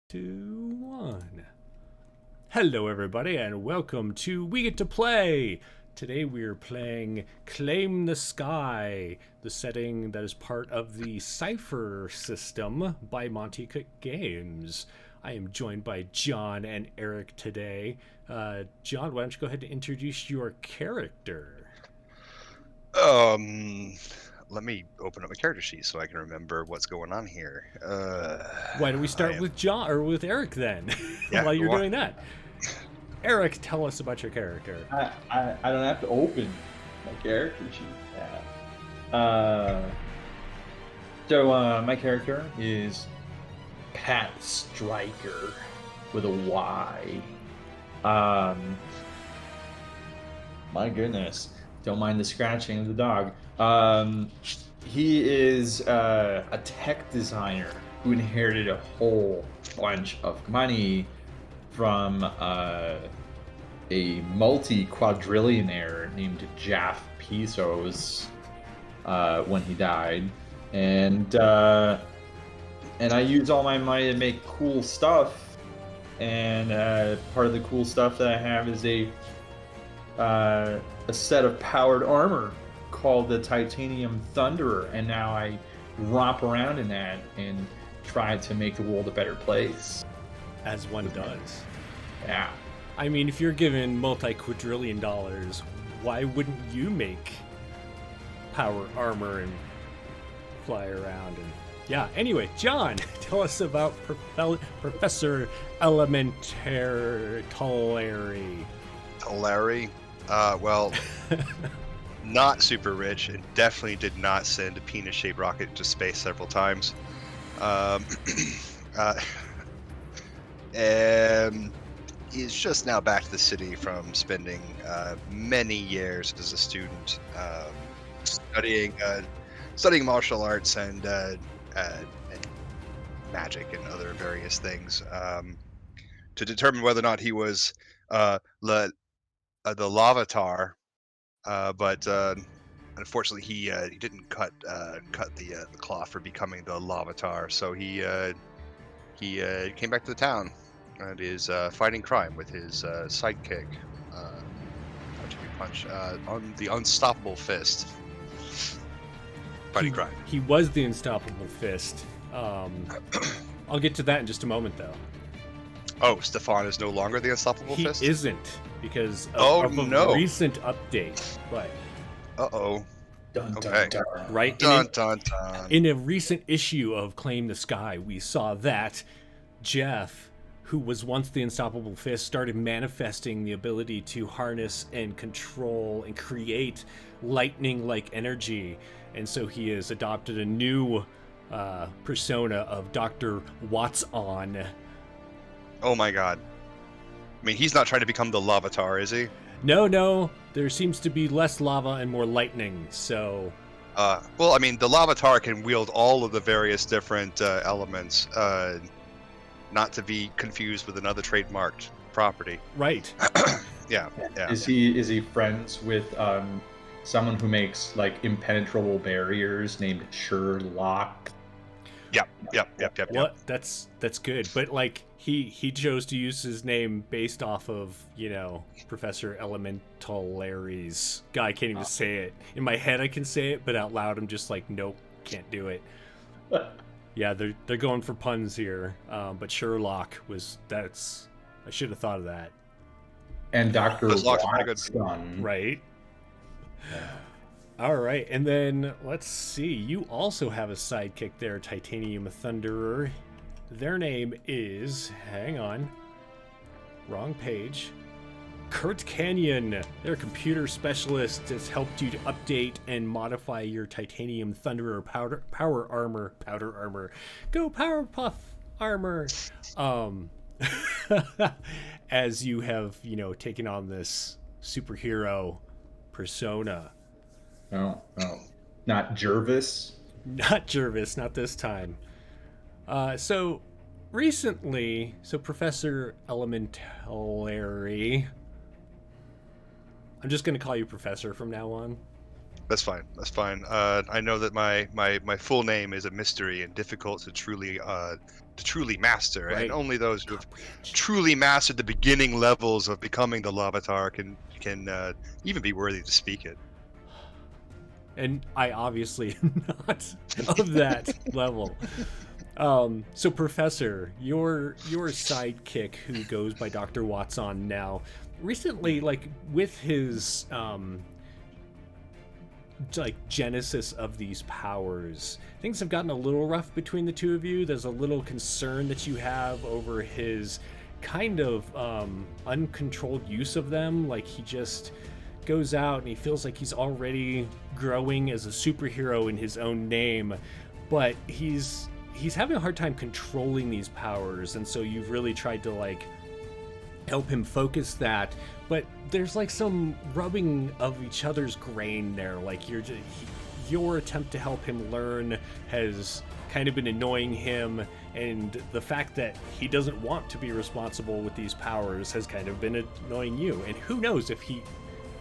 2, 1. Hello, everybody, and welcome to We Get to Play. Today we are playing Claim the Sky, the setting that is part of the Cypher system by Monte Games. I am joined by John and Eric today. John, why don't you go ahead and introduce your character? Let me open up my character sheet so I can remember what's going on here. Why don't we start with John or with Eric then? Yeah, While you're go on. doing that, Eric, tell us about your character. I don't have to open my character sheet. My character is Pat Stryker with a Y. My goodness, don't mind the scratching of the dog. He is a tech designer who inherited a whole bunch of money from a multi-quadrillionaire named Jeff Bezos when he died, and I use all my money to make cool stuff. And part of the cool stuff that I have is a set of powered armor called the Titanium Thunderer, and now I romp around in that and try to make the world a better place. As one does. Yeah. I mean, if you're given multi-quadrillion dollars, why wouldn't you make power armor and fly around? And yeah, anyway, John, tell us about Professor Elementary. Larry, well, not super rich, and definitely did not send a penis-shaped rocket to space several times. And he's just now back to the city from spending many years as a student studying martial arts and magic and other various things to determine whether or not he was the Lavatar, but unfortunately he didn't cut the cloth for becoming the Lavatar, so he came back to the town and is fighting crime with his sidekick, punch on the Unstoppable Fist. Fighting crime. He was the Unstoppable Fist. I'll get to that in just a moment, though. Oh, Stefan is no longer the Unstoppable Fist? He isn't, because of a recent update. But uh-oh. Dun, dun, Okay. dun. right Dun, dun, dun. in a recent issue of Claim the Sky, we saw that Jeff, who was once the Unstoppable Fist, started manifesting the ability to harness and control and create lightning-like energy. And so he has adopted a new persona of Dr. Watson. Oh my god. I mean, he's not trying to become the Lavatar, is he? No, there seems to be less lava and more lightning, so... Well, I mean, the Lavatar can wield all of the various different elements, not to be confused with another trademarked property. Right. Yeah. Is he friends with someone who makes like impenetrable barriers named Sherlock? Yep. What? That's good. But like he chose to use his name based off of, Professor Elementalary's guy. I can't even say it. In my head I can say it, but out loud I'm just like, nope, can't do it. Yeah, they're going for puns here. But Sherlock I should have thought of that. And Dr. Sherlock's pretty good. Watson. Right. All right, and then let's see. You also have a sidekick there, Titanium Thunderer. Their name is, hang on, wrong page. Kurt Canyon. They're a computer specialist that's helped you to update and modify your Titanium Thunderer powder armor. Go Powerpuff armor. As you have, taken on this superhero persona. No, not Jervis. Not Jervis, not this time. So Professor Elementary, I'm just going to call you Professor from now on. That's fine. That's fine. I know that my full name is a mystery and difficult to truly master, and Right. only those who have truly mastered the beginning levels of becoming the Lavatar can even be worthy to speak it. And I obviously am not of that level. So Professor, your sidekick who goes by Dr. Watson now, recently, like with his like genesis of these powers, things have gotten a little rough between the two of you. There's a little concern that you have over his kind of uncontrolled use of them. Like he just goes out and he feels like he's already growing as a superhero in his own name, but he's having a hard time controlling these powers, and so you've really tried to like help him focus that, but there's like some rubbing of each other's grain there. Like your attempt to help him learn has kind of been annoying him, and the fact that he doesn't want to be responsible with these powers has kind of been annoying you. And who knows if he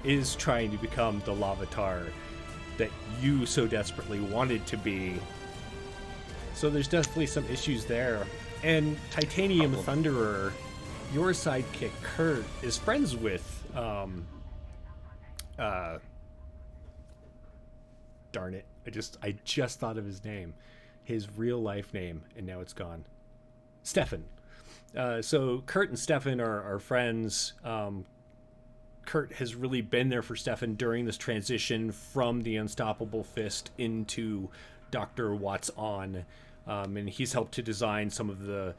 is trying to become the Lavatar that you so desperately wanted to be. So there's definitely some issues there. And Titanium Thunderer, your sidekick Kurt, is friends with darn it, I just thought of his name, his real life name, and now it's gone. Stefan. So Kurt and Stefan are friends. Kurt has really been there for Stefan during this transition from the Unstoppable Fist into Dr. Watson, and he's helped to design some of the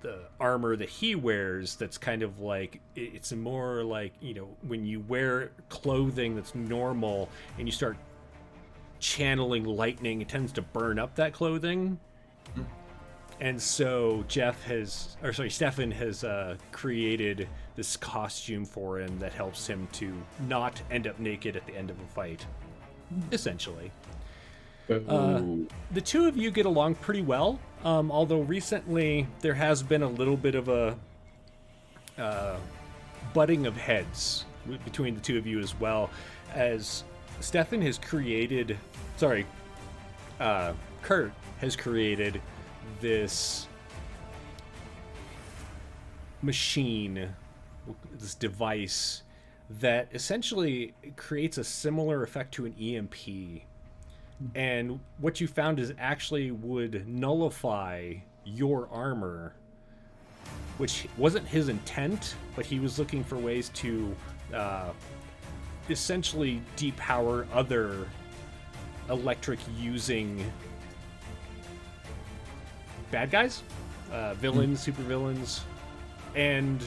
the armor that he wears. That's kind of like, it's more like, you know, when you wear clothing that's normal and you start channeling lightning, it tends to burn up that clothing. And so Stefan has created this costume for him that helps him to not end up naked at the end of a fight, essentially. The two of you get along pretty well, although recently there has been a little bit of a butting of heads between the two of you, as well as Stefan has created, Kurt has created this machine, this device that essentially creates a similar effect to an EMP. And what you found is actually would nullify your armor, which wasn't his intent, but he was looking for ways to essentially depower other electric using bad guys, villains, supervillains. And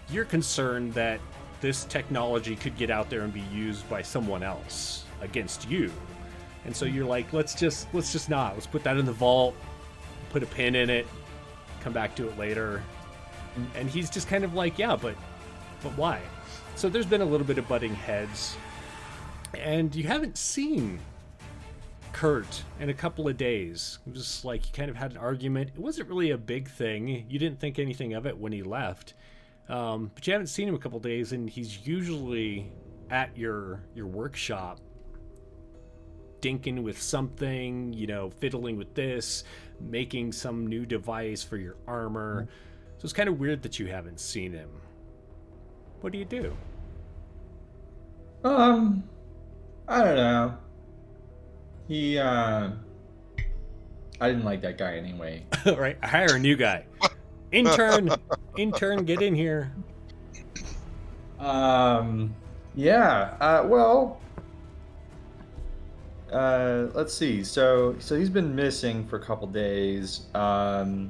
you're concerned that this technology could get out there and be used by someone else against you. And so you're like, let's just not. Let's put that in the vault, put a pin in it, come back to it later. And he's just kind of like, yeah, but why? So there's been a little bit of butting heads. And you haven't seen Kurt in a couple of days. It was just like you kind of had an argument. It wasn't really a big thing. You didn't think anything of it when he left. But you haven't seen him a couple of days, and he's usually at your workshop dinking with something, you know, fiddling with this, making some new device for your armor. So it's kind of weird that you haven't seen him. What do you do? I don't know. I didn't like that guy anyway. Right, hire a new guy. Intern, get in here. Let's see. So he's been missing for a couple days. I'll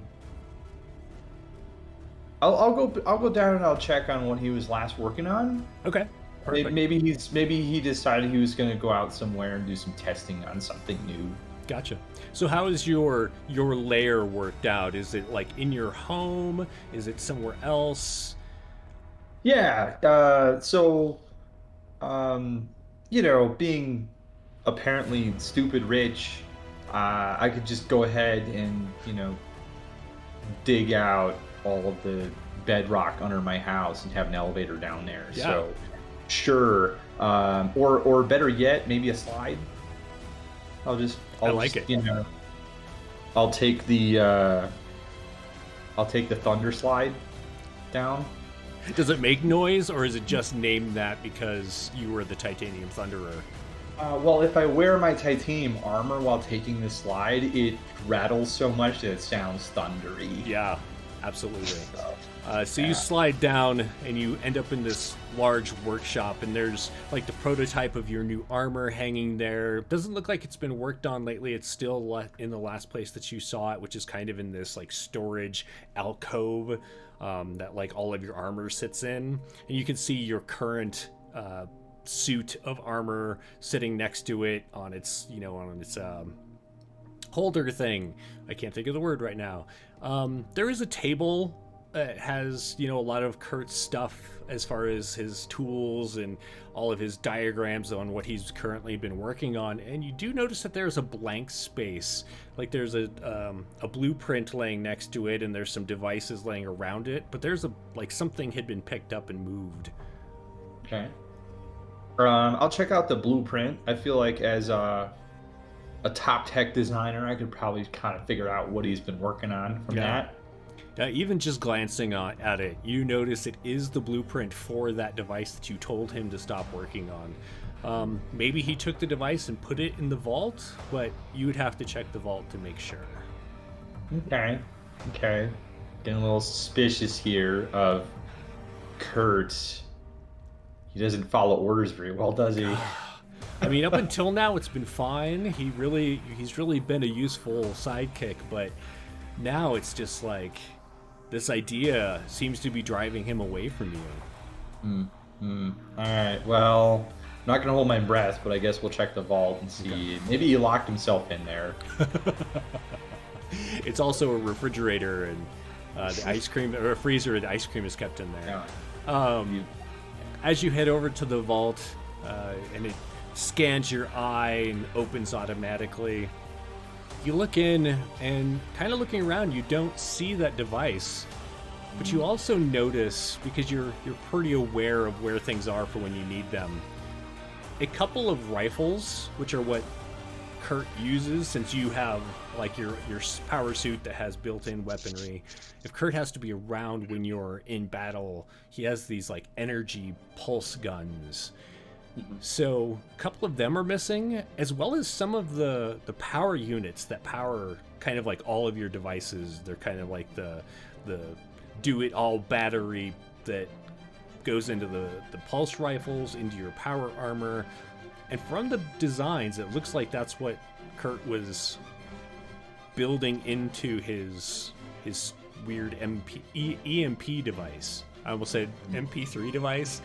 go down and I'll check on what he was last working on. Okay. Perfect. Maybe he decided he was going to go out somewhere and do some testing on something new. Gotcha. So how is your lair worked out? Is it like in your home? Is it somewhere else? Yeah. You know, being apparently stupid rich, I could just go ahead and, you know, dig out all of the bedrock under my house and have an elevator down there. Yeah. So Sure. Or better yet, maybe a slide. I like just, it. You know, I'll take the thunder slide down. Does it make noise, or is it just named that because you were the Titanium Thunderer? Well, if I wear my titanium armor while taking the slide, it rattles so much that it sounds thundery. Yeah, absolutely. So Yeah. you slide down and you end up in this large workshop, and there's like the prototype of your new armor hanging there. Doesn't look like it's been worked on lately. It's still in the last place that you saw it, which is kind of in this like storage alcove that like all of your armor sits in. And you can see your current suit of armor sitting next to it on its, on its holder thing. I can't think of the word right now. There is a table that has, a lot of Kurt's stuff as far as his tools and all of his diagrams on what he's currently been working on. And you do notice that there's a blank space. Like there's a blueprint laying next to it, and there's some devices laying around it. But there's something had been picked up and moved. Okay. I'll check out the blueprint. I feel like as a top tech designer, I could probably kind of figure out what he's been working on from that. Even just glancing at it, you notice it is the blueprint for that device that you told him to stop working on. Maybe he took the device and put it in the vault, but you would have to check the vault to make sure. Okay. Getting a little suspicious here of Kurt. He doesn't follow orders very well, does he? I mean, up until now, it's been fine. He's really been a useful sidekick, but now it's just like this idea seems to be driving him away from you. All right. Well, I'm not gonna hold my breath, but I guess we'll check the vault and see. Okay. Maybe he locked himself in there. It's also a refrigerator and the ice cream, or a freezer. The ice cream is kept in there. Yeah. As you head over to the vault, and it scans your eye and opens automatically, you look in, and kind of looking around, you don't see that device, but you also notice, because you're pretty aware of where things are for when you need them, a couple of rifles, which are what Kurt uses, since you have like your power suit that has built-in weaponry. If Kurt has to be around when you're in battle, he has these like energy pulse guns. So a couple of them are missing, as well as some of the power units that power kind of like all of your devices. They're kind of like the do-it-all battery that goes into the pulse rifles, into your power armor. And from the designs, it looks like that's what Kurt was building into his weird EMP device. I almost said MP3 device.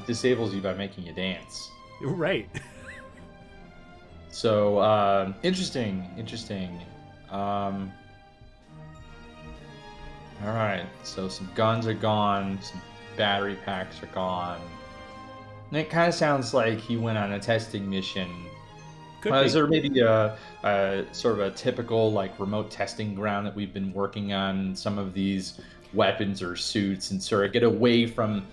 Disables you by making you dance. Right. So interesting. All right, so some guns are gone, some battery packs are gone. And it kind of sounds like he went on a testing mission. Is there maybe a sort of a typical like remote testing ground that we've been working on some of these weapons or suits and sort of get away from,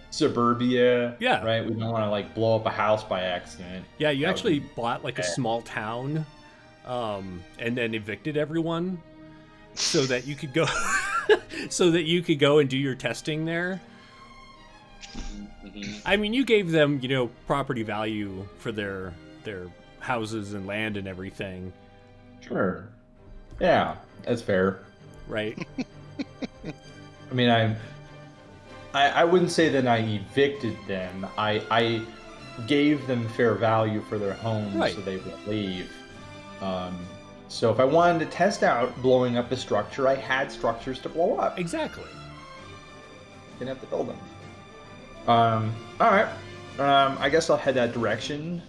suburbia? Yeah. Right? We don't want to like blow up a house by accident. Yeah, you actually bought like a small town and then evicted everyone so that you could go and do your testing there. Mm-hmm. I mean, you gave them, property value for their houses and land and everything. Sure. Yeah, that's fair. Right. I mean, I wouldn't say that I evicted them. I gave them fair value for their homes, right, so they would leave. So if I wanted to test out blowing up a structure, I had structures to blow up. Exactly. Didn't have to build them. All right. I guess I'll head that direction.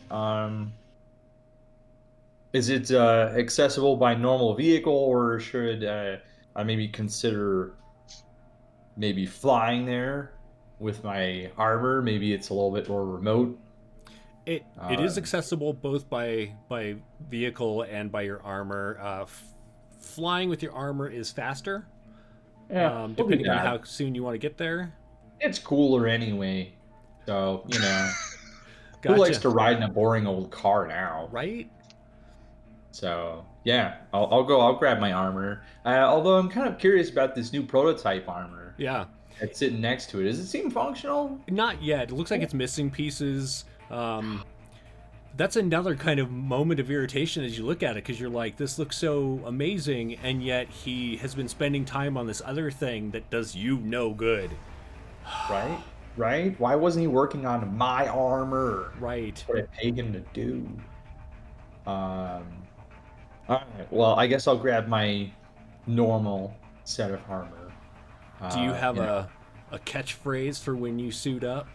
Is it accessible by normal vehicle, or should I maybe consider maybe flying there with my armor? Maybe it's a little bit more remote. It is accessible both by vehicle and by your armor. Flying with your armor is faster, Yeah, we'll do depending on that. how soon you want to get there. It's cooler anyway. So, who likes Gotcha. to ride in a boring old car now? Right? So, yeah, I'll go. I'll grab my armor. Although I'm kind of curious about this new prototype armor Yeah. that's sitting next to it. Does it seem functional? Not yet. It looks like it's missing pieces. That's another kind of moment of irritation as you look at it, because you're like, this looks so amazing, and yet he has been spending time on this other thing that does you no good. Right? Right? Why wasn't he working on my armor? Right. What I paid him to do. All right. Well, I guess I'll grab my normal set of armor. Do you have a catchphrase for when you suit up?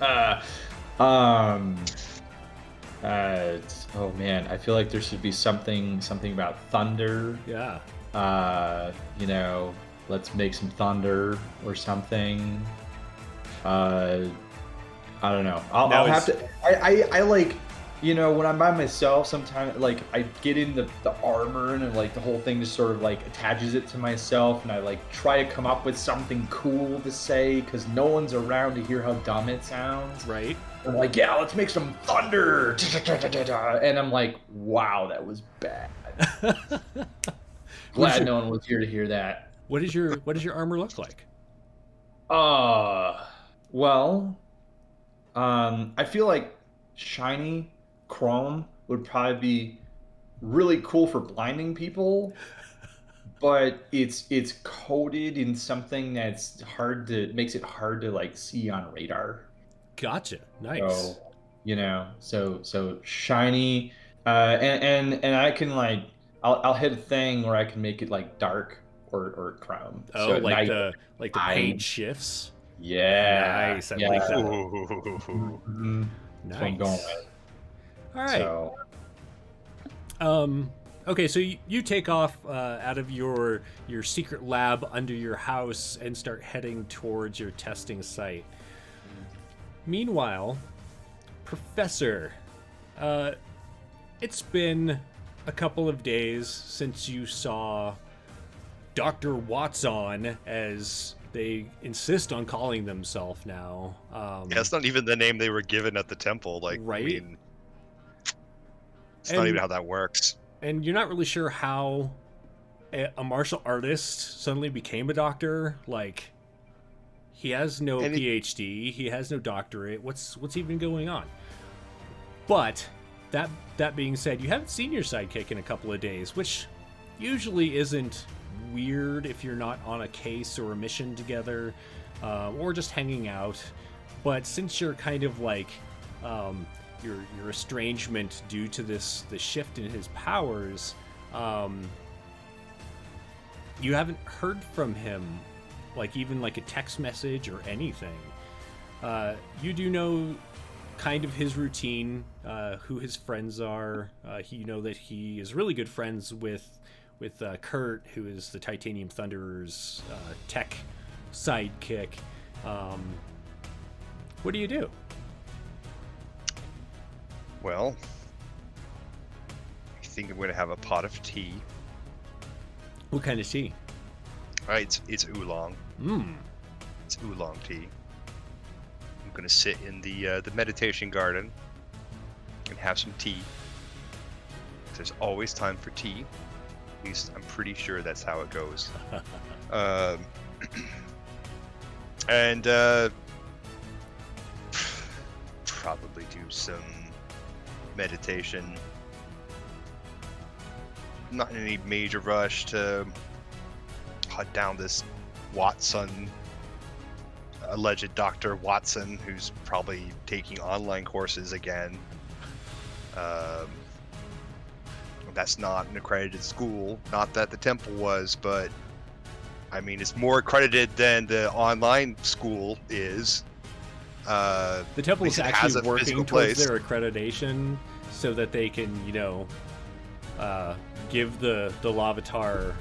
Oh man, I feel like there should be something about thunder. Yeah. Let's make some thunder or something. I don't know. I'll have to. I like, when I'm by myself, sometimes like I get in the armor and like the whole thing just sort of like attaches it to myself, and I like try to come up with something cool to say because no one's around to hear how dumb it sounds. Right. I'm like, yeah, let's make some thunder, and I'm like, wow, that was bad. Glad no one was here to hear that. What does your armor look like? Well, I feel like shiny chrome would probably be really cool for blinding people, but it's coated in something that's makes it hard to like see on radar. Gotcha. Nice. So shiny, and I can like I'll hit a thing where I can make it like dark or chrome. Oh, so like the page shifts. Yeah. Nice. I like that. Mm-hmm. Nice. That's what I'm going with. All right. Okay, so you take off out of your secret lab under your house and start heading towards your testing site. Meanwhile, Professor, it's been a couple of days since you saw Dr. Watson, as they insist on calling themselves now. Yeah, it's not even the name they were given at the temple. Like, right? I mean, it's not even how that works. And you're not really sure how a martial artist suddenly became a doctor. Like, he has no PhD, he has no doctorate. What's even going on? But that being said, you haven't seen your sidekick in a couple of days, which usually isn't weird if you're not on a case or a mission together, or just hanging out. But since you're kind of like your estrangement due to the shift in his powers, you haven't heard from him, like even like a text message or anything. You do know kind of his routine, who his friends are. You know that he is really good friends with Kurt, who is the Titanium Thunderer's tech sidekick. What do you do? Well, I think I'm going to have a pot of tea. What kind of tea? It's oolong. It's oolong tea. I'm going to sit in the meditation garden and have some tea. There's always time for tea. At least I'm pretty sure that's how it goes. And probably do some meditation. Not in any major rush to hunt down this Watson, alleged Dr. Watson, who's probably taking online courses again. That's not an accredited school. Not that the temple was, but I mean, it's more accredited than the online school is. The temple is actually working towards their accreditation so that they can, give the Lavatar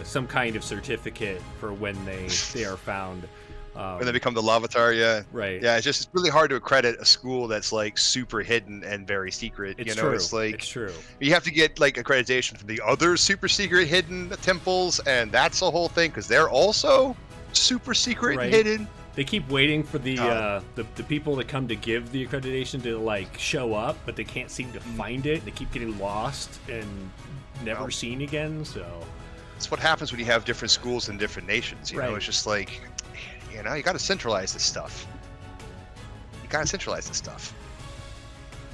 some kind of certificate for when they are found. When they become the Lavatar, yeah. Right. Yeah, it's really hard to accredit a school that's like super hidden and very secret. It's you know, true. it's like It's true. you have to get like accreditation from the other super secret hidden temples, and that's a whole thing because they're also super secret Right. and hidden. They keep waiting for the Oh. the people to come to give the accreditation to like show up, but they can't seem to find it. They keep getting lost and never Oh. seen again. So That's what happens when you have different schools in different nations. You know, Right. it's just like, you know, you got to centralize this stuff. You got to centralize this stuff.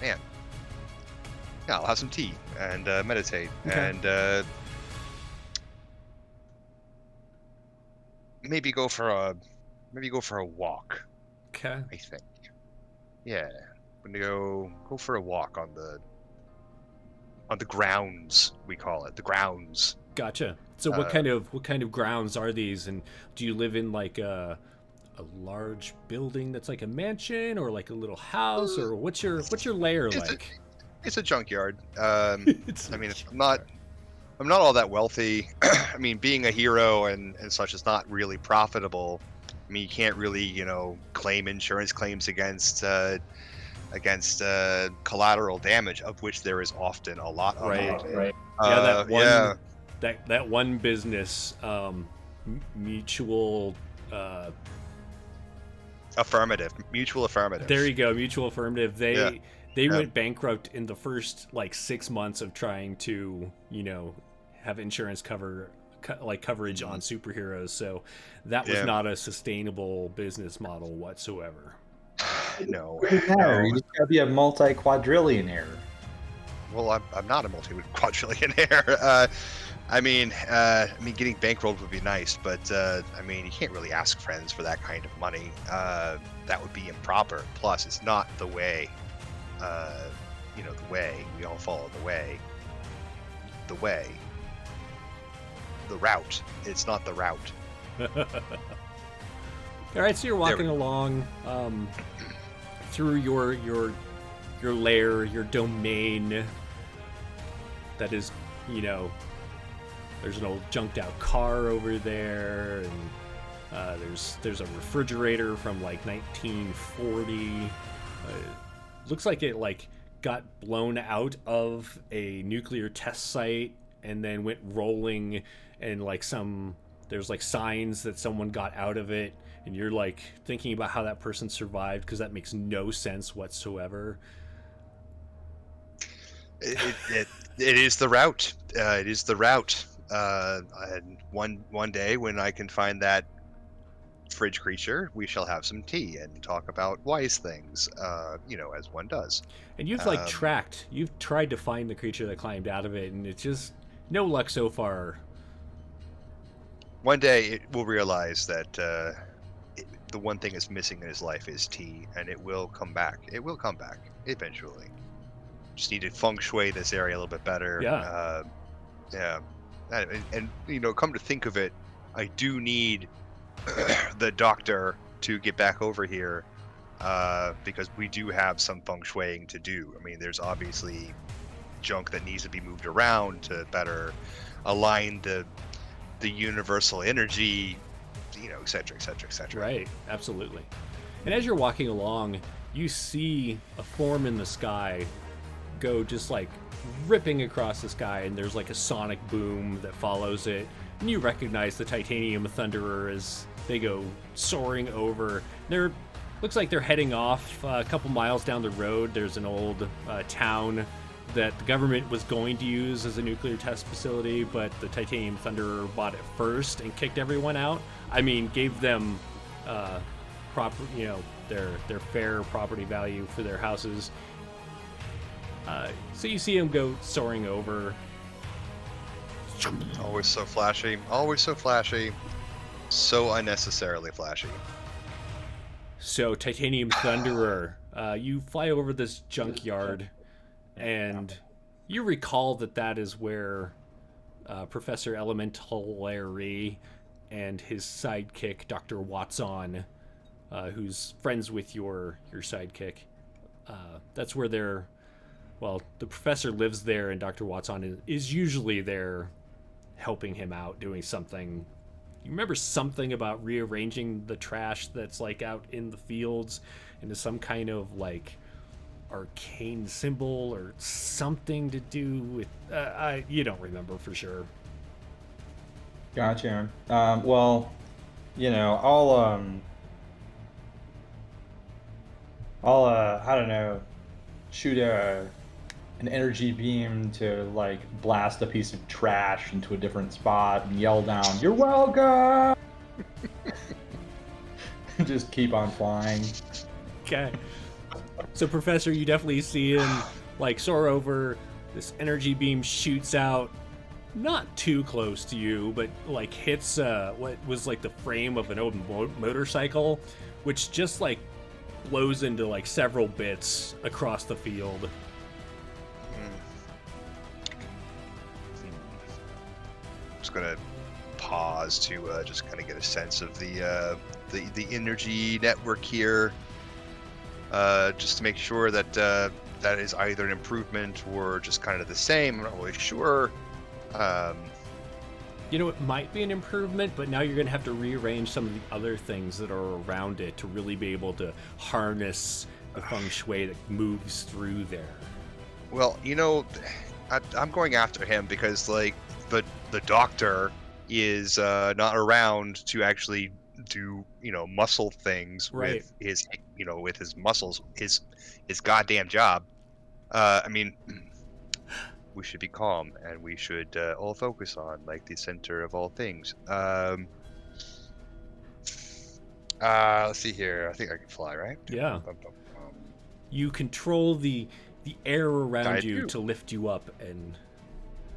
Man. Yeah, I'll have some tea and meditate Okay. and maybe go for a walk. okay. I think. Yeah, I'm gonna go for a walk on the grounds. We call it the grounds. Gotcha. So what kind of grounds are these, and do you live in like a large building that's like a mansion or like a little house, or what's your lair like? It's a junkyard. It's I mean, a I'm not all that wealthy. I mean, being a hero and such is not really profitable. I mean, you can't really, you know, claim insurance claims against collateral damage, of which there is often a lot of. Right. Uh, Yeah, yeah. that one business, mutual. Affirmative. Mutual affirmative. There you go, mutual affirmative. They Yeah. went bankrupt in the first like 6 months of trying to, you know, have insurance coverage on superheroes. So that was Yeah. not a sustainable business model whatsoever. No. Doesn't matter. No. You just gotta be a multi-quadrillionaire. Well, I'm not a multi-quadrillionaire. I mean, getting bankrolled would be nice, but I mean, you can't really ask friends for that kind of money. That would be improper. Plus, it's not the way. You know, the way we all follow the way. The way. The route. It's not the route. All right, so you're walking we- along through your lair, your domain. That is, you know, there's an old junked out car over there, and there's a refrigerator from like 1940. Looks like it like got blown out of a nuclear test site and then went rolling, and like there's like signs that someone got out of it, and you're like thinking about how that person survived because that makes no sense whatsoever. It is the route. It is the route. And one day when I can find that fridge creature, we shall have some tea and talk about wise things. You know, as one does. And you've like you've tried to find the creature that climbed out of it, and it's just no luck so far. One day it will realize that the one thing it's missing in his life is tea, and it will come back. It will come back eventually. Just need to feng shui this area a little bit better. Yeah. Yeah. And you know, come to think of it, I do need the doctor to get back over here because we do have some feng shuiing to do. I mean, there's obviously junk that needs to be moved around to better align the universal energy, you know, et cetera, et cetera, et cetera. Right, absolutely. And as you're walking along, you see a form in the sky go just like ripping across the sky, and there's like a sonic boom that follows it. And you recognize the Titanium Thunderer as they go soaring over. Looks like they're heading off a couple miles down the road. There's an old town that the government was going to use as a nuclear test facility, but the Titanium Thunderer bought it first and kicked everyone out. I mean, gave them proper, you know, their fair property value for their houses. So you see him go soaring over. Always so flashy. Always so flashy. So unnecessarily flashy. So Titanium Thunderer, you fly over this junkyard, and you recall that is where Professor Elementalary and his sidekick, Dr. Watson, who's friends with your sidekick, that's where they're. Well, the professor lives there, and Dr. Watson is usually there helping him out, doing something You remember something about rearranging the trash that's like out in the fields into some kind of like arcane symbol or something to do with. You don't remember for sure. Gotcha. Well, I'll I don't know, shoot an energy beam to like blast a piece of trash into a different spot and yell down, "You're welcome!" Just keep on flying. Okay. So, Professor, you definitely see him like soar over. This energy beam shoots out, not too close to you, but like hits what was like the frame of an old motorcycle, which just like blows into like several bits across the field. Just gonna pause to just kind of get a sense of the energy network here, just to make sure that that is either an improvement or just kind of the same. I'm not really sure. It might be an improvement, but now you're going to have to rearrange some of the other things that are around it to really be able to harness the feng shui that moves through there. Well, I'm going after him because like the doctor is not around to actually do muscle things Right. with his muscles, his goddamn job. I mean, we should be calm and we should all focus on like the center of all things. Let's see here. I think I can fly, right? Yeah. You control the air around you to lift you up, and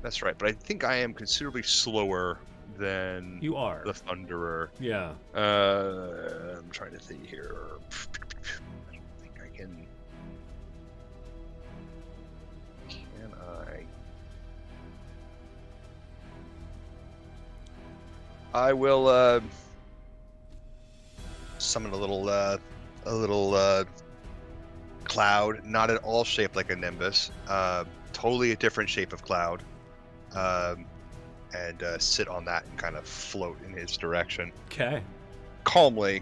that's right. But I think I am considerably slower than you are the Thunderer. Yeah. I'm trying to think here. I don't think I can. Can I? I will summon a little cloud, not at all shaped like a nimbus. Totally a different shape of cloud. And sit on that and kind of float in his direction. Okay. Calmly,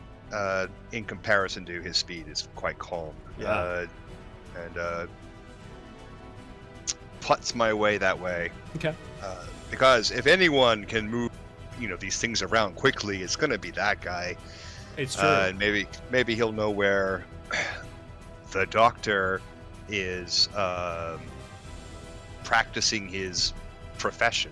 in comparison to his speed, is quite calm. Yeah. And putts my way that way. Okay. Because if anyone can move, these things around quickly, it's going to be that guy. It's true. And maybe he'll know where the doctor is practicing his profession,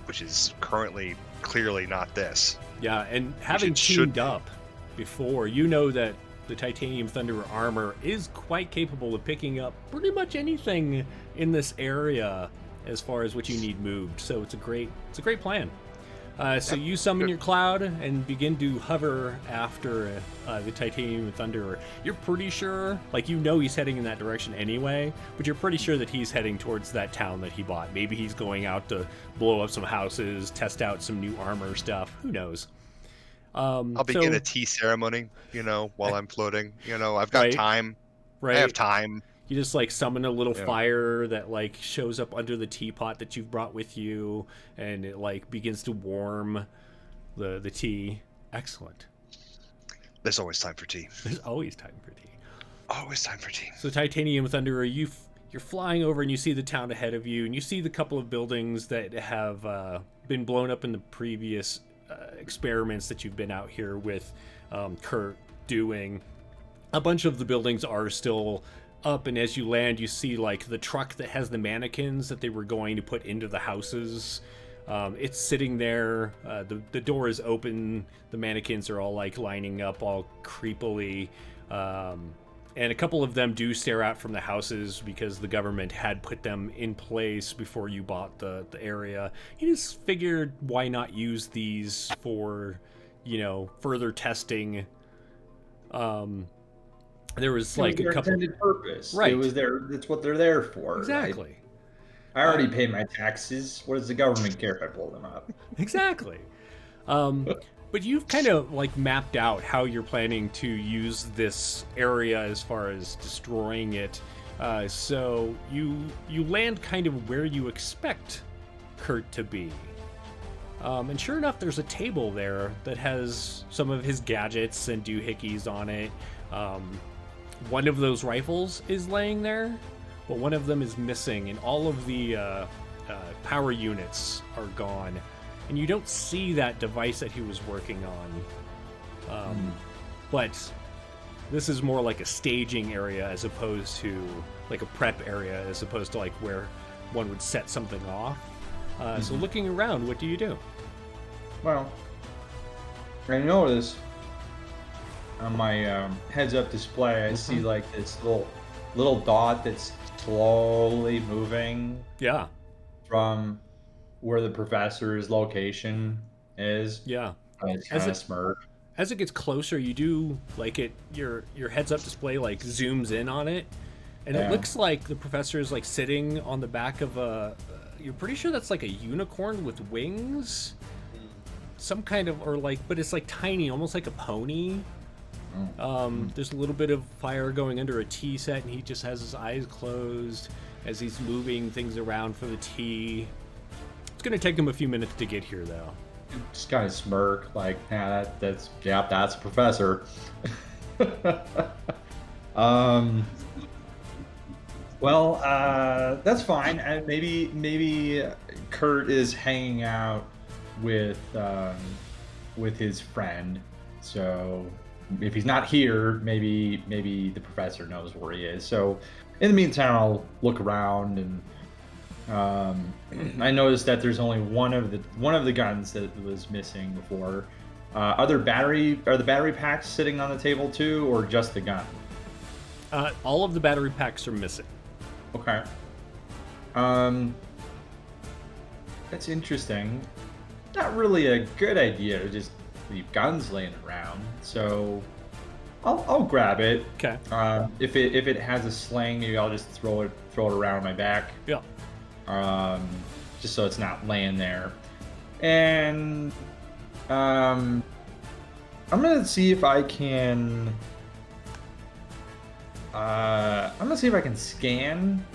which is currently clearly not this. Yeah, and having teamed up before, you know that the Titanium Thunderer armor is quite capable of picking up pretty much anything in this area as far as what you need moved. So it's a great plan. So you summon your cloud and begin to hover after the Titanium Thunderer. You're pretty sure, he's heading in that direction anyway, but you're pretty sure that he's heading towards that town that he bought. Maybe he's going out to blow up some houses, test out some new armor stuff. Who knows? I'll begin a tea ceremony, while I'm floating. I've got time. Right. I have time. You just summon a little fire that shows up under the teapot that you've brought with you, and it begins to warm the tea. Excellent. There's always time for tea. There's always time for tea. Always time for tea. So Titanium Thunderer, you're flying over and you see the town ahead of you, and you see the couple of buildings that have been blown up in the previous experiments that you've been out here with Kurt doing. A bunch of the buildings are still up, and as you land, you see the truck that has the mannequins that they were going to put into the houses. It's sitting there. The door is open. The mannequins are all lining up all creepily. And a couple of them do stare out from the houses because the government had put them in place before you bought the area. You just figured, why not use these for, further testing. There was a couple intended purpose. Right. It was it's what they're there for. Exactly. I already pay my taxes. What does the government care if I pull them up? Exactly. But you've kind of mapped out how you're planning to use this area as far as destroying it. So you land kind of where you expect Kurt to be. And sure enough, there's a table there that has some of his gadgets and doohickeys on it. One of those rifles is laying there, but one of them is missing, and all of the power units are gone. And you don't see that device that he was working on. But this is more like a staging area as opposed to like a prep area, as opposed to like where one would set something off. So looking around, what do you do? Well, I notice on my heads-up display, I see like this little dot that's slowly moving. Yeah. From where the professor's location is. Yeah. It's kind of smirk. As it gets closer, you do like it. Your heads-up display like zooms in on it, and it looks like the professor is like sitting on the back of a. You're pretty sure that's like a unicorn with wings, some kind of, or like, but it's like tiny, almost like a pony. There's a little bit of fire going under a tea set, and he just has his eyes closed as he's moving things around for the tea. It's gonna take him a few minutes to get here, though. Just kind of smirk, like, yeah, that's a professor. Well, that's fine. Maybe Kurt is hanging out with his friend. So if he's not here, maybe the professor knows where he is. So in the meantime, I'll look around, and I noticed that there's only one of the guns that was missing before. Are the battery packs sitting on the table too, or just the gun? All of the battery packs are missing. Okay. That's interesting. Not really a good idea to just leave guns laying around. So I'll grab it. Okay. If it has a sling, maybe I'll just throw it around my back. Yeah. Just so it's not laying there. And I'm gonna see if I can. I'm gonna see if I can scan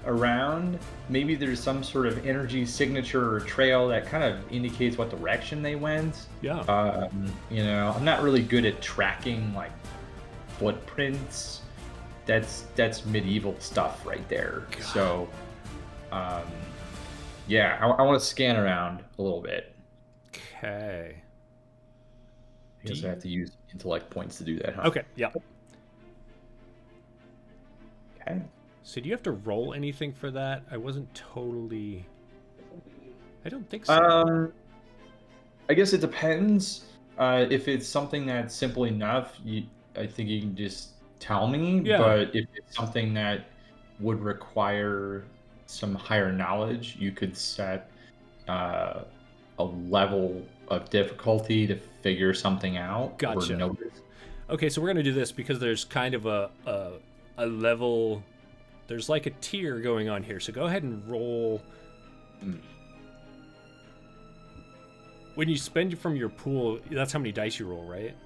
around. Maybe there's some sort of energy signature or trail that kind of indicates what direction they went. Yeah. I'm not really good at tracking like footprints. That's medieval stuff right there. God. So, yeah, I want to scan around a little bit. Okay. I guess I have to use intellect points to do that, huh? Okay, yeah. Okay. So do you have to roll anything for that? I wasn't totally... I don't think so. I guess it depends. If it's something that's simple enough, I think you can just tell me. Yeah. But if it's something that would require some higher knowledge, you could set a level of difficulty to figure something out. Gotcha. Or notice. Okay, so we're gonna do this because there's kind of a level. There's like a tier going on here. So go ahead and roll. When you spend from your pool, that's how many dice you roll, right?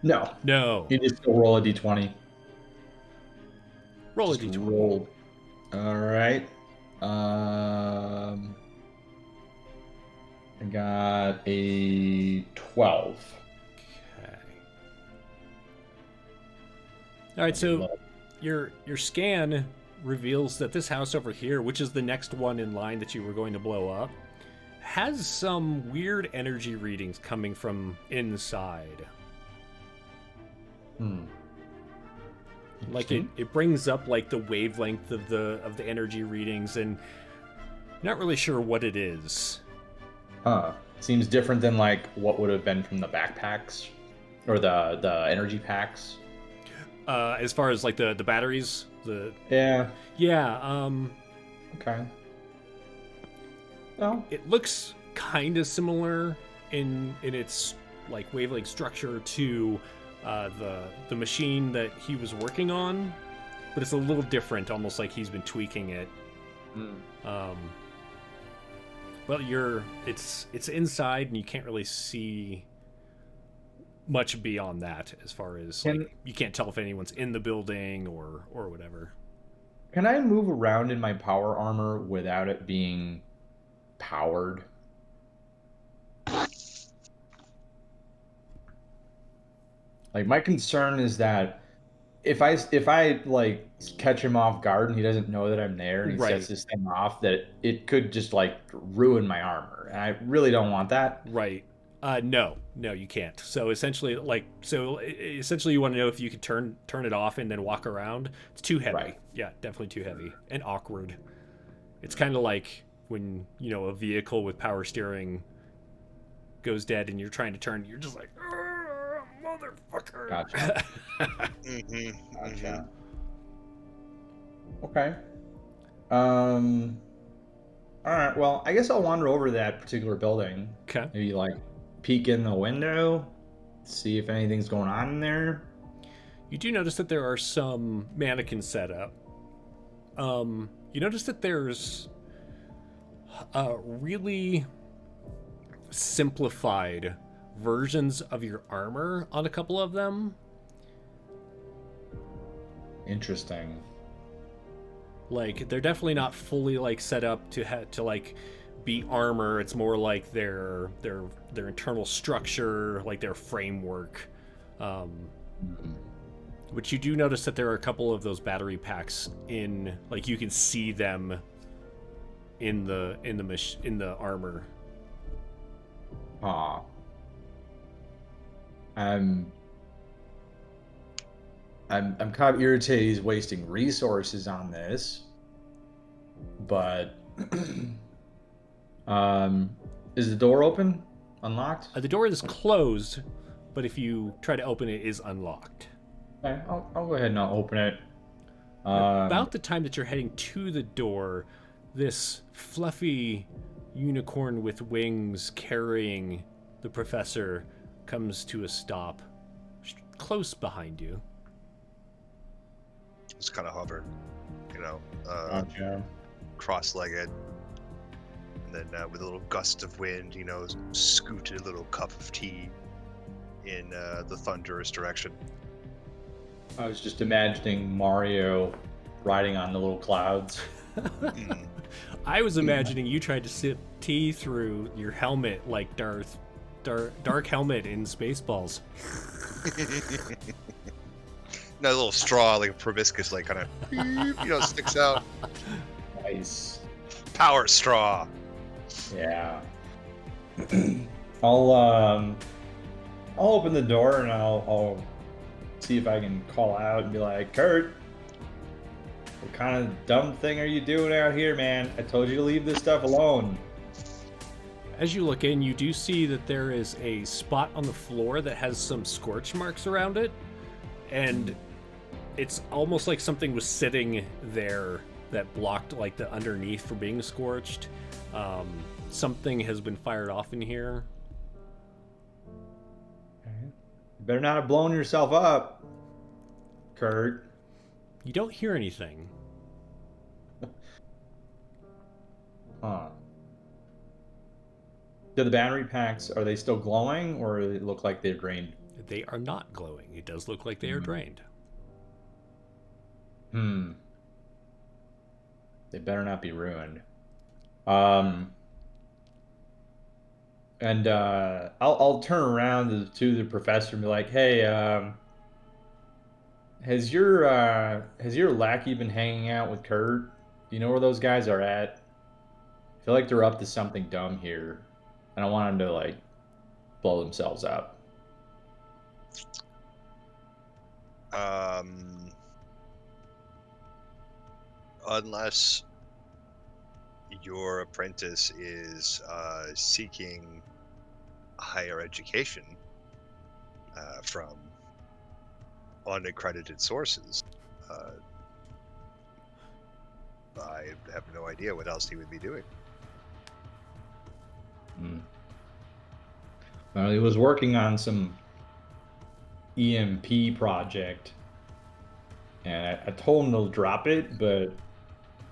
No. You just roll a d20. Roll just a d20. Roll. All right. I got a 12. Okay. All right, so your scan reveals that this house over here, which is the next one in line that you were going to blow up, has some weird energy readings coming from inside. Like it brings up like the wavelength of the energy readings, and not really sure what it is. Seems different than like what would have been from the backpacks or the energy packs. As far as like the batteries, yeah. Okay. Well, it looks kind of similar in its like wavelength structure to the machine that he was working on, but it's a little different, almost like he's been tweaking it. Well, it's inside, and you can't really see much beyond that, as far as like, you can't tell if anyone's in the building or whatever. Can I move around in my power armor without it being powered? Like my concern is that if I like catch him off guard and he doesn't know that I'm there and he sets Right. this thing off, that it could just like ruin my armor, and I really don't want that. Right. No, you can't. So essentially, essentially, you want to know if you could turn it off and then walk around. It's too heavy. Right. Yeah, definitely too heavy and awkward. It's kind of like when a vehicle with power steering goes dead and you're trying to turn. You're just like, "Arr, motherfucker. Gotcha. Mm-hmm. Gotcha. Okay. Um. All right. Well, I guess I'll wander over to that particular building. Okay. Maybe like peek in the window, see if anything's going on in there. You do notice that there are some mannequins set up. You notice that there's really simplified versions of your armor on a couple of them. Interesting. Like they're definitely not fully like set up to like be armor. It's more like their internal structure, like their framework. Mhm. Which you do notice that there are a couple of those battery packs in, like you can see them in the armor. Aw. I'm kind of irritated he's wasting resources on this, but is the door open? Unlocked? The door is closed, but if you try to open it, it is unlocked. Okay, I'll go ahead and I'll open it. About the time that you're heading to the door, this fluffy unicorn with wings carrying the professor comes to a stop close behind you. Just kind of hover, Gotcha. cross-legged, and then with a little gust of wind, scoot a little cup of tea in the thunderous direction. I was just imagining Mario riding on the little clouds. Mm. I was imagining you tried to sip tea through your helmet like Dark Helmet in Spaceballs. No, a little straw, like a proboscis, like kind of, sticks out. Nice. Power straw. Yeah. I'll open the door and I'll see if I can call out and be like, Kurt, what kind of dumb thing are you doing out here, man? I told you to leave this stuff alone. As you look in, you do see that there is a spot on the floor that has some scorch marks around it, and it's almost like something was sitting there that blocked like the underneath from being scorched. Something has been fired off in here. You better not have blown yourself up, Kurt. You don't hear anything. Huh. Do the battery packs, are they still glowing or do they look like they're drained? They are not glowing. It does look like they are drained. They better not be ruined. And I'll turn around to the professor and be like, "Hey, has your lackey been hanging out with Kurt? Do you know where those guys are at? I feel like they're up to something dumb here. I don't want them to like blow themselves up." Unless your apprentice is seeking higher education from unaccredited sources, I have no idea what else he would be doing. Well, he was working on some EMP project, and I told him to drop it, but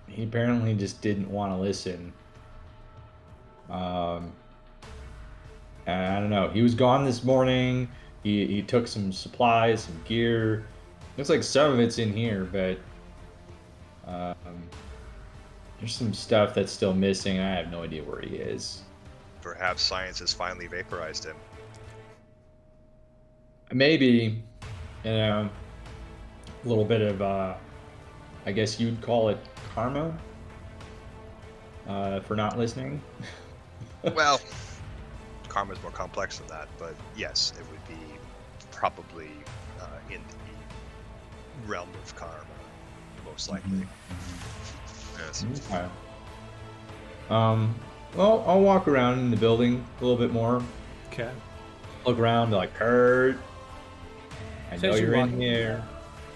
he apparently just didn't want to listen. And I don't know. He was gone this morning. He took some supplies, some gear. Looks like some of it's in here, but there's some stuff that's still missing. I have no idea where he is. Perhaps science has finally vaporized him. Maybe, and a little bit of, I guess you'd call it karma for not listening. Well, karma's more complex than that, but yes, it would be probably in the realm of karma, most likely. Yes. Okay. Well, I'll walk around in the building a little bit more. Okay. Look around, be like, Kurt, I So know as you you're walk- in here.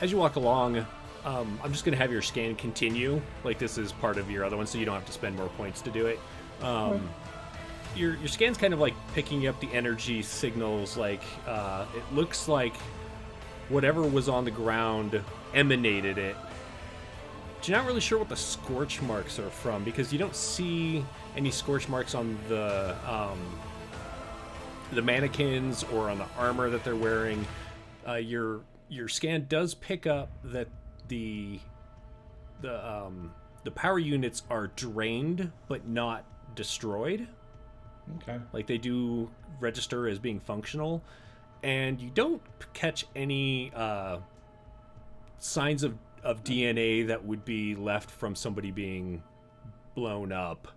As you walk along, I'm just going to have your scan continue. Like, this is part of your other one, so you don't have to spend more points to do it. Your scan's kind of like picking up the energy signals. Like, it looks like whatever was on the ground emanated it. But you're not really sure what the scorch marks are from, because you don't see any scorch marks on the mannequins or on the armor that they're wearing. Your scan does pick up that the power units are drained but not destroyed. Okay. Like, they do register as being functional, and you don't catch any signs of DNA that would be left from somebody being blown up,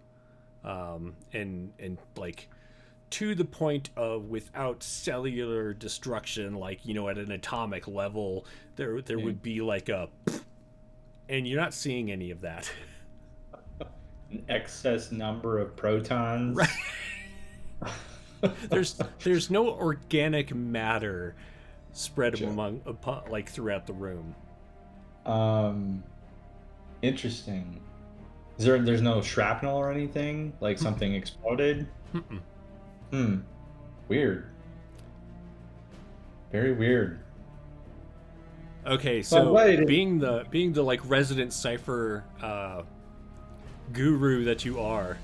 and like to the point of without cellular destruction, like, you know, at an atomic level, there would be like a, and you're not seeing any of that. An excess number of protons. Right. There's no organic matter spread among like throughout the room. Interesting. There's no shrapnel or anything? Like something exploded? Weird. Very weird. Okay, so wait. being the like resident Cypher guru that you are,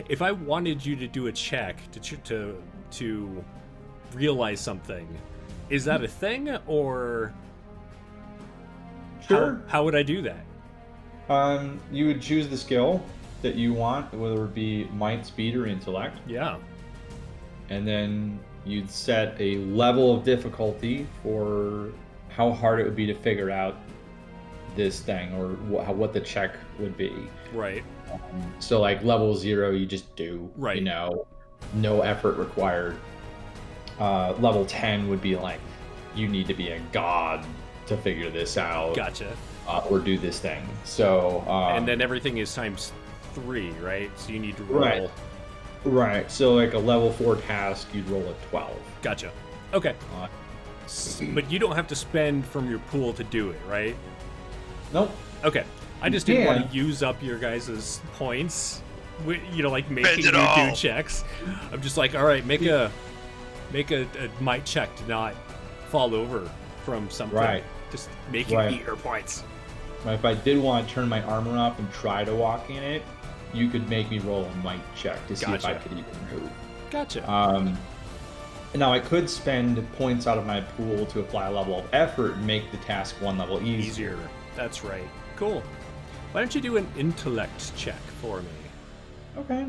if I wanted you to do a check to realize something, is that a thing, or Sure. how would I do that? You would choose the skill that you want, whether it be might, speed, or intellect, Yeah. and then you'd set a level of difficulty for how hard it would be to figure out this thing, or what the check would be. Right. So like level 0, you just do, Right. you know, no effort required. Level 10 would be like, you need to be a god to figure this out. Gotcha. Or do this thing. So And then everything is times 3, right? So you need to roll. Right. So like a level 4 task, you'd roll a 12. Gotcha. Okay. Uh, But you don't have to spend from your pool to do it, right? Nope. Okay. I just didn't Yeah. want to use up your guys' points, you know, like making you it all. do checks. I'm just like, all right, make a might check to not fall over from something. Right. Just make you Right. eat your points. If I did want to turn my armor up and try to walk in it, you could make me roll a might check to see if I Gotcha. could even move. Gotcha. Now I could spend points out of my pool to apply a level of effort and make the task one level easier. Easier. That's right. Cool. Why don't you do an intellect check for me? Okay.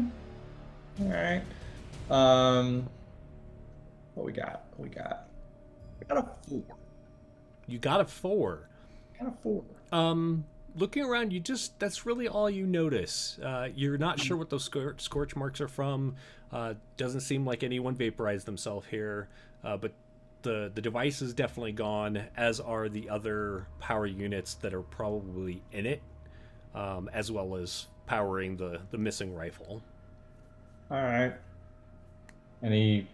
All right. What we got? We got a 4. You got a 4. Got a 4. Looking around, that's really all you notice. You're not sure what those scorch marks are from. Doesn't seem like anyone vaporized themselves here, but the device is definitely gone, as are the other power units that are probably in it, as well as powering the missing rifle. All right. Any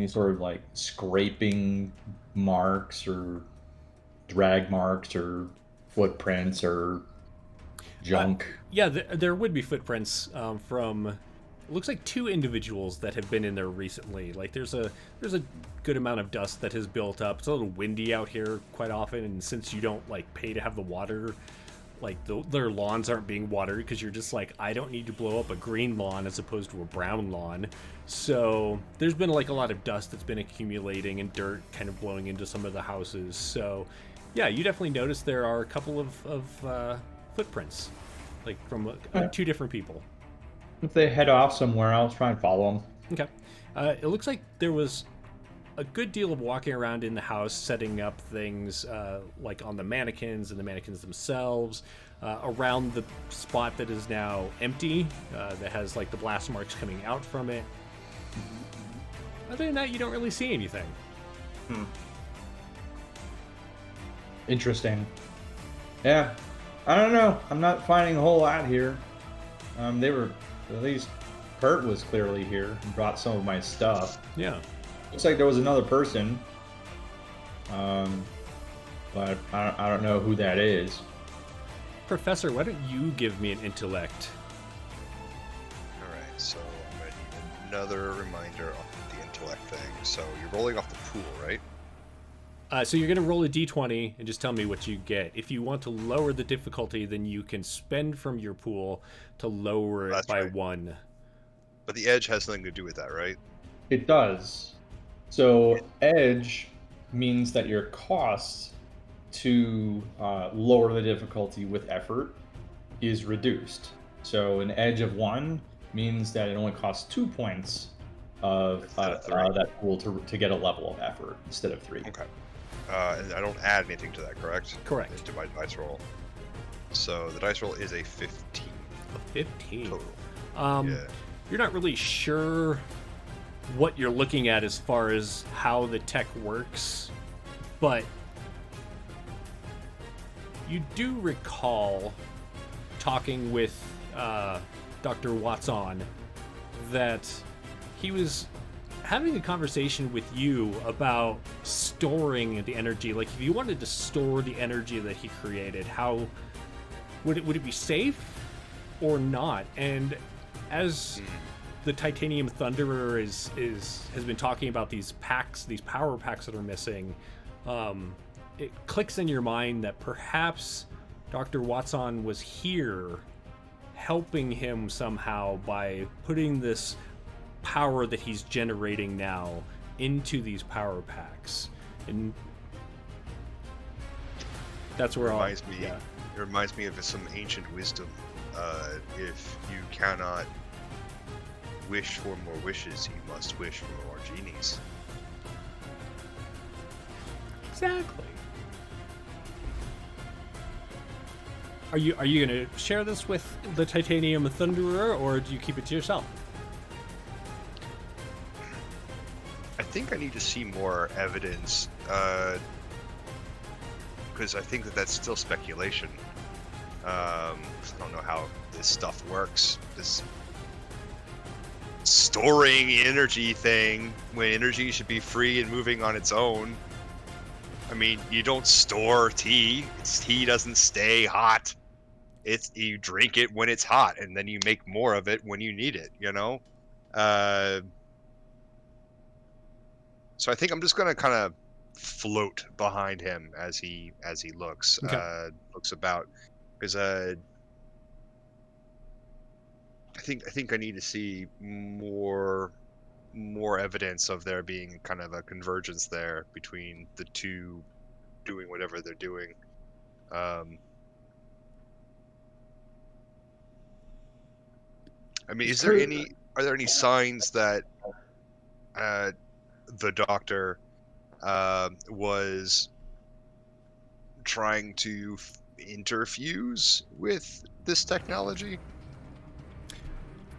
sort of like scraping marks or drag marks or footprints or junk? Yeah, there would be footprints from. It looks like 2 individuals that have been in there recently. Like there's a good amount of dust that has built up. It's a little windy out here quite often, and since you don't like pay to have the water, like their lawns aren't being watered because you're just like, I don't need to blow up a green lawn as opposed to a brown lawn. So there's been like a lot of dust that's been accumulating and dirt kind of blowing into some of the houses. So yeah, you definitely notice there are a couple of footprints, like from 2 different people. If they head off somewhere, I'll try and follow them. Okay. It looks like there was a good deal of walking around in the house, setting up things like on the mannequins and the mannequins themselves, around the spot that is now empty, that has like the blast marks coming out from it. Other than that, you don't really see anything. Interesting. Yeah, I don't know. I'm not finding a whole lot here. They were, at least Kurt was clearly here and brought some of my stuff. Yeah. Looks like there was another person. But I don't know who that is. Professor, why don't you give me an intellect? All right, so I'm gonna need another reminder of the intellect thing. So you're rolling off the pool, right? So you're going to roll a d20 and just tell me what you get. If you want to lower the difficulty, then you can spend from your pool to lower it That's by right. 1. But the edge has nothing to do with that, right? It does. So edge means that your cost to lower the difficulty with effort is reduced. So an edge of 1 means that it only costs 2 points of that pool to get a level of effort instead of 3. Okay. And I don't add anything to that, correct? Correct. Into my dice roll. So the dice roll is a 15 A 15. total. Yeah. You're not really sure what you're looking at as far as how the tech works, but you do recall talking with Dr. Watson that he was having a conversation with you about storing the energy. Like, if you wanted to store the energy that he created, how would it be safe or not? And as the Titanium Thunderer has been talking about these packs, these power packs that are missing, it clicks in your mind that perhaps Dr. Watson was here helping him somehow by putting this power that he's generating now into these power packs. And that's where It reminds me of some ancient wisdom. If you cannot wish for more wishes, you must wish for more genies. Exactly. Are you going to share this with the Titanium Thunderer, or do you keep it to yourself? I think I need to see more evidence, because I think that's still speculation. 'Cause I don't know how this stuff works. This storing energy thing, when energy should be free and moving on its own. I mean, you don't store tea. Tea doesn't stay hot. You drink it when it's hot, and then you make more of it when you need it. You know. So I think I'm just gonna kind of float behind him as he looks looks about, because I think I need to see more evidence of there being kind of a convergence there between the two doing whatever they're doing. I mean, are there any signs that the doctor was trying to interfuse with this technology?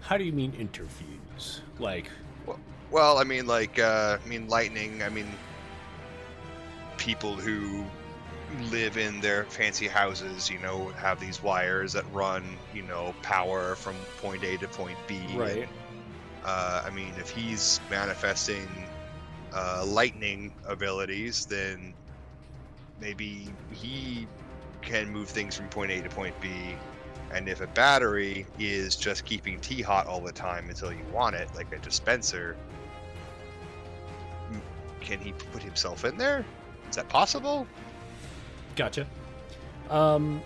How do you mean interfuse? Like, well, I mean, lightning. I mean, people who live in their fancy houses, have these wires that run, power from point A to point B. right. I mean, if he's manifesting lightning abilities, then maybe he can move things from point A to point B. And if a battery is just keeping tea hot all the time until you want it, like a dispenser, can he put himself in there? Is that possible? Gotcha. I'm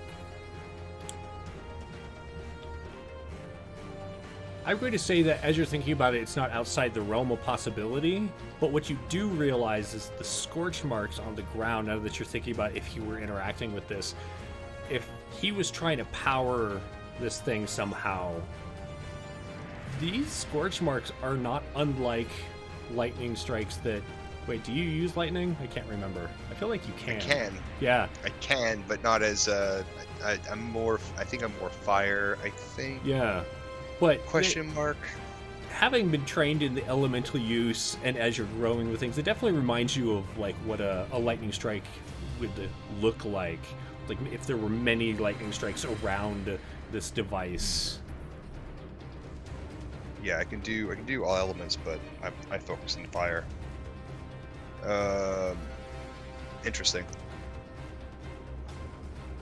going to say that as you're thinking about it, it's not outside the realm of possibility, but what you do realize is the scorch marks on the ground, now that you're thinking about if you were interacting with this, if he was trying to power this thing somehow, these scorch marks are not unlike lightning strikes that Wait, do you use lightning? I can't remember. I feel like you can. I can. Yeah. I can, but not as I'm more. I think I'm more fire. I think. Yeah. But Question mark. having been trained in the elemental use and as you're growing with things, it definitely reminds you of like what a lightning strike would look like. Like if there were many lightning strikes around this device. Yeah, I can do all elements, but I focus on fire. Interesting.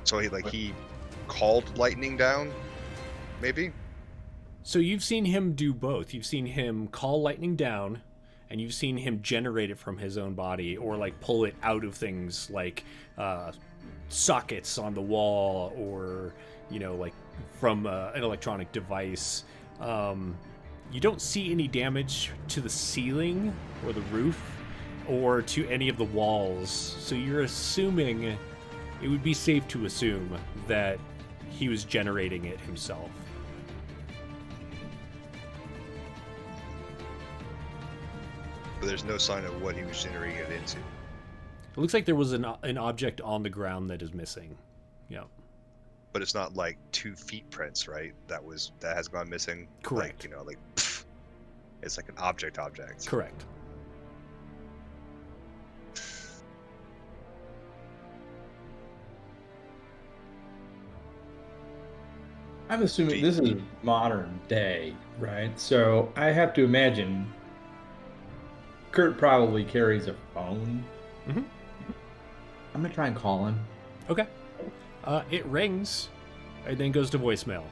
So he called lightning down, maybe. So you've seen him do both. You've seen him call lightning down, and you've seen him generate it from his own body, or like pull it out of things like sockets on the wall, or like from an electronic device. You don't see any damage to the ceiling or the roof or to any of the walls. So you're assuming, it would be safe to assume that he was generating it himself. But there's no sign of what he was generating it into. It looks like there was an object on the ground that is missing. Yeah. But it's not like 2 feet prints, right? That has gone missing. Correct. Like, it's like an object. Correct. I'm assuming this is modern day, right? So I have to imagine Kurt probably carries a phone. Mm-hmm. I'm gonna try and call him. Okay. It rings and then goes to voicemail.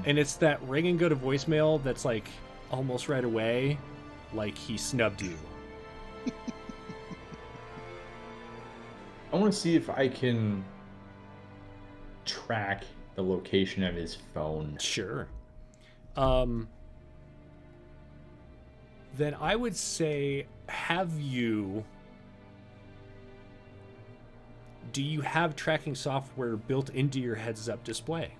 And it's that ring and go to voicemail that's like almost right away, like he snubbed you. I want to see if I can track the location of his phone. Sure. Then I would say, do you have tracking software built into your heads-up display?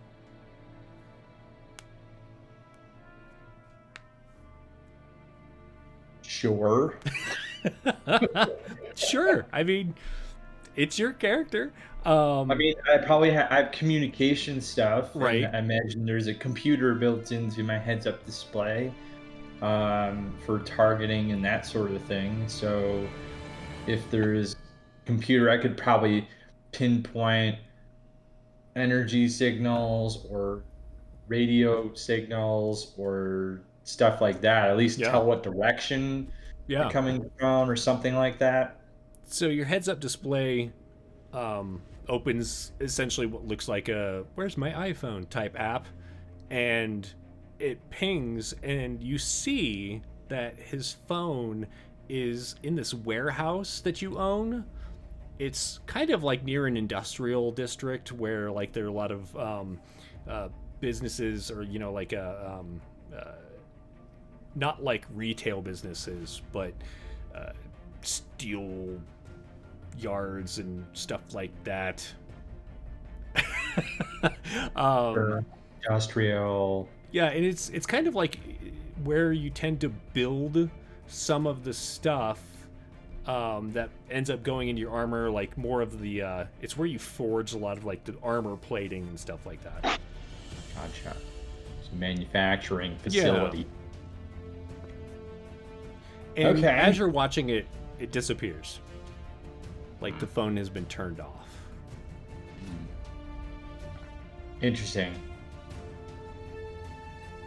Sure. Sure. I mean, it's your character. I mean, I probably have communication stuff. Right. I imagine there's a computer built into my heads-up display for targeting and that sort of thing. So if there's computer, I could probably pinpoint energy signals or radio signals or stuff like that. At least tell what direction they're coming from or something like that. So your heads-up display opens essentially what looks like a "where's my iPhone" type app, and it pings, and you see that his phone is in this warehouse that you own. It's kind of like near an industrial district where like there are a lot of businesses, or like not like retail businesses, but steel yards and stuff like that. Industrial. Yeah, and it's kind of like where you tend to build some of the stuff that ends up going into your armor, like more of the it's where you forge a lot of like the armor plating and stuff like that. Gotcha. It's a manufacturing facility. Yeah. And as you're watching it, it disappears. Like the phone has been turned off. Interesting.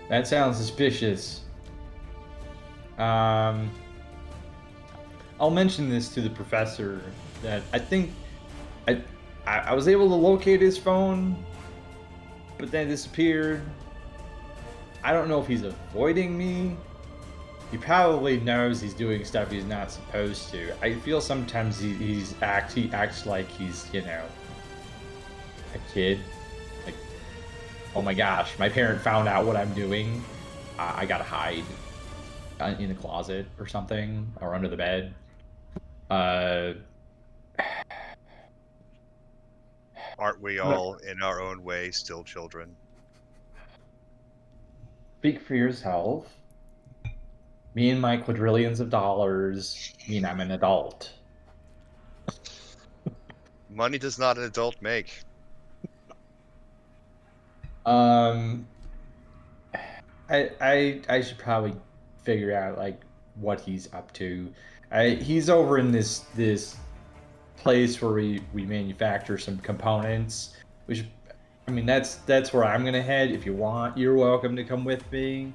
That sounds suspicious. I'll mention this to the professor that I think I was able to locate his phone, but then it disappeared. I don't know if he's avoiding me. He probably knows he's doing stuff he's not supposed to. I feel sometimes he acts like he's, a kid. Like, oh my gosh, my parent found out what I'm doing. I gotta hide in the closet or something, or under the bed. Aren't we all, in our own way, still children? Speak for yourself. Me and my quadrillions of dollars mean I'm an adult. Money does not an adult make. Um, I should probably figure out like what he's up to. He's over in this place where we manufacture some components. Which, I mean, that's where I'm gonna head. If you want, you're welcome to come with me.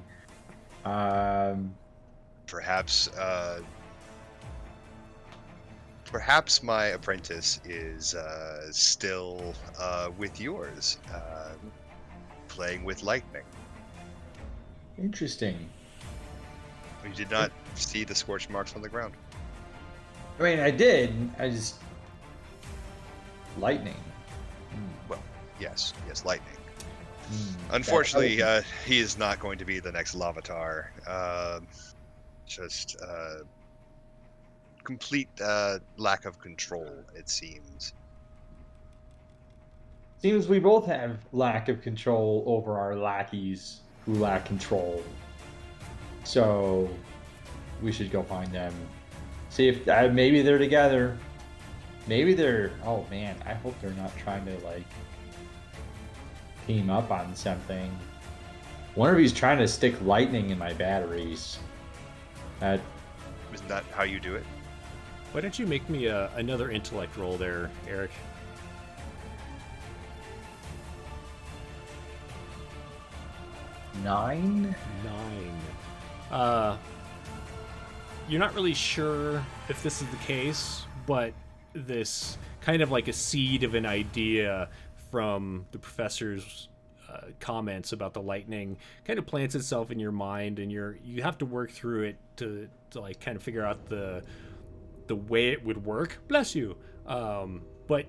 Perhaps, perhaps my apprentice is still with yours, playing with lightning. Interesting. You did not see the scorch marks on the ground. I mean, I did. I just lightning. Well, yes, lightning. Hmm. Unfortunately, he is not going to be the next Lavatar. Just complete lack of control, it seems. Seems we both have lack of control over our lackeys who lack control. So we should go find them. See if maybe they're together. Maybe they're. Oh man, I hope they're not trying to like team up on something. Wonder if he's trying to stick lightning in my batteries. That Isn't that how you do it? Why don't you make me another intellect roll there, Eric? nine. 9. You're not really sure if this is the case, but this kind of like a seed of an idea from the professor's comments about the lightning kind of plants itself in your mind, and you have to work through it to like kind of figure out the way it would work. Bless you. But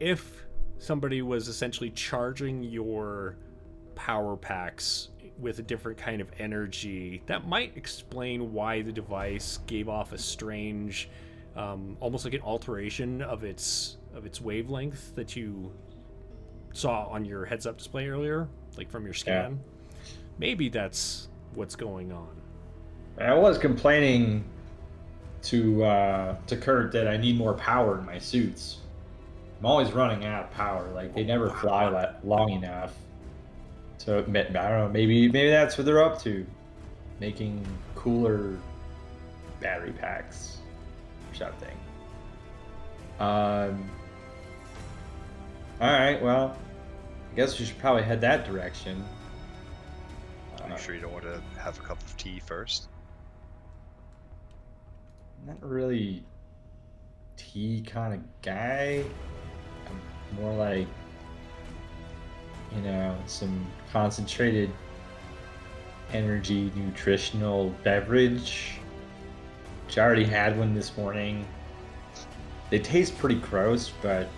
if somebody was essentially charging your power packs with a different kind of energy, that might explain why the device gave off a strange, almost like an alteration of its wavelength that you saw on your heads-up display earlier, like from your scan. Yeah. Maybe that's what's going on. I was complaining to Kurt that I need more power in my suits. I'm always running out of power. Like they never fly long enough. So I don't know. Maybe that's what they're up to, making cooler battery packs or something. All right. Well, I guess we should probably head that direction. Are you sure you don't want to have a cup of tea first? Not really tea kind of guy. I'm more like, some concentrated energy nutritional beverage, which I already had one this morning. They taste pretty gross, but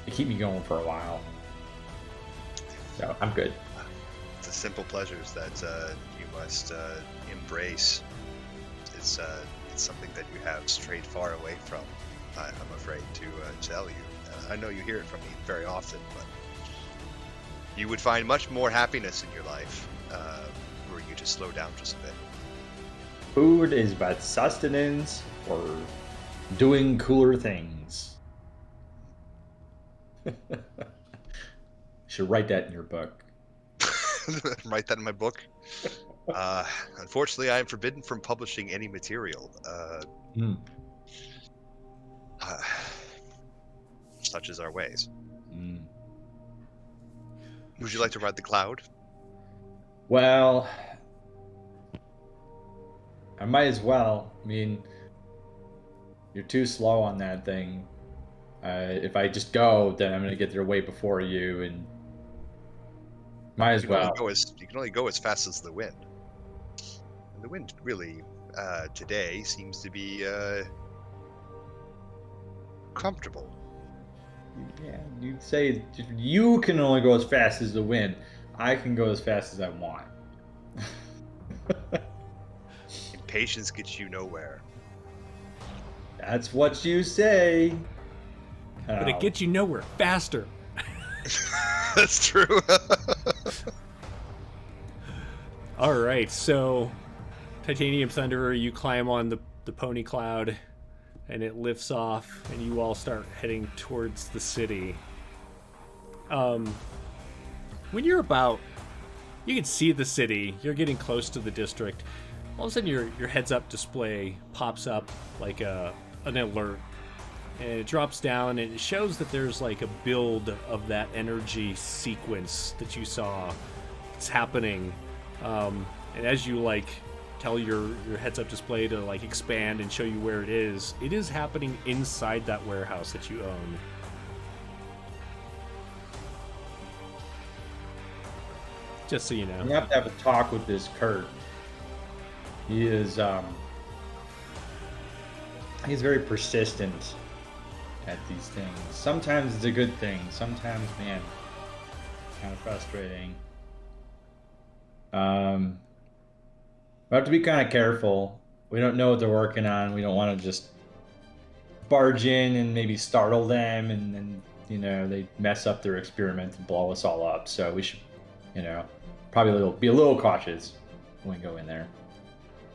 they keep me going for a while. So I'm good. It's the simple pleasures that you must embrace. It's something that you have strayed far away from, I'm afraid to tell you. I know you hear it from me very often, but you would find much more happiness in your life were you to slow down just a bit. Food is but sustenance for doing cooler things. Should write that in your book. Write that in my book. Unfortunately, I am forbidden from publishing any material. Such is our ways. Would you like to ride the cloud? Well, I might as well. I mean, you're too slow on that thing. If I just go, then I'm going to get there way before you, and might as well. You can only go as fast as the wind. And the wind really, today, seems to be comfortable. Yeah, you'd say you can only go as fast as the wind. I can go as fast as I want. Impatience gets you nowhere. That's what you say. But it gets you nowhere faster. That's true. All right, so Titanium Thunderer, you climb on the pony cloud, and it lifts off, and you all start heading towards the city. When you're about, you can see the city. You're getting close to the district. All of a sudden, your heads-up display pops up like an alert, and it drops down, and it shows that there's like a build of that energy sequence that you saw. It's happening, and as you like tell your heads-up display to like expand and show you where it is happening inside that warehouse that you own. Just so you know. You have to have a talk with this Kurt. He is he's very persistent at these things. Sometimes it's a good thing. Sometimes, man, kind of frustrating. We have to be kind of careful. We don't know what they're working on. We don't want to just barge in and maybe startle them, and then they mess up their experiment and blow us all up. So we should, probably be a little cautious when we go in there.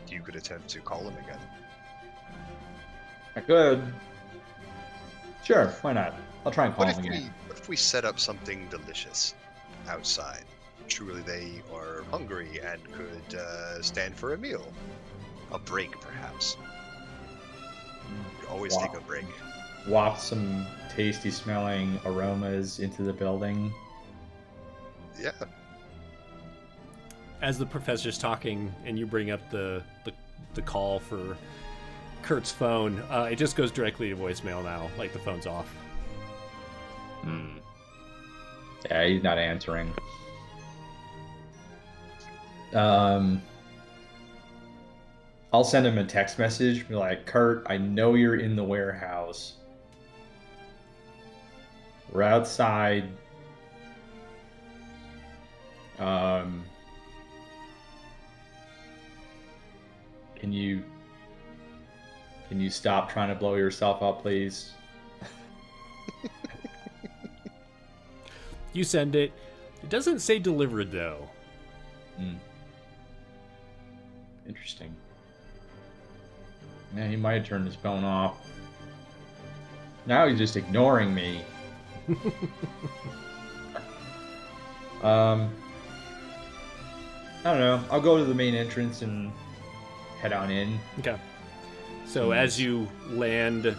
You could attempt to call him again. I could. Sure, why not? I'll try and call What him again. what if we set up something delicious outside? Truly, they are hungry and could stand for a meal. A break, perhaps. You always take a break. Waft some tasty smelling aromas into the building. Yeah. As the professor's talking and you bring up the call for Kurt's phone, it just goes directly to voicemail now. Like, the phone's off. Yeah, he's not answering. I'll send him a text message. Be like, Kurt, I know you're in the warehouse. We're outside. Can you stop trying to blow yourself up, please? You send it. It doesn't say delivered, though. Interesting. Yeah, he might have turned his phone off. Now he's just ignoring me. I don't know. I'll go to the main entrance and head on in. Okay. So as you land,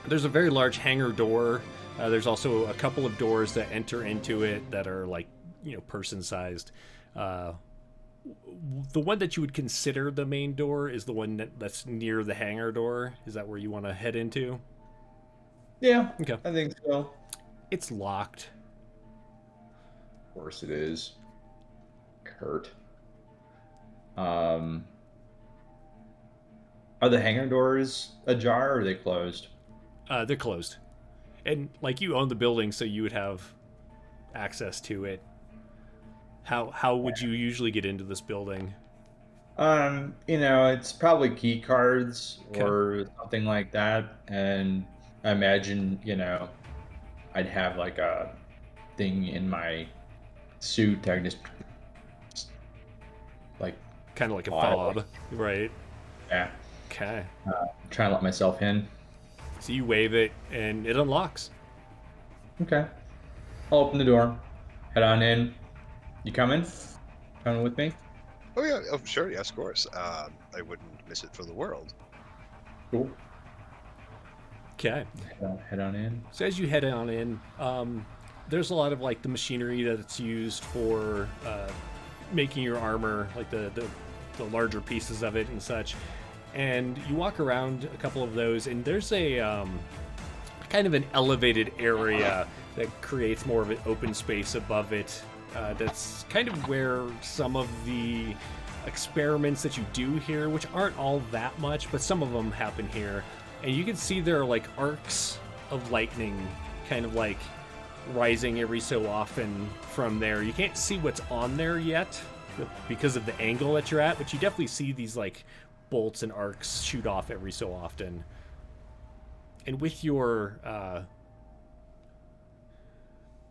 there's a very large hangar door. There's also a couple of doors that enter into it that are like, person-sized. The one that you would consider the main door is the one that's near the hangar door. Is that where you want to head into? Yeah, Okay. I think so. It's locked. Of course it is. Kurt. Are the hangar doors ajar or are they closed? They're closed. And, like, you own the building, so you would have access to it. How would you usually get into this building? It's probably key cards or something like that. And I imagine, I'd have like a thing in my suit. I can just like kind of like a fob, right? Yeah. Okay. Try and let myself in. So you wave it, and it unlocks. Okay. I'll open the door. Head on in. You coming? Coming with me? Oh yeah. Oh sure. Yes, of course. I wouldn't miss it for the world. Cool. Okay. Head on in. So as you head on in, there's a lot of like the machinery that's used for making your armor, like the larger pieces of it and such. And you walk around a couple of those, and there's a kind of an elevated area that creates more of an open space above it. That's kind of where some of the experiments that you do here, which aren't all that much, but some of them happen here. And you can see there are like arcs of lightning kind of like rising every so often from there. You can't see what's on there yet because of the angle that you're at, but you definitely see these like bolts and arcs shoot off every so often. And with your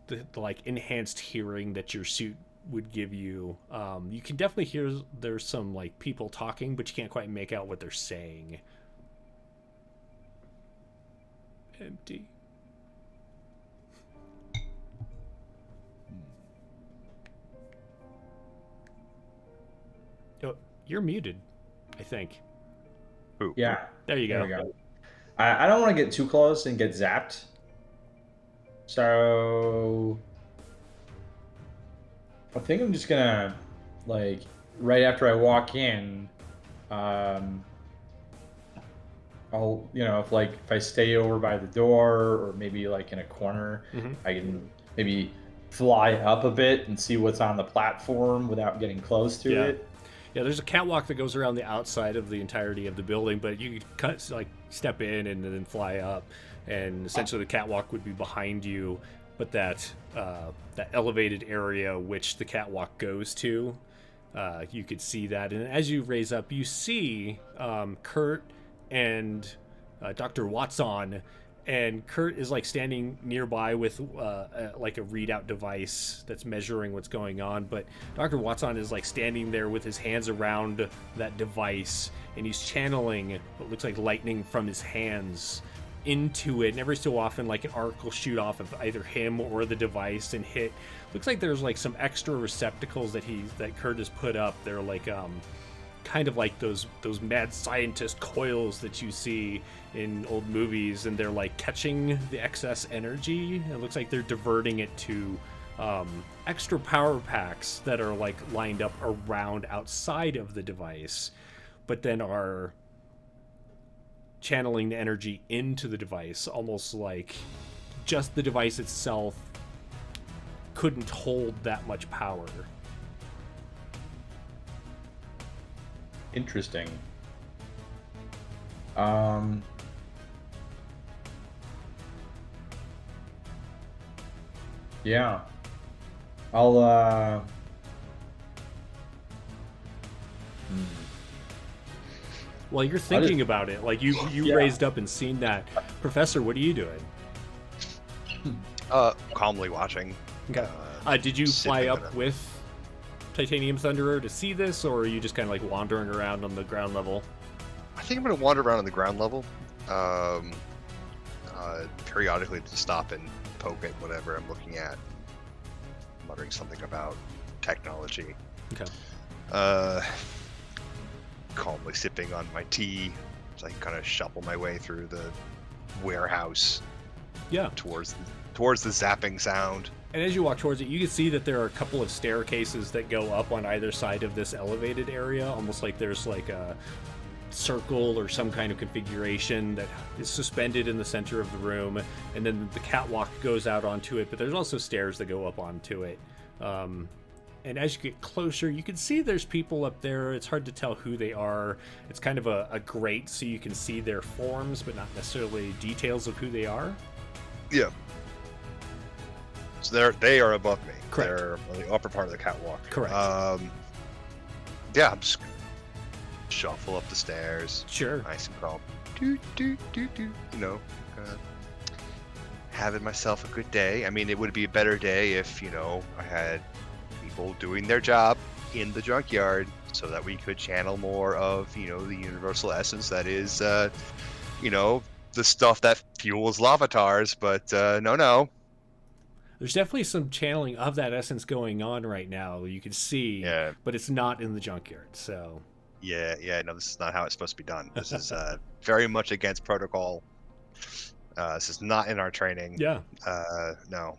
the like enhanced hearing that your suit would give you. You can definitely hear there's some like people talking, but you can't quite make out what they're saying. Empty. Oh, you're muted, I think. Ooh. Yeah. There you go. There we go. I don't want to get too close and get zapped. So I think I'm just gonna, like, right after I walk in, I'll, if I stay over by the door or maybe like in a corner, I can maybe fly up a bit and see what's on the platform without getting close to it. Yeah, there's a catwalk that goes around the outside of the entirety of the building, but you could step in and then fly up, and essentially the catwalk would be behind you. But that elevated area which the catwalk goes to, you could see that. And as you raise up, you see Kurt and Dr. Watson. And Kurt is like standing nearby with like a readout device that's measuring what's going on. But Dr. Watson is like standing there with his hands around that device, and he's channeling what looks like lightning from his hands into it. And every so often, like an arc will shoot off of either him or the device and hit. Looks like there's like some extra receptacles that Kurt has put up. They're like kind of like those mad scientist coils that you see in old movies, and they're like catching the excess energy. It looks like they're diverting it to extra power packs that are like lined up around outside of the device, but then are channeling the energy into the device, almost like just the device itself couldn't hold that much power. Interesting. Yeah. I'll While you're thinking about it, like you raised up and seen that. Professor, what are you doing? Calmly watching. Okay. Did you fly up with Titanium Thunderer to see this, or are you just kind of like wandering around on the ground level? I think I'm going to wander around on the ground level, periodically to stop and poke at whatever I'm looking at, muttering something about technology. Okay. Calmly sipping on my tea as I kind of shuffle my way through the warehouse. Yeah. Towards the zapping sound. And as you walk towards it, you can see that there are a couple of staircases that go up on either side of this elevated area, almost like there's like a circle or some kind of configuration that is suspended in the center of the room, and then the catwalk goes out onto it, but there's also stairs that go up onto it. And as you get closer, you can see there's people up there. It's hard to tell who they are. It's kind of a grate, so you can see their forms, but not necessarily details of who they are. Yeah. So they are above me. Correct. They're on the upper part of the catwalk. Correct. Yeah, I'm just shuffle up the stairs. Sure. Nice and calm. Do. Having myself a good day. I mean, it would be a better day if, I had people doing their job in the junkyard so that we could channel more of, the universal essence that is, the stuff that fuels lavatars. But no. There's definitely some channeling of that essence going on right now. You can see, but it's not in the junkyard. So. Yeah. No, this is not how it's supposed to be done. This is very much against protocol. This is not in our training. Yeah. No.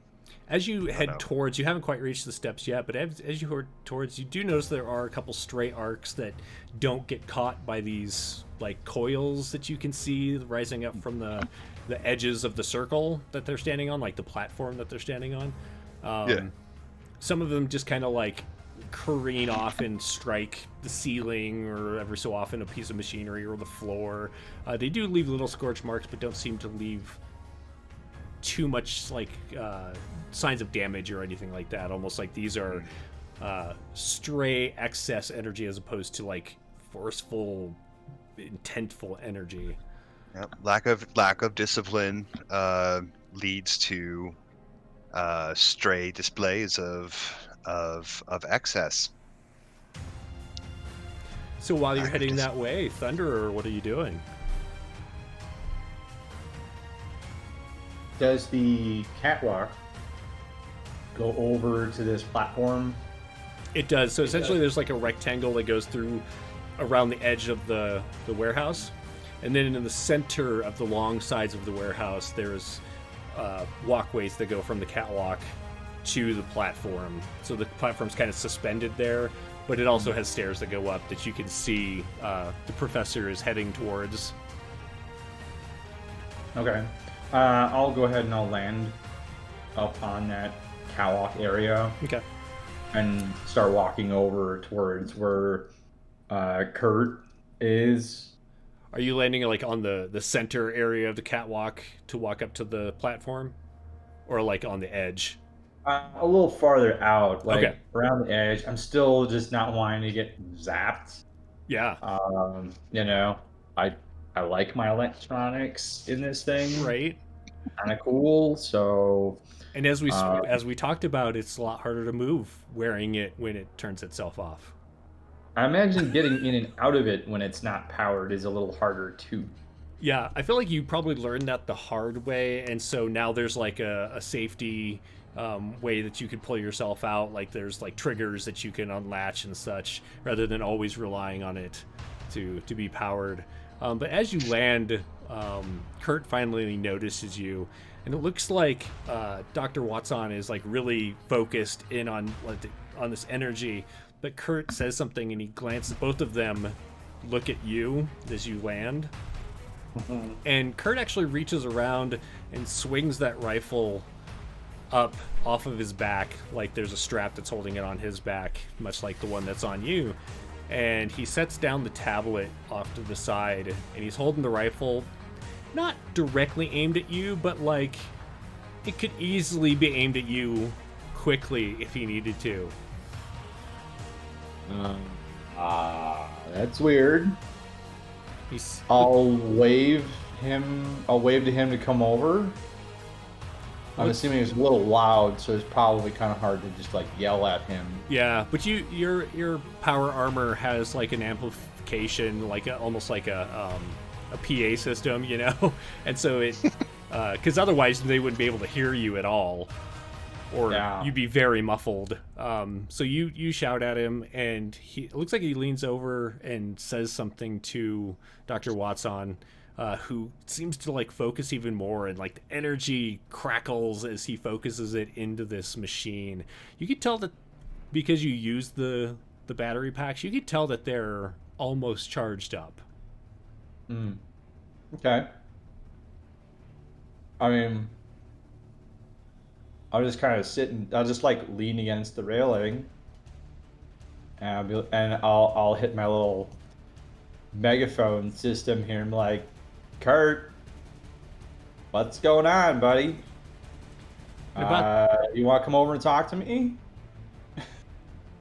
As you head towards, you haven't quite reached the steps yet, but as you head towards, you do notice there are a couple stray arcs that don't get caught by these like coils that you can see rising up from the edges of the circle that they're standing on, like the platform that they're standing on. Some of them just kind of like careen off and strike the ceiling, or every so often a piece of machinery or the floor. They do leave little scorch marks, but don't seem to leave too much like signs of damage or anything like that. Almost like these are stray excess energy as opposed to like forceful, intentful energy. Yep. Lack of discipline leads to stray displays of of excess. So while you're I heading just- that way, Thunderer, what are you doing? Does the catwalk go over to this platform? It does. So essentially, does. there's like a rectangle that goes through around the edge of the warehouse, and then in the center of the long sides of the warehouse, there's walkways that go from the catwalk to the platform. So the platform's kind of suspended there, but it also has stairs that go up that you can see the professor is heading towards. Okay. I'll go ahead and I'll land up on that catwalk area Okay. and start walking over towards where Kurt is. Are you landing like on the center area of the catwalk to walk up to the platform, or like on the edge? A little farther out, like Okay. around the edge. I'm still just not wanting to get zapped. Yeah. You know, I like my electronics in this thing. Right. Kind of cool. So And as we talked about, it's a lot harder to move wearing it when it turns itself off. I imagine getting in and out of it when it's not powered is a little harder too. Yeah, I feel like you probably learned that the hard way, and so now there's like a safety way that you could pull yourself out. Like there's like triggers that you can unlatch and such, rather than always relying on it to be powered. But as you land, Kurt finally notices you, and it looks like Dr. Watson is like really focused in on this energy. But Kurt says something, and he glances. Both of them look at you as you land. And Kurt actually reaches around and swings that rifle up off of his back, like there's a strap that's holding it on his back, much like the one that's on you. And he sets down the tablet off to the side, and he's holding the rifle, not directly aimed at you, but like it could easily be aimed at you quickly if he needed to. That's weird. He's I'll wave to him to come over. I'm assuming it's a little loud, so it's probably kind of hard to just like yell at him. Yeah, but your power armor has like an amplification, like almost like a PA system, you know, and so it because otherwise they wouldn't be able to hear you at all, or you'd be very muffled. So you shout at him, and it looks like he leans over and says something to Dr. Watson. Who seems to like focus even more, and like the energy crackles as he focuses it into this machine. You could tell that because you use the battery packs, you could tell that they're almost charged up. Okay. I mean, I'll just kind of I'll just like lean against the railing, and I'll hit my little megaphone system here and be like, Kurt, what's going on, buddy? You want to come over and talk to me?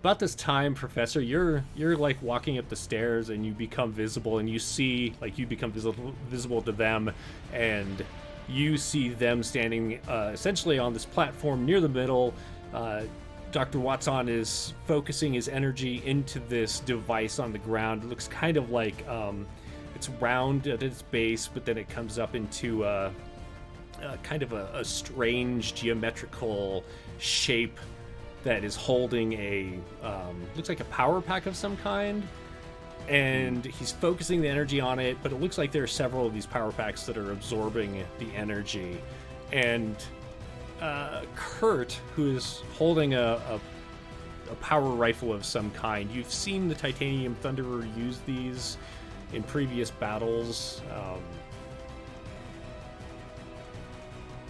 About this time, Professor, you're like walking up the stairs, and you become visible, and you see like you become visible to them, and you see them standing essentially on this platform near the middle. Dr. Watson is focusing his energy into this device on the ground. It looks kind of like it's round at its base, but then it comes up into kind of a strange geometrical shape that is holding a looks like a power pack of some kind. And he's focusing the energy on it, but it looks like there are several of these power packs that are absorbing the energy. And Kurt, who is holding a power rifle of some kind, you've seen the Titanium Thunderer use these in previous battles.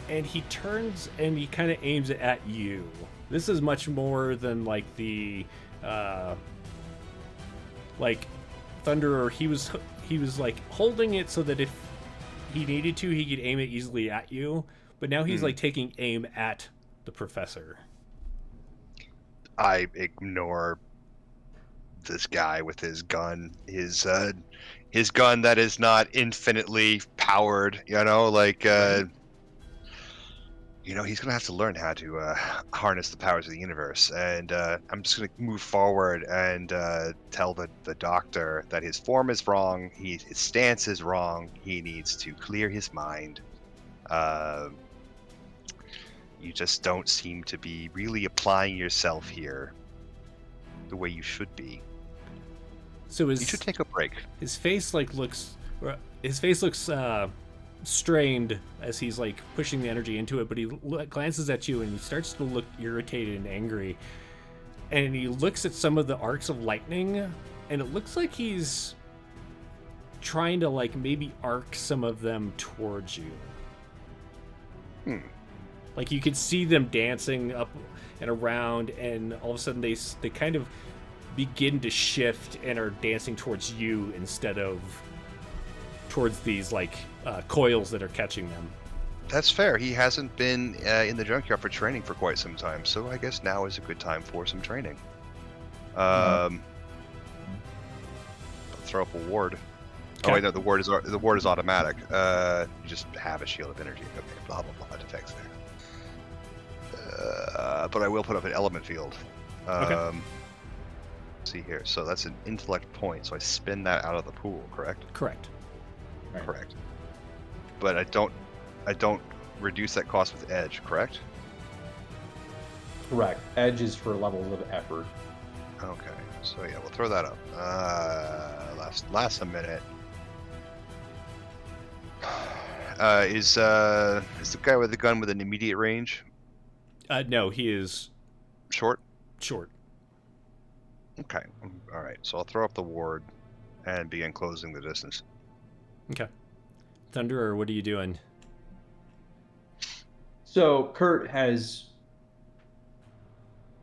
And he turns and he kind of aims it at you. This is much more than like the like Thunderer. He was like holding it so that if he needed to, he could aim it easily at you. But now he's like taking aim at the professor. I ignore this guy with his gun. His gun that is not infinitely powered. You know, like he's going to have to learn how to harness the powers of the universe. And I'm just going to move forward and tell the doctor that his form is wrong. His stance is wrong. He needs to clear his mind. You just don't seem to be really applying yourself here the way you should be. So you should take a break. His face looks strained as he's like pushing the energy into it, but he glances at you and he starts to look irritated and angry, and he looks at some of the arcs of lightning, and it looks like he's trying to like maybe arc some of them towards you. Like you could see them dancing up and around, and all of a sudden they kind of begin to shift and are dancing towards you instead of towards these like coils that are catching them. That's fair. He hasn't been in the junkyard for training for quite some time, so I guess now is a good time for some training. I'll throw up a ward. Okay. Oh wait, no, the ward is automatic. You just have a shield of energy. Okay, blah blah blah. Defects there. But I will put up an element field. Okay. See here. So that's an intellect point. So I spin that out of the pool. Correct. Correct. Right. Correct. But I don't reduce that cost with edge. Correct. Correct. Edge is for levels of effort. Okay. So yeah, we'll throw that up. Last a minute. Is the guy with the gun with an immediate range? No, he is Short. Okay. All right. So I'll throw up the ward and begin closing the distance. Okay. Thunderer, what are you doing? So Kurt has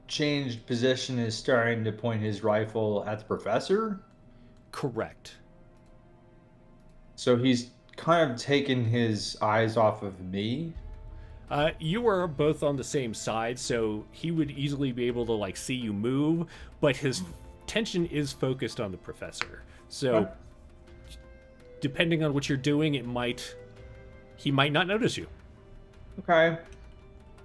changed position, is starting to point his rifle at the professor. Correct. So he's kind of taken his eyes off of me. You are both on the same side, so he would easily be able to like see you move, but his attention is focused on the professor. So depending on what you're doing, he might not notice you. Okay.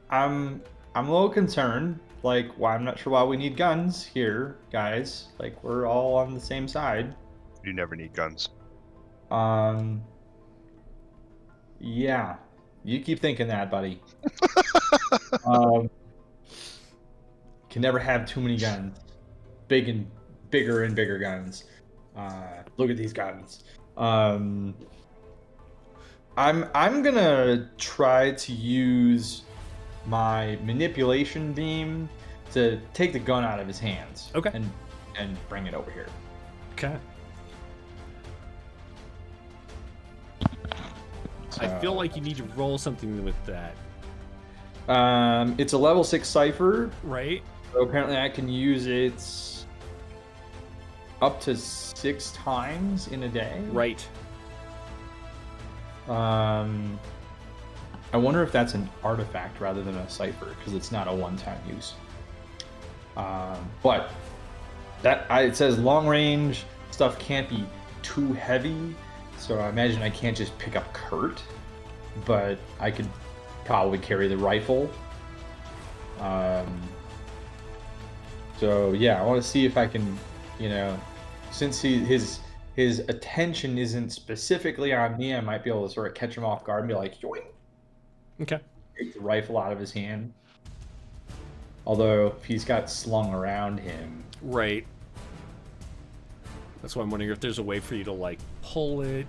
I'm a little concerned. Like, why I'm not sure why we need guns here, guys. Like, we're all on the same side. You never need guns. Yeah. You keep thinking that, buddy. Can never have too many guns. Bigger and bigger guns. Look at these guns. I'm gonna try to use my manipulation beam to take the gun out of his hands. Okay. And bring it over here. Okay. I feel like you need to roll something with that. It's a level 6 Cypher. Right? So apparently I can use it up to 6 times in a day. Right. I wonder if that's an artifact rather than a Cypher, because it's not a one-time use. But it says long range stuff can't be too heavy, so I imagine I can't just pick up Kurt, but I could probably carry the rifle. So yeah, I want to see if I can, since his attention isn't specifically on me, I might be able to sort of catch him off guard and be like, yoink. Okay. Take the rifle out of his hand. Although, if he's got slung around him. Right. That's why I'm wondering if there's a way for you to, like, pull it.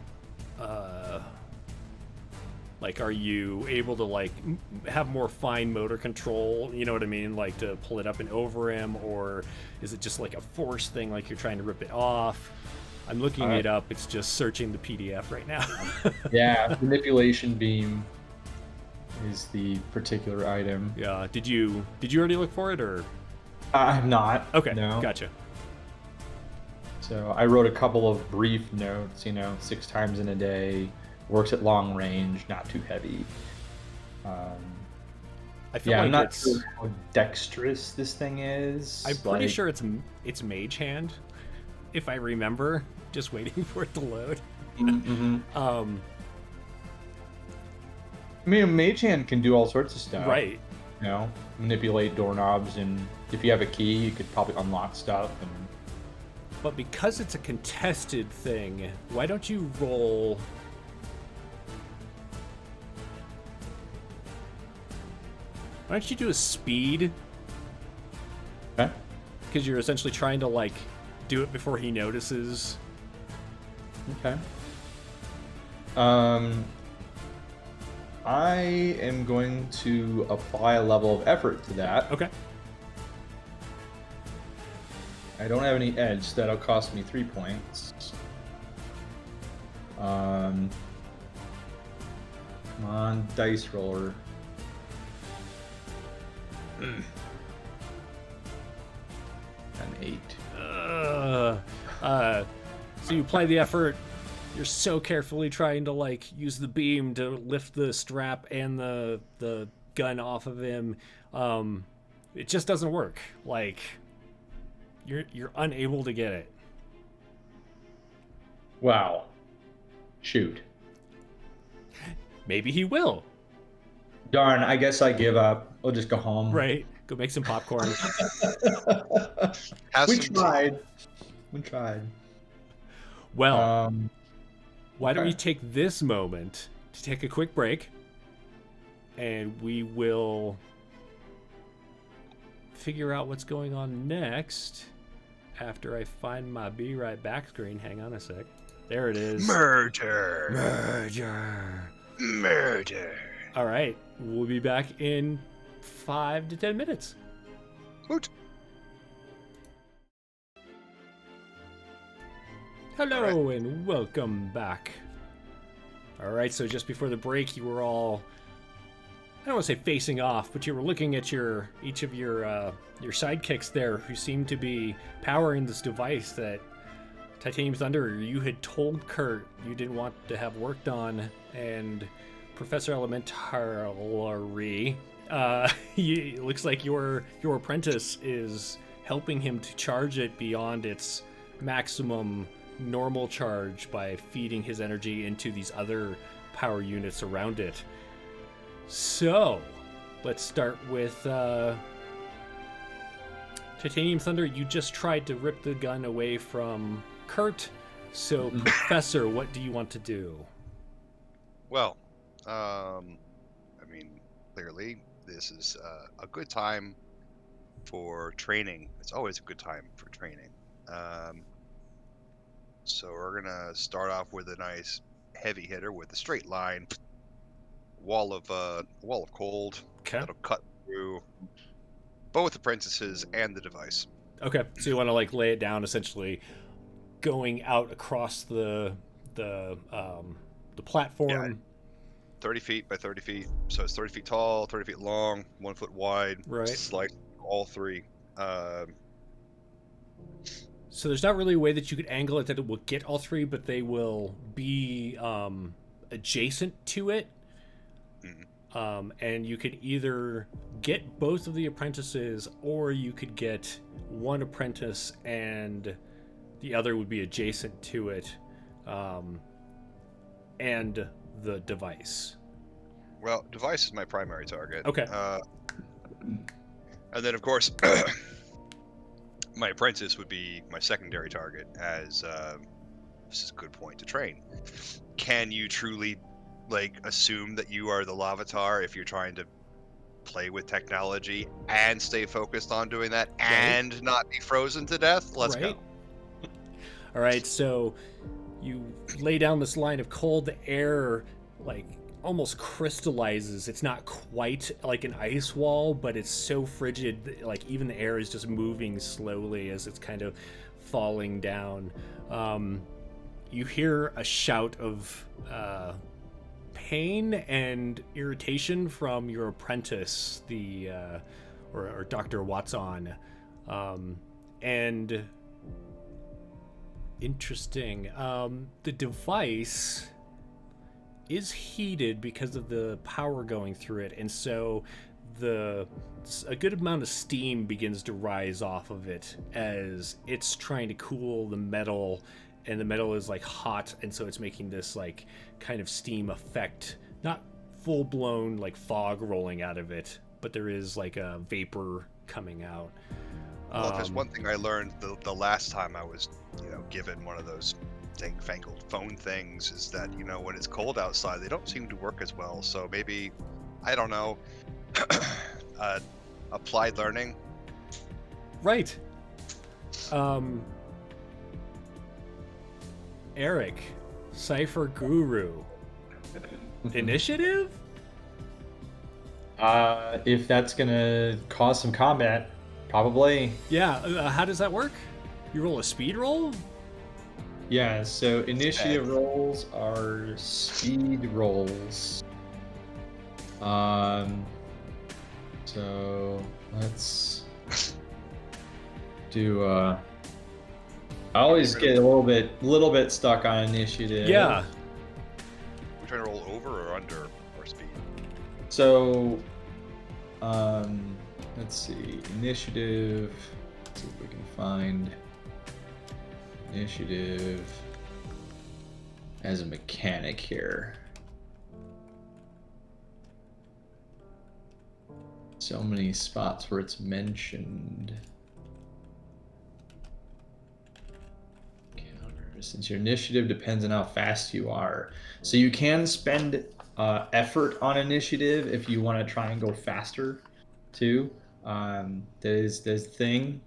Like, are you able to, like, have more fine motor control? You know what I mean? Like, to pull it up and over him? Or is it just, like, a force thing, like you're trying to rip it off? I'm looking it up. It's just searching the PDF right now. Yeah, manipulation beam is the particular item. Yeah. Did you already look for it, or? I'm not. Okay. No. Gotcha. So I wrote a couple of brief notes, 6 times in a day, works at long range, not too heavy. I feel like I'm not sure how dexterous this thing is. I'm pretty sure it's mage hand, if I remember. Just waiting for it to load. Mm-hmm. I mean, a mage hand can do all sorts of stuff. Right. You know, manipulate doorknobs, and if you have a key, you could probably unlock stuff. And But because it's a contested thing, why don't you roll... Why don't you do a speed? okay. Because you're essentially trying to, like, do it before he notices. Okay. I am going to apply a level of effort to that. Okay. I don't have any edge, so that'll cost me 3 points. Come on, dice roller. An 8. So you apply the effort. You're so carefully trying to, like, use the beam to lift the strap and the gun off of him. It just doesn't work. Like, you're unable to get it. Wow. Shoot. Maybe he will. Darn, I guess I give up. I'll just go home. Right. Go make some popcorn. Have We some tried. We tried. Well, why don't okay. we take this moment to take a quick break, and we will figure out what's going on next after I find my Be Right Back screen. Hang on a sec. There it is. Murder. Murder. All right. We'll be back in 5 to 10 minutes. Woot. Hello and welcome back. All right, so just before the break, you were all, I don't want to say facing off, but you were looking at each of your sidekicks there, who seemed to be powering this device that Titanium Thunderer, you had told Kurt you didn't want to have worked on, and Professor Elementalary, it looks like your apprentice is helping him to charge it beyond its maximum normal charge by feeding his energy into these other power units around it. So, let's start with Titanium Thunder. You just tried to rip the gun away from Kurt. So, Professor, what do you want to do? Well, I mean, clearly, this is a good time for training. It's always a good time for training. So we're gonna start off with a nice heavy hitter with a straight line, wall of cold Okay. that'll cut through both apprentices and the device. Okay, so you want to like lay it down, essentially going out across the platform. Yeah. 30 feet by 30 feet, so it's 30 feet tall, 30 feet long, 1 foot wide. Right. Slice all three. So there's not really a way that you could angle it that it will get all three, but they will be adjacent to it. And you could either get both of the apprentices, or you could get one apprentice and the other would be adjacent to it, and the device. Well, device is my primary target. Okay. And then, of course, my apprentice would be my secondary target, as this is a good point to train. Can you truly, like, assume that you are the Lavatar if you're trying to play with technology and stay focused on doing that and not be frozen to death? Let's go. All right, so you lay down this line of cold. The air, like, almost crystallizes. It's not quite like an ice wall, but it's so frigid, like even the air is just moving slowly as it's kind of falling down. You hear a shout of pain and irritation from your apprentice, the or Dr. Watson, and interesting. The device is heated because of the power going through it, and so a good amount of steam begins to rise off of it as it's trying to cool the metal, and the metal is like hot, and so it's making this like kind of steam effect, not full-blown like fog rolling out of it, but there is like a vapor coming out. Well, if there's one thing I learned the last time I was, given one of those fangled phone things, is that, when it's cold outside, they don't seem to work as well. So maybe, I don't know, applied learning. Right. Eric, Cypher Guru. Initiative? If that's gonna cause some combat, probably. Yeah, how does that work? You roll a speed roll? Yeah, so initiative rolls are speed rolls. So let's do I always get a little bit stuck on initiative. Yeah. We're trying to roll over or under our speed. So let's see. Initiative. Let's see if we can find initiative as a mechanic here. So many spots where it's mentioned. Since your initiative depends on how fast you are. So you can spend effort on initiative if you want to try and go faster too. There's the thing.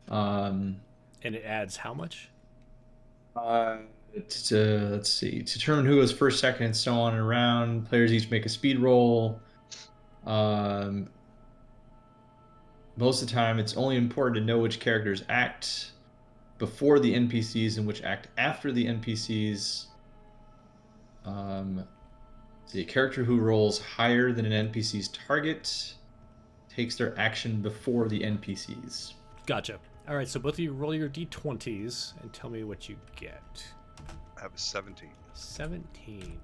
And it adds how much? Let's see. To determine who goes first, second, and so on and around, players each make a speed roll. Most of the time, it's only important to know which characters act before the NPCs and which act after the NPCs. The character who rolls higher than an NPC's target takes their action before the NPCs. Gotcha. All right, so both of you roll your d20s and tell me what you get. I have a 17. 17.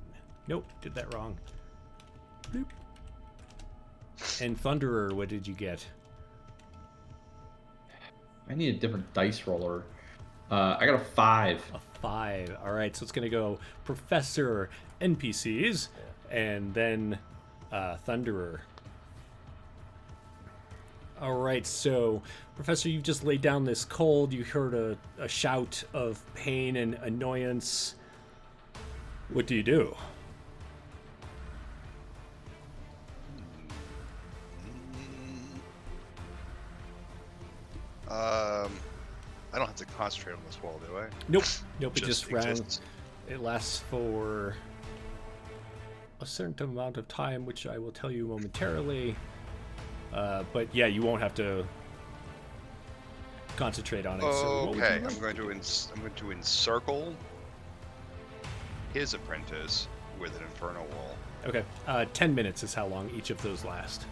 Nope, did that wrong. Bloop. And Thunderer, what did you get? I need a different dice roller. I got a 5. A 5. All right, so it's going to go Professor NPCs and then Thunderer. All right, so Professor, you've just laid down this cold. You heard a shout of pain and annoyance. What do you do? I don't have to concentrate on this wall, do I? Nope. It just exists. It lasts for a certain amount of time, which I will tell you momentarily. But yeah, you won't have to concentrate on it. So Okay, I'm going to encircle his apprentice with an infernal wall. Okay, 10 minutes is how long each of those last.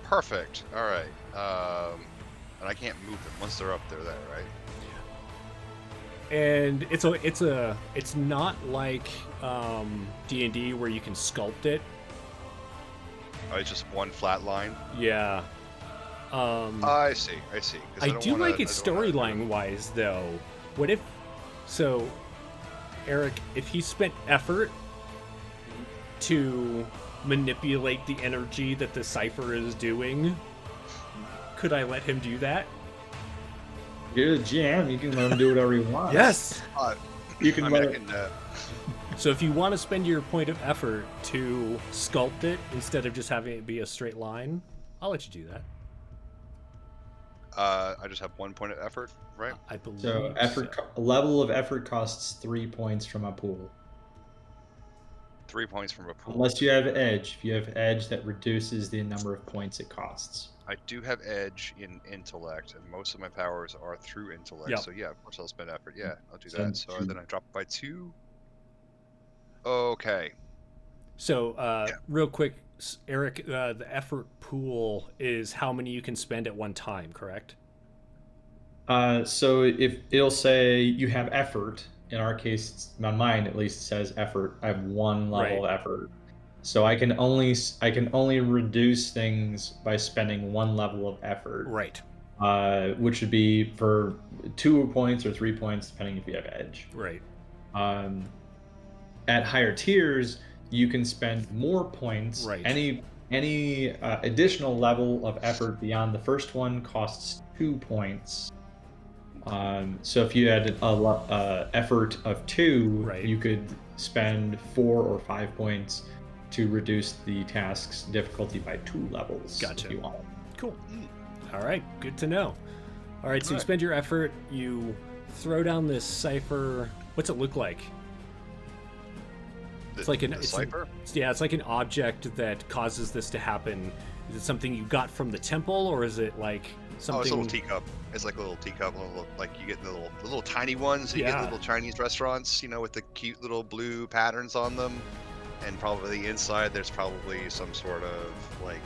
Perfect. All right. And I can't move them once they're up. They're there, right? And it's not like D&D where you can sculpt it. Oh, it's just one flat line. Yeah. I see. 'Cause I don't do wanna- like it I don't wanna- storyline wise though. What if so Eric, if he spent effort to manipulate the energy that the Cypher is doing, could I let him do that? You're the GM. You can let him do whatever you want. Yes. You can I let mean, it. So if you want to spend your point of effort to sculpt it instead of just having it be a straight line, I'll let you do that. I just have 1 point of effort, right? I believe So a level of effort costs 3 points from a pool. 3 points from a pool. Unless you have edge. If you have edge, that reduces the number of points it costs. I do have edge in intellect, and most of my powers are through intellect. Yep. So yeah, of course I'll spend effort. Yeah, I'll do Spend that. So 2. then I drop it by 2. Okay. So real quick, Eric, the effort pool is how many you can spend at one time, correct? So if it'll say you have effort, in our case, on mine at least, it says effort. I have 1 level of effort. So I can only reduce things by spending 1 level of effort. Right. Which would be for 2 points or 3 points, depending if you have edge. Right. At higher tiers, you can spend more points. Right. Any additional level of effort beyond the first one costs 2 points. So if you had a effort of 2, Right. you could spend 4 or 5 points to reduce the task's difficulty by 2 levels. Gotcha. If you want. Cool. All right, good to know. All right, so you Alright. spend your effort, you throw down this Cypher. What's it look like? It's like the Cypher? It's like an object that causes this to happen. Is it something you got from the temple, or is it like something? Oh, it's a little teacup. It's like a little teacup, like you get the little tiny ones that you get in Yeah. little Chinese restaurants, with the cute little blue patterns on them. And probably the inside, there's probably some sort of like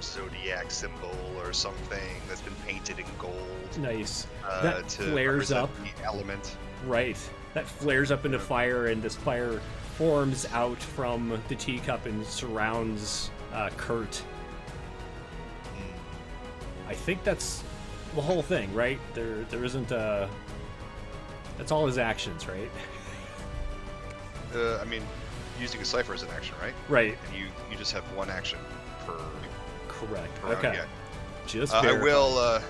zodiac symbol or something that's been painted in gold. Nice. That to flares represent up. the element. Right. That flares up into fire, and this fire forms out from the teacup and surrounds Kurt. I think that's the whole thing, right? There isn't a. That's all his actions, right? I mean, using a Cypher is an action, right? Right. And you just have one action per Correct. round. Okay. Yeah. Just I verify.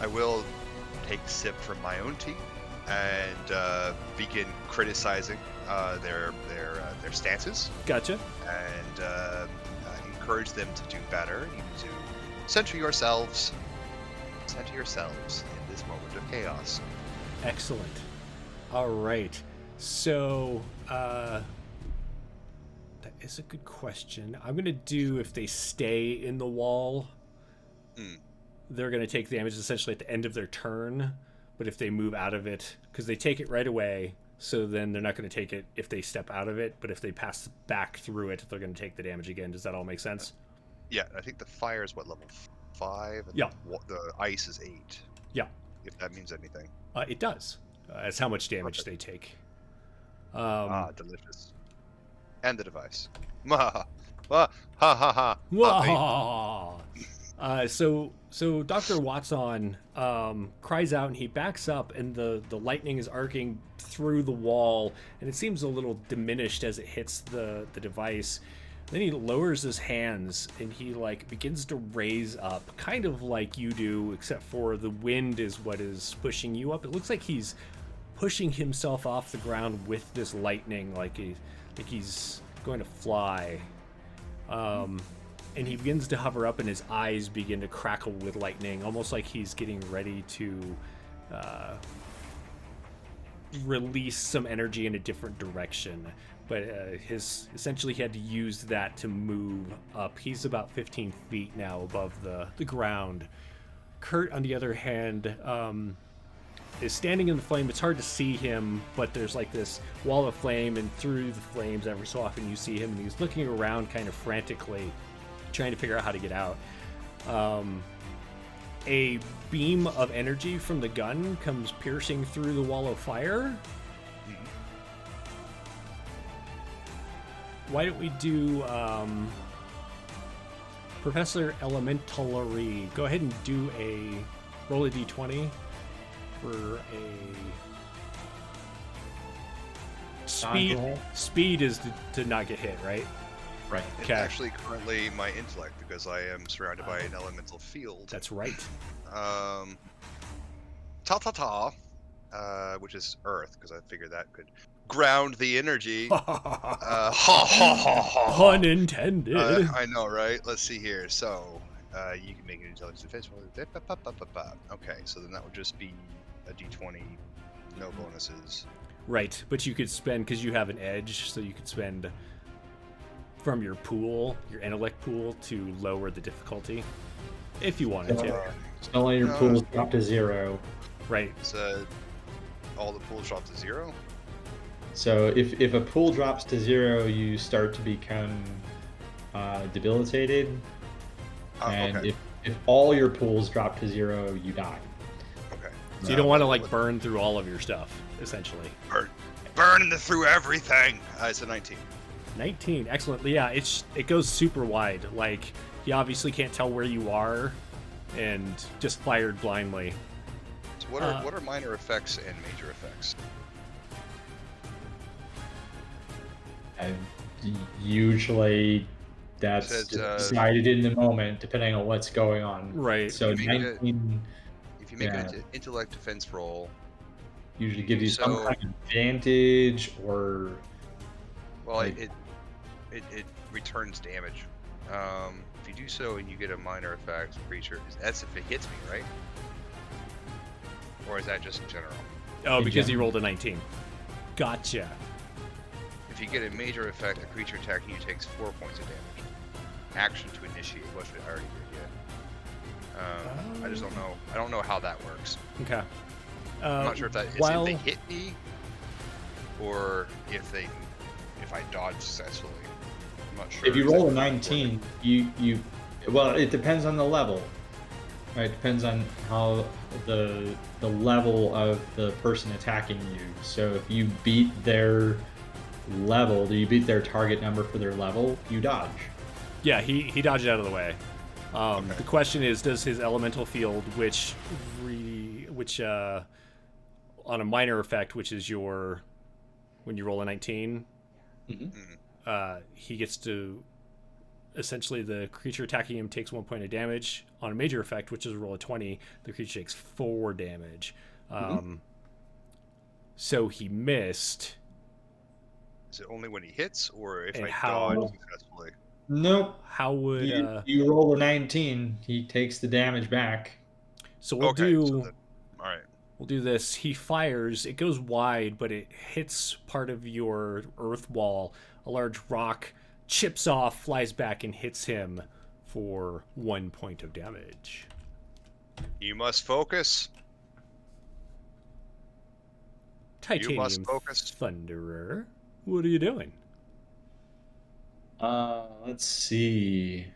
will take a sip from my own tea and begin criticizing their stances Gotcha. and encourage them to do better. You need to center yourselves in this moment of chaos. Excellent. All right. So, that is a good question. I'm gonna do if they stay in the wall, they're gonna take damage essentially at the end of their turn. But if they move out of it, because they take it right away, so then they're not gonna take it if they step out of it. But if they pass back through it, they're gonna take the damage again. Does that all make sense? Yeah, I think the fire is what, level 5? And Yeah. The ice is 8. Yeah. If that means anything. It does. That's how much damage they take. Delicious. And the device. Ha ha ha. Wah! So Dr. Watson cries out and he backs up, and the lightning is arcing through the wall, and it seems a little diminished as it hits the device. Then he lowers his hands and he begins to raise up, kind of like you do, except for the wind is what is pushing you up. It looks like he's pushing himself off the ground with this lightning, like he's going to fly. And he begins to hover up, and his eyes begin to crackle with lightning, almost like he's getting ready to release some energy in a different direction. But essentially he had to use that to move up. He's about 15 feet now above the ground. Kurt, on the other hand, is standing in the flame. It's hard to see him, but there's this wall of flame, and through the flames every so often you see him, and he's looking around kind of frantically, trying to figure out how to get out. A beam of energy from the gun comes piercing through the wall of fire. Why don't we do Professor Elementalary? Go ahead and do roll a d20 for a speed. Non-roll? Speed is to not get hit, right? Right. It's Okay. actually currently my intellect because I am surrounded by an elemental field. That's right. Which is earth, because I figured that could ground the energy. Pun intended. I know, right? Let's see here. So, you can make an intelligence defense roll. Okay, so then that would just be a d20, no bonuses. Right, but you could spend, because you have an edge, so you could spend from your pool, your intellect pool, to lower the difficulty, if you wanted to. So don't let your No. pools drop to 0. Right. So, all the pools drop to 0? So if a pool drops to 0, you start to become debilitated. And Okay. if all your pools drop to 0, you die. Okay. So you don't want to burn through all of your stuff, essentially. Burning through everything. It's a 19. 19, excellent. Yeah, it goes super wide. He obviously can't tell where you are, and just fired blindly. So what are minor effects and major effects? Usually, that's Says, decided in the moment, depending on what's going on. Right. So You make it- 19 If you make Yeah. an intellect defense roll, usually you gives do you some so- kind of advantage, or well, Like- it returns damage. If you do so and you get a minor effect creature, that's if it hits me, right? Or is that just in general? Oh, In because he general. rolled a 19. Gotcha. If you get a major effect, a creature attacking you takes 4 points of damage. Action to initiate, which I already did yet. I just don't know. I don't know how that works. Okay. I'm not sure if that is while if they hit me or if I dodge successfully. I'm not sure. if you roll a exactly 19, you well, it depends on the level. Right, it depends on how the level of the person attacking you. So if you beat their level, do you beat their target number for their level? You dodge. Yeah, he dodged out of the way. Okay. The question is, does his elemental field, which on a minor effect, which is your when you roll a 19, he gets to essentially the creature attacking him takes 1 point of damage. On a major effect, which is a roll of 20, the creature takes 4 damage. So he missed. Is it only when he hits, or if And I how- dodge successfully? Nope. How would You roll a 19, he takes the damage back. so we'll Okay, do so then, all right. we'll do this. He fires. It goes wide, but it hits part of your earth wall. A large rock chips off, flies back, and hits him for 1 point of damage. You must focus. Titanium focus. Thunderer, what are you doing? Let's see.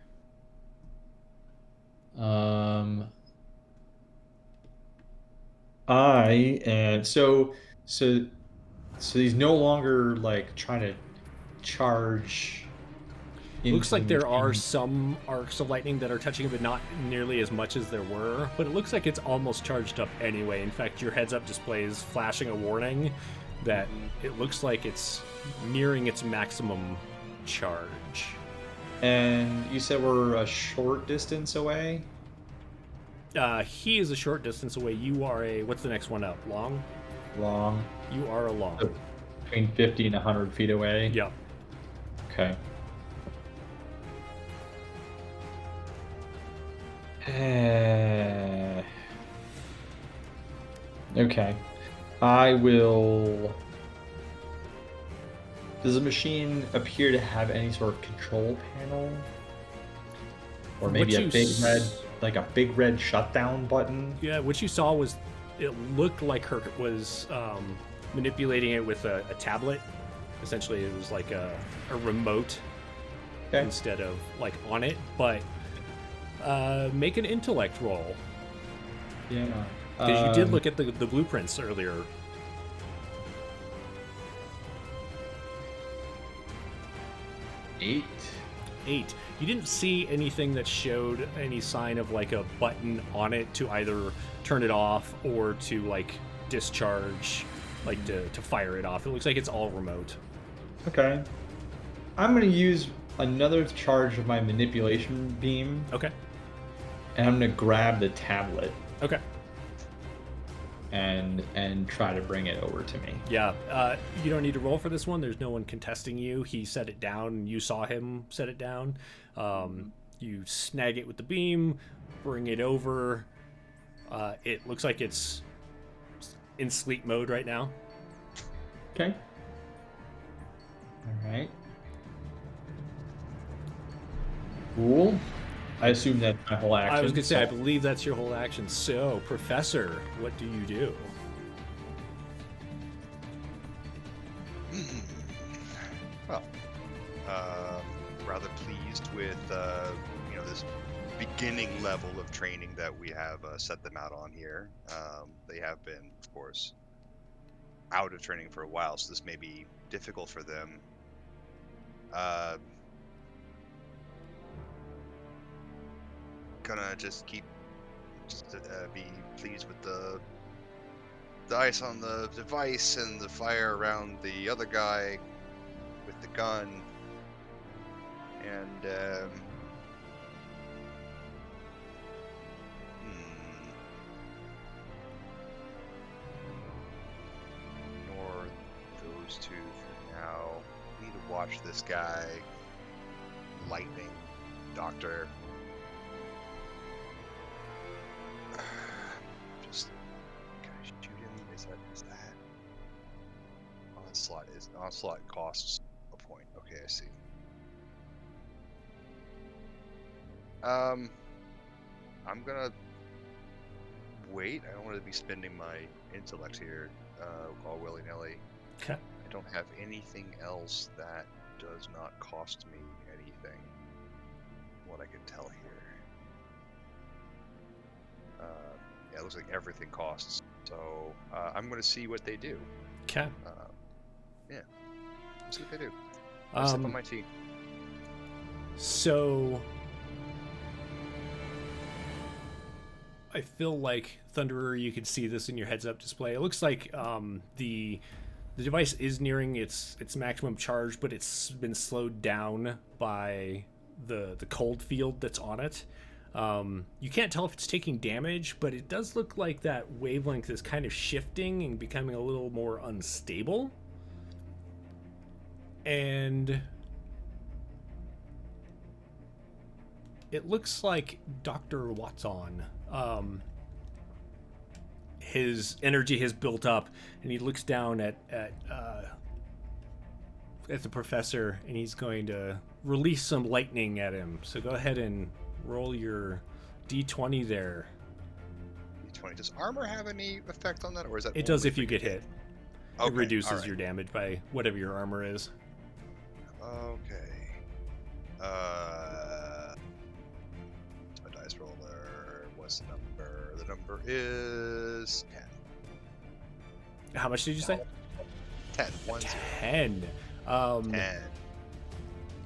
So he's no longer like trying to charge. Looks like into there are machine. some arcs of lightning that are touching it, but not nearly as much as there were. But it looks like it's almost charged up anyway. In fact, your heads-up display is flashing a warning that it looks like it's nearing its maximum charge. And you said we're a short distance away. He is a short distance away. You are a... What's the next one up? Long? Long, You are a long. between 50 and 100 feet away. Yep. Okay. Okay. I will. Does the machine appear to have any sort of control panel? Or maybe What a you big s- red, like a big red shutdown button? Yeah, what you saw was... It looked like her was manipulating it with a tablet. Essentially, it was like a remote Okay. instead of like on it. But make an intellect roll. Yeah. Because you did look at the blueprints earlier. 8. 8. You didn't see anything that showed any sign of like a button on it to either turn it off or to like discharge, like to fire it off. It looks like it's all remote. Okay. I'm going to use another charge of my manipulation beam, Okay. and I'm going to grab the tablet Okay. and try to bring it over to me. Yeah. You don't need to roll for this one. There's no one contesting you. He set it down and you saw him set it down. You snag it with the beam, bring it over. It looks like it's in sleep mode right now. Okay. All right. Cool. I assume that's my whole action. I was going to say, I so- believe that's your whole action. So, Professor, what do you do? Well, rather pleased with this beginning level of training that we have set them out on here. They have been, of course, out of training for a while, so this may be difficult for them. Gonna just be pleased with the ice on the device and the fire around the other guy with the gun. And ignore those two for now. Need to watch this guy. Lightning Doctor. Just can I shoot him? Is that onslaught costs a point? Okay, I see. I'm gonna wait. I don't want to be spending my intellect here all willy-nilly. Okay. I don't have anything else that does not cost me anything. What I can tell here. Yeah, it looks like everything costs. So I'm going to see what they do. Okay. Yeah. Let's see what they do. Let's sip on my tea. So I feel like Thunderer, you can see this in your heads-up display. It looks like the device is nearing its maximum charge, but it's been slowed down by the cold field that's on it. You can't tell if it's taking damage, but it does look like that wavelength is kind of shifting and becoming a little more unstable. And it looks like Dr. Watson, his energy has built up, and he looks down at the professor, and he's going to release some lightning at him. So go ahead and roll your d20 there. D20. Does armor have any effect on that, or is that? It does if you get hit. Okay, it reduces right. your damage by whatever your armor is. Okay. It's my dice roller. What's the number? The number is 10. How much did you say? 10. 1 0. 10. 10.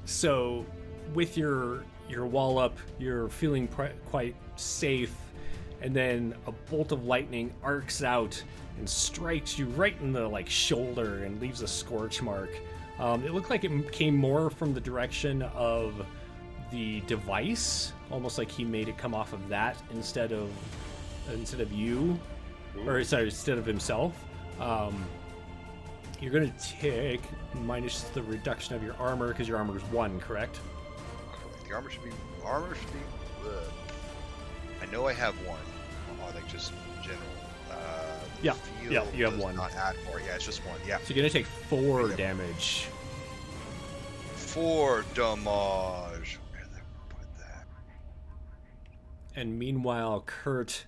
So with your wall up, you're feeling quite safe, and then a bolt of lightning arcs out and strikes you right in the shoulder and leaves a scorch mark. It looked like it came more from the direction of the device, almost like he made it come off of that instead of you, or sorry, instead of himself. You're gonna take minus the reduction of your armor because your armor is 1, correct? The armor should be. I know I have 1. Like just general. Yeah, you have 1. Not add more. Yeah, it's just 1. Yeah. So you're gonna take 4 damage. 4 damage. Where did I put that? And meanwhile, Kurt,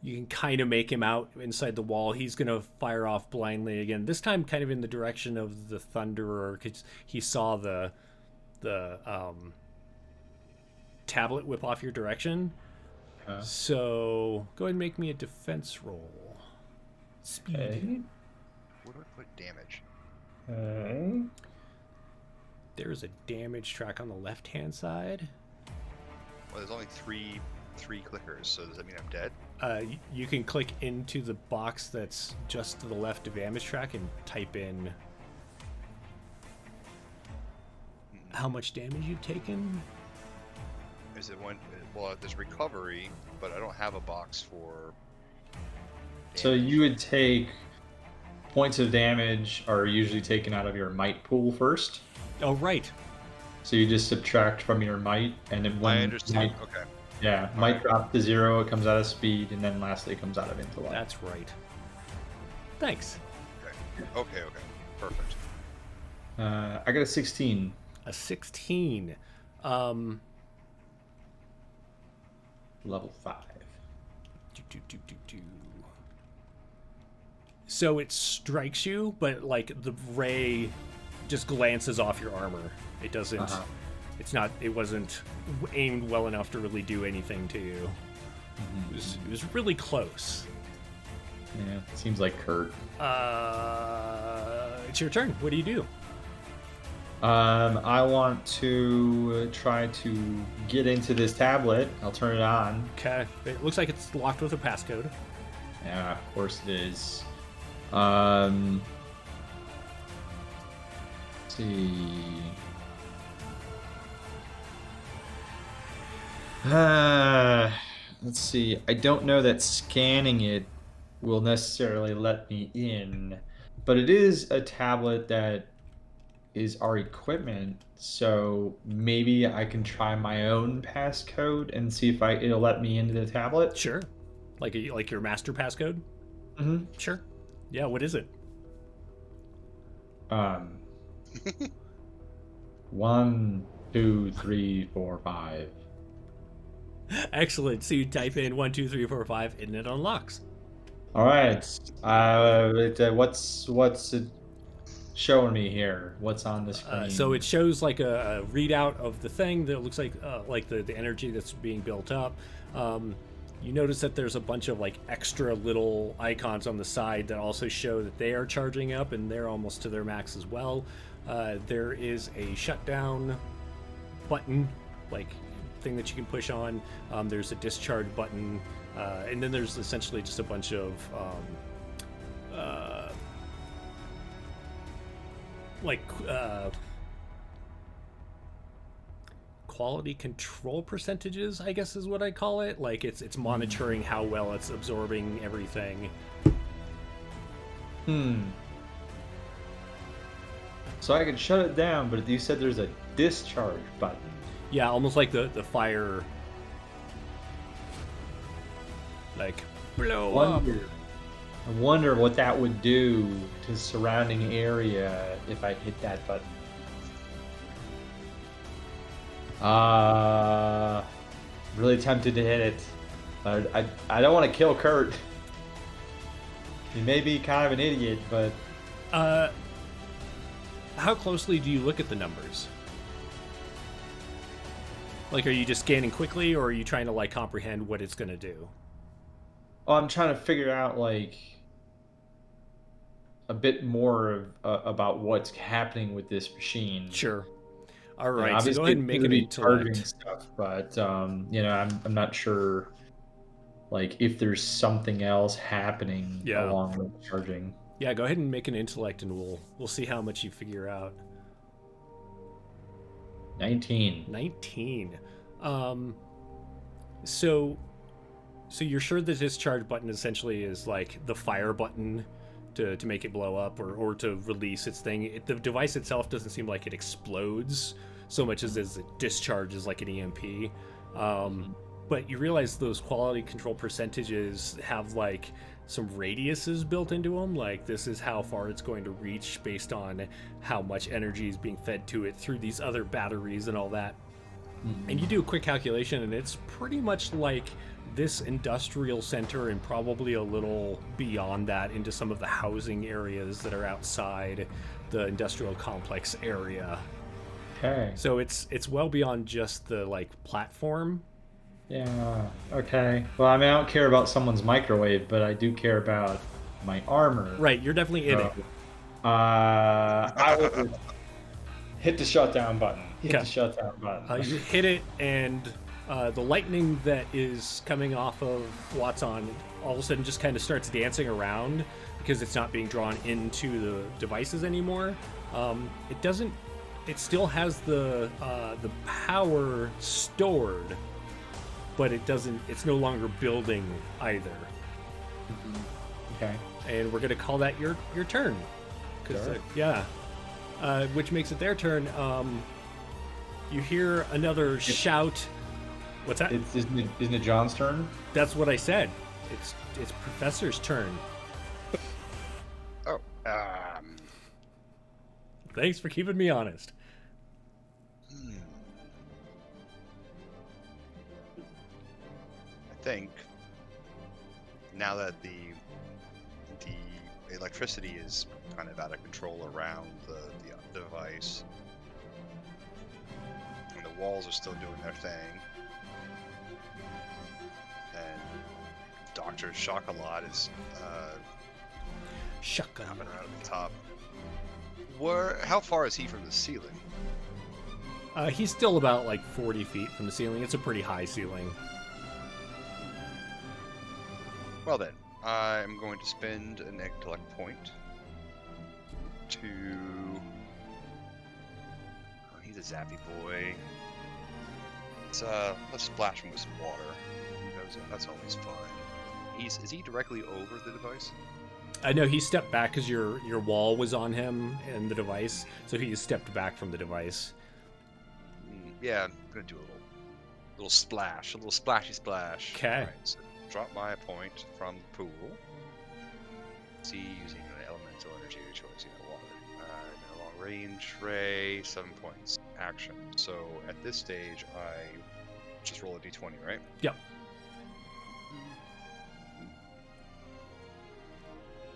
you can kind of make him out inside the wall. He's gonna fire off blindly again. This time, kind of in the direction of the Thunderer, because he saw the tablet whip off your direction. So go ahead and make me a defense roll. Speed. Okay. Where do I put damage? Okay. There's a damage track on the left-hand side. Well, there's only three clickers, so does that mean I'm dead? You can click into the box that's just to the left of damage track and type in how much damage you've taken. Is it one? Well, there's recovery, but I don't have a box for. So you would take points of damage are usually taken out of your might pool first. Oh, right. So you just subtract from your might, and then when I understand. might, Okay. yeah, might drop to 0, it comes out of speed, and then lastly it comes out of intellect. That's right. Thanks. Okay. Perfect. I got a 16. A 16. Level 5. So it strikes you, but the ray just glances off your armor. It doesn't. It wasn't aimed well enough to really do anything to you. It was really close. Yeah, seems like Kurt. It's your turn. What do you do? I want to try to get into this tablet. I'll turn it on. Okay. It looks like it's locked with a passcode. Yeah, of course it is. Let's see. Let's see. I don't know that scanning it will necessarily let me in, but it is a tablet that is our equipment, so maybe I can try my own passcode and see if it'll let me into the tablet. Sure. Like your master passcode? Mm-hmm. Sure. Yeah, what is it? Um, 1, 2, 3, 4, 5. Excellent. So you type in 1, 2, 3, 4, 5, and it unlocks. All right. What's it showing me here? What's on the screen? So it shows like a readout of the thing that looks like the energy that's being built up. You notice that there's a bunch of like extra little icons on the side that also show that they are charging up and they're almost to their max as well. There is a shutdown button, like thing that you can push on. There's a discharge button, and then there's essentially just a bunch of quality control percentages, I guess is what I call it. Like it's monitoring how well it's absorbing everything. So I can shut it down, but you said there's a discharge button. Yeah, almost like the fire, like blow up. I wonder what that would do to surrounding area if I hit that button. Really tempted to hit it. I don't want to kill Kurt. He may be kind of an idiot, but how closely do you look at the numbers? Like, are you just scanning quickly, or are you trying to like comprehend what it's going to do? oh, I'm trying to figure out like a bit more about what's happening with this machine. Sure. All right. Obviously, so go ahead and make an charging intellect. stuff, but I'm not sure like if there's something else happening along with charging. Yeah, go ahead and make an intellect, and we'll see how much you figure out. 19. So you're sure the discharge button essentially is like the fire button to make it blow up or to release its thing. The device itself doesn't seem like it explodes so much as it discharges like an EMP. But you realize those quality control percentages have like some radiuses built into them. Like this is how far it's going to reach based on how much energy is being fed to it through these other batteries and all that. And you do a quick calculation, and it's pretty much like this industrial center and probably a little beyond that into some of the housing areas that are outside the industrial complex area. Okay. So it's well beyond just the like platform. Yeah. Okay. Well, I mean, I don't care about someone's microwave, but I do care about my armor. Right. You're definitely in it. I will hit the shutdown button. The shutdown button. You hit it, and the lightning that is coming off of Watson all of a sudden just kind of starts dancing around because it's not being drawn into the devices anymore. It doesn't. It still has the power stored, but it doesn't. It's no longer building either. Okay. And we're gonna call that your turn. Sure. Which makes it their turn. You hear another shout. What's that? Isn't it John's turn? That's what I said. It's Professor's turn. Oh, Thanks for keeping me honest. I think now that the electricity is kind of out of control around the device, and the walls are still doing their thing, and Dr. Chocolat is hopping around at the top. How far is he from the ceiling? He's still about like 40 feet from the ceiling. It's a pretty high ceiling. Well then, I'm going to spend an intellect point to... Oh, he's a zappy boy. Let's splash him with some water. That's always fun. Is he directly over the device? I know he stepped back because your wall was on him and the device, so he stepped back from the device. Yeah, I'm gonna do a little splash, a little splashy splash. Okay. Right, so drop my point from the pool. See, using an elemental energy of choice, water. In a long range ray, 7 points. Action. So at this stage, I just roll a d20, right? Yep.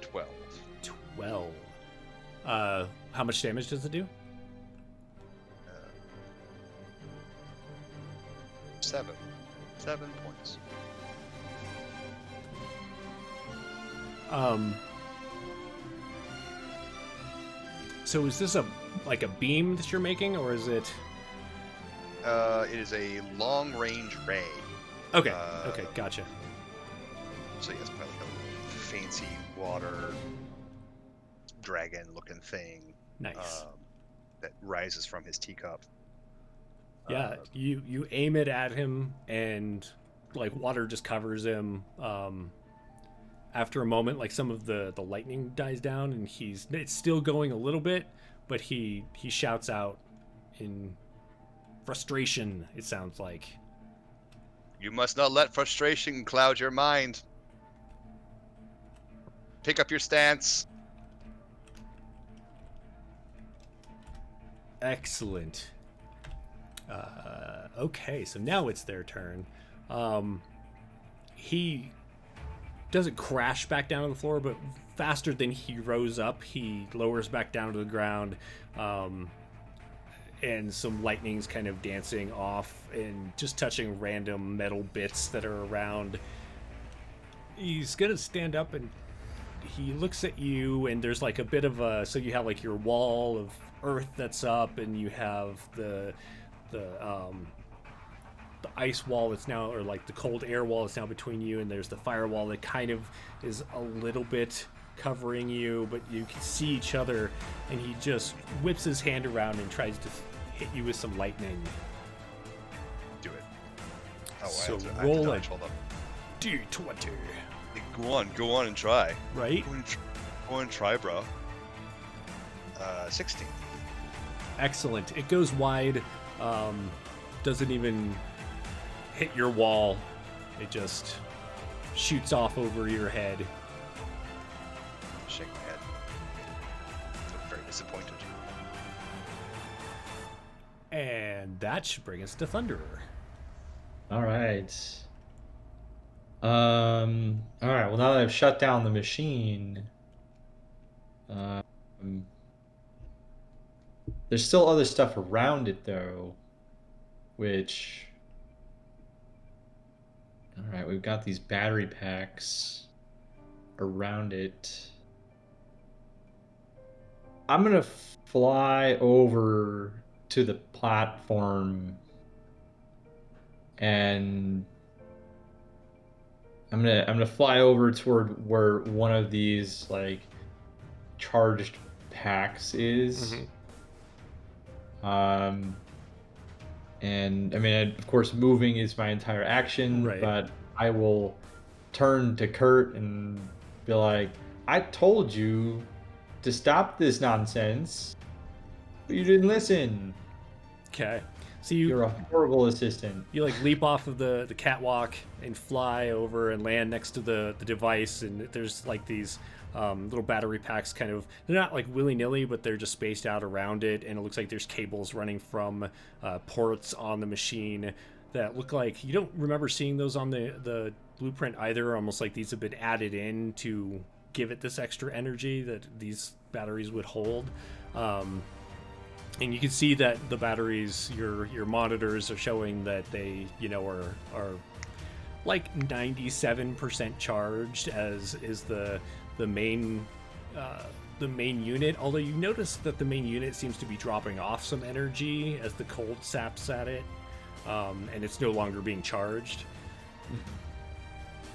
12. 12. How much damage does it do? 7. 7 points. So is this a beam that you're making, or is it? It is a long range ray. Okay. Okay. Gotcha. So yes, probably like a fancy water dragon looking thing. Nice. That rises from his teacup. Yeah, you aim it at him, and water just covers him. After a moment, some of the lightning dies down, and it's still going a little bit, but he shouts out in frustration. It sounds like. You must not let frustration cloud your mind. Pick up your stance. Excellent. Okay, so now it's their turn. He doesn't crash back down to the floor, but faster than he rose up, he lowers back down to the ground, and some lightning's kind of dancing off and just touching random metal bits that are around. He's gonna stand up, and he looks at you, and there's a bit of a, so you have your wall of earth that's up, and you have the ice wall that's now, or the cold air wall that's now between you, and there's the firewall that kind of is a little bit covering you, but you can see each other, and he just whips his hand around and tries to hit you with some lightning. Do it. Oh, so I have to roll dodge. a Hold up. D20. Go on and try. Right? Go and try, bro. 16. Excellent. It goes wide. Doesn't even hit your wall. It just shoots off over your head. Shake my head. I'm very disappointed. And that should bring us to Thunderer. All right. All right. Well, now that I've shut down the machine, there's still other stuff around it, though, which... All right, we've got these battery packs around it. I'm going to fly over to the platform, and I'm gonna fly over toward where one of these charged packs is. Mm-hmm. And I mean, of course, moving is my entire action, right. But I will turn to Kurt and be like, I told you to stop this nonsense, but you didn't listen. Okay. So you're a horrible assistant. You leap off of the catwalk and fly over and land next to the device, and there's these little battery packs they're not willy-nilly, but they're just spaced out around it, and it looks like there's cables running from ports on the machine that look like you don't remember seeing those on the blueprint either. Almost like these have been added in to give it this extra energy that these batteries would hold. And you can see that the batteries, your monitors are showing that they, are 97% charged, as is the main unit. Although you notice that the main unit seems to be dropping off some energy as the cold saps at it, and it's no longer being charged.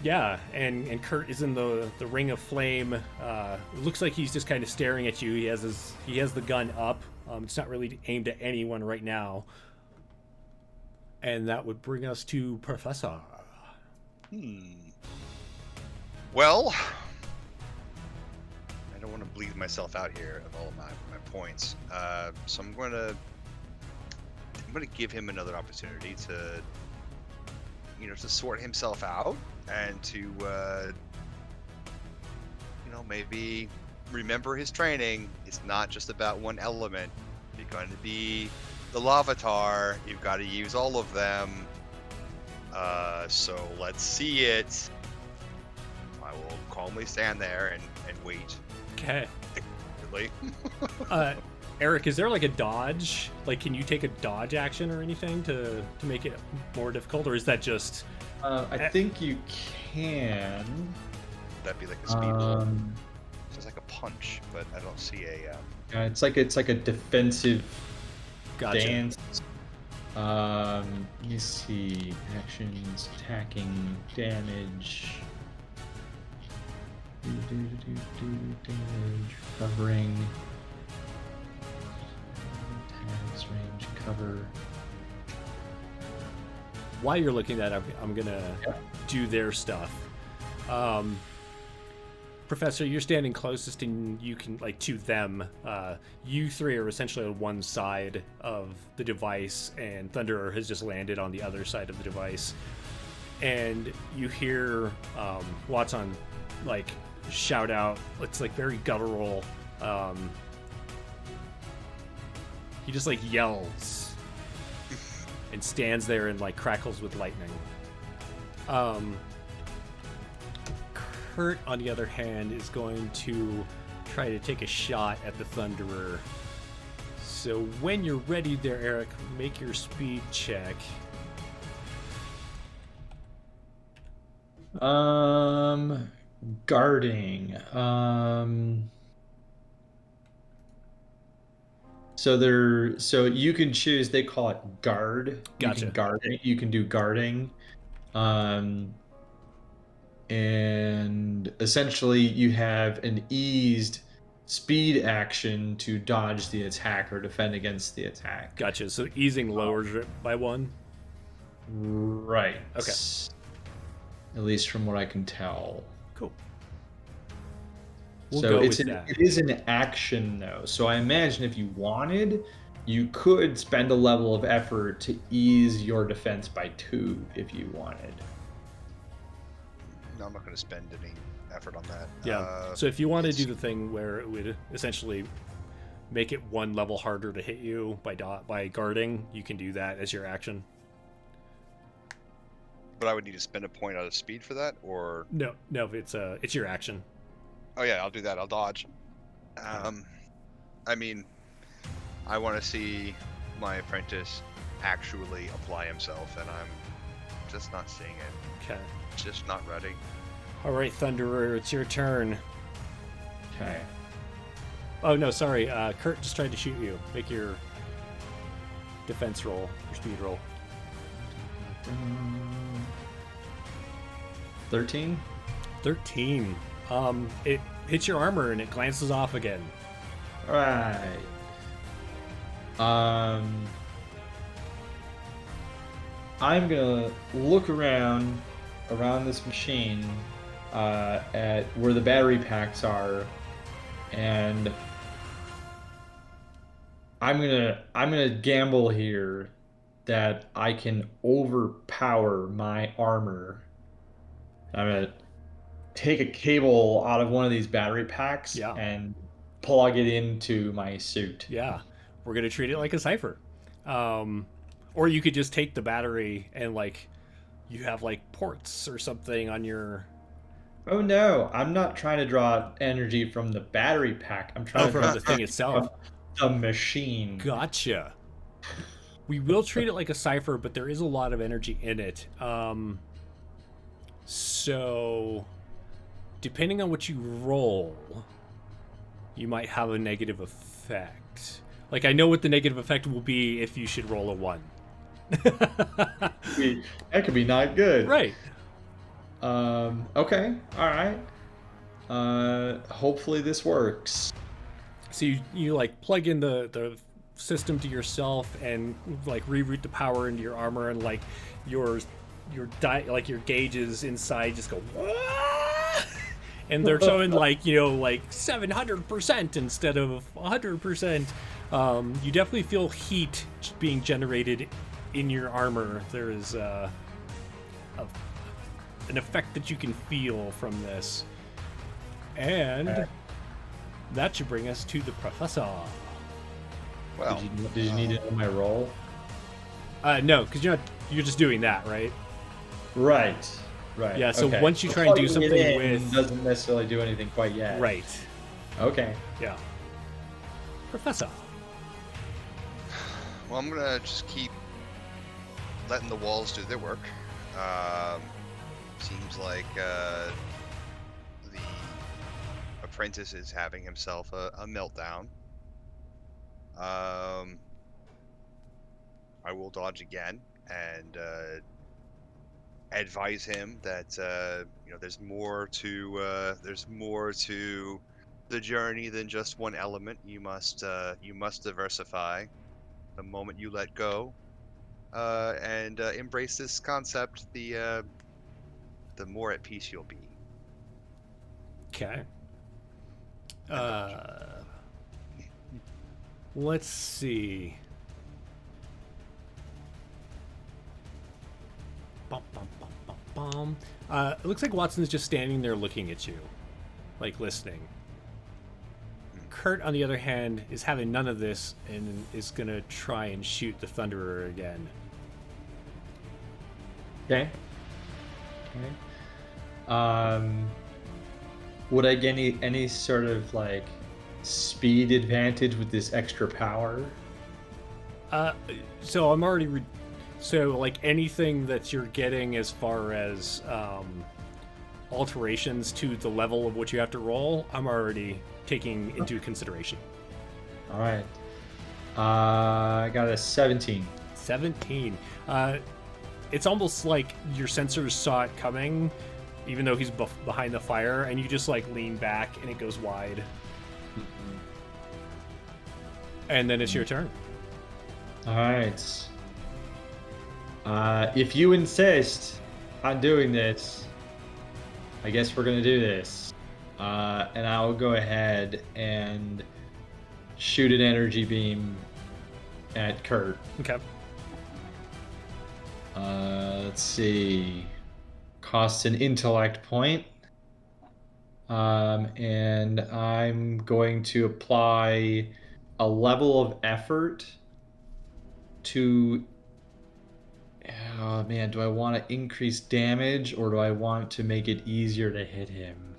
Yeah, and Kurt is in the ring of flame. It looks like he's just kind of staring at you. He has the gun up. It's not really aimed at anyone right now. And that would bring us to Professor. Well, I don't want to bleed myself out here of all my points. So I'm gonna give him another opportunity to, to sort himself out and to, maybe remember his training. It's not just about one element. If you're going to be the Lavatar, you've got to use all of them. So let's see it. I will calmly stand there and wait. Okay. Really? Eric, is there like a dodge? Like, can you take a dodge action or anything to make it more difficult, or is that just? I think you can. That'd be like a speed roll. It's like a punch, but I don't see a. It's like a defensive Gotcha. dance. Let me see. Actions, attacking, damage. Damage, covering. Attacks, range, cover. While you're looking at that, I'm gonna do their stuff. Professor, you're standing closest, and you can to them. You three are essentially on one side of the device, and Thunderer has just landed on the other side of the device. And you hear Watson shout out. It's very guttural. He just yells and stands there and crackles with lightning. Kurt, on the other hand, is going to try to take a shot at the Thunderer. So when you're ready there, Eric, make your speed check. Guarding. So you can choose, they call it guard. Gotcha. You can do guarding. And essentially you have an eased speed action to dodge the attack or defend against the attack. Gotcha. So easing lowers it by 1? Right. Okay. At least from what I can tell. Cool. It is an action though. So I imagine if you wanted, you could spend a level of effort to ease your defense by 2 if you wanted. No, I'm not going to spend any effort on that. Yeah. So if you want to do the thing where it would essentially make it 1 level harder to hit you by guarding, you can do that as your action. But I would need to spend a point out of speed for that, or no, it's your action. Oh yeah, I'll do that. I'll dodge. I mean, I want to see my apprentice actually apply himself, and I'm just not seeing it. Okay. Just not ready. All right, Thunderer, it's your turn. Okay. Oh no, sorry. Kurt just tried to shoot you. Make your defense roll, your speed roll. 13. 13. It hits your armor and it glances off again. All right. I'm gonna look around this machine at where the battery packs are, and I'm gonna gamble here that I can overpower my armor. I'm gonna take a cable out of one of these battery packs and plug it into my suit. Yeah, we're gonna treat it like a Cypher. Or you could just take the battery and you have ports or something on your. Oh no, I'm not trying to draw energy from the battery pack. I'm trying to from draw the thing itself. The machine. Gotcha. We will treat it like a Cypher, but there is a lot of energy in it. So depending on what you roll, you might have a negative effect. I know what the negative effect will be if you should roll a 1. That could be not good. Right. Okay. All right. Hopefully this works. So you plug in the system to yourself and like reroute the power into your armor, and like your gauges inside just go "Wah!" and they're showing like 700% instead of 100%. You definitely feel heat being generated in your armor. There is an effect that you can feel from this, and that should bring us to the professor. Well, did you need to know my role? No, because you're just doing that, right? Right. Yeah, so okay. once you try and do Plugging something it in with... doesn't necessarily do anything quite yet. Right. Okay. Yeah. Professor. well, I'm gonna just keep letting the walls do their work. Seems like the apprentice is having himself a meltdown. I will dodge again and advise him that there's more to the journey than just one element. You must diversify. The moment you let go and embrace this concept, the more at peace you'll be. Okay. Let's see. Bum, bum, bum, bum, bum. It looks like Watson's just standing there looking at you, like listening. Kurt, on the other hand, is having none of this and is gonna try and shoot the Thunderer again. Okay. Would I get any sort of like speed advantage with this extra power? So I'm already so like anything that you're getting as far as alterations to the level of what you have to roll, I'm already taking into consideration. All right. I got a 17. 17. It's almost like your sensors saw it coming, even though he's behind the fire, and you just like lean back and it goes wide. And then it's your turn. All right. If you insist on doing this, I guess we're gonna do this. And I'll go ahead and shoot an energy beam at Kurt. Okay. Let's see. Costs an intellect point. And I'm going to apply a level of effort to... Oh man, do I want to increase damage or do I want to make it easier to hit him?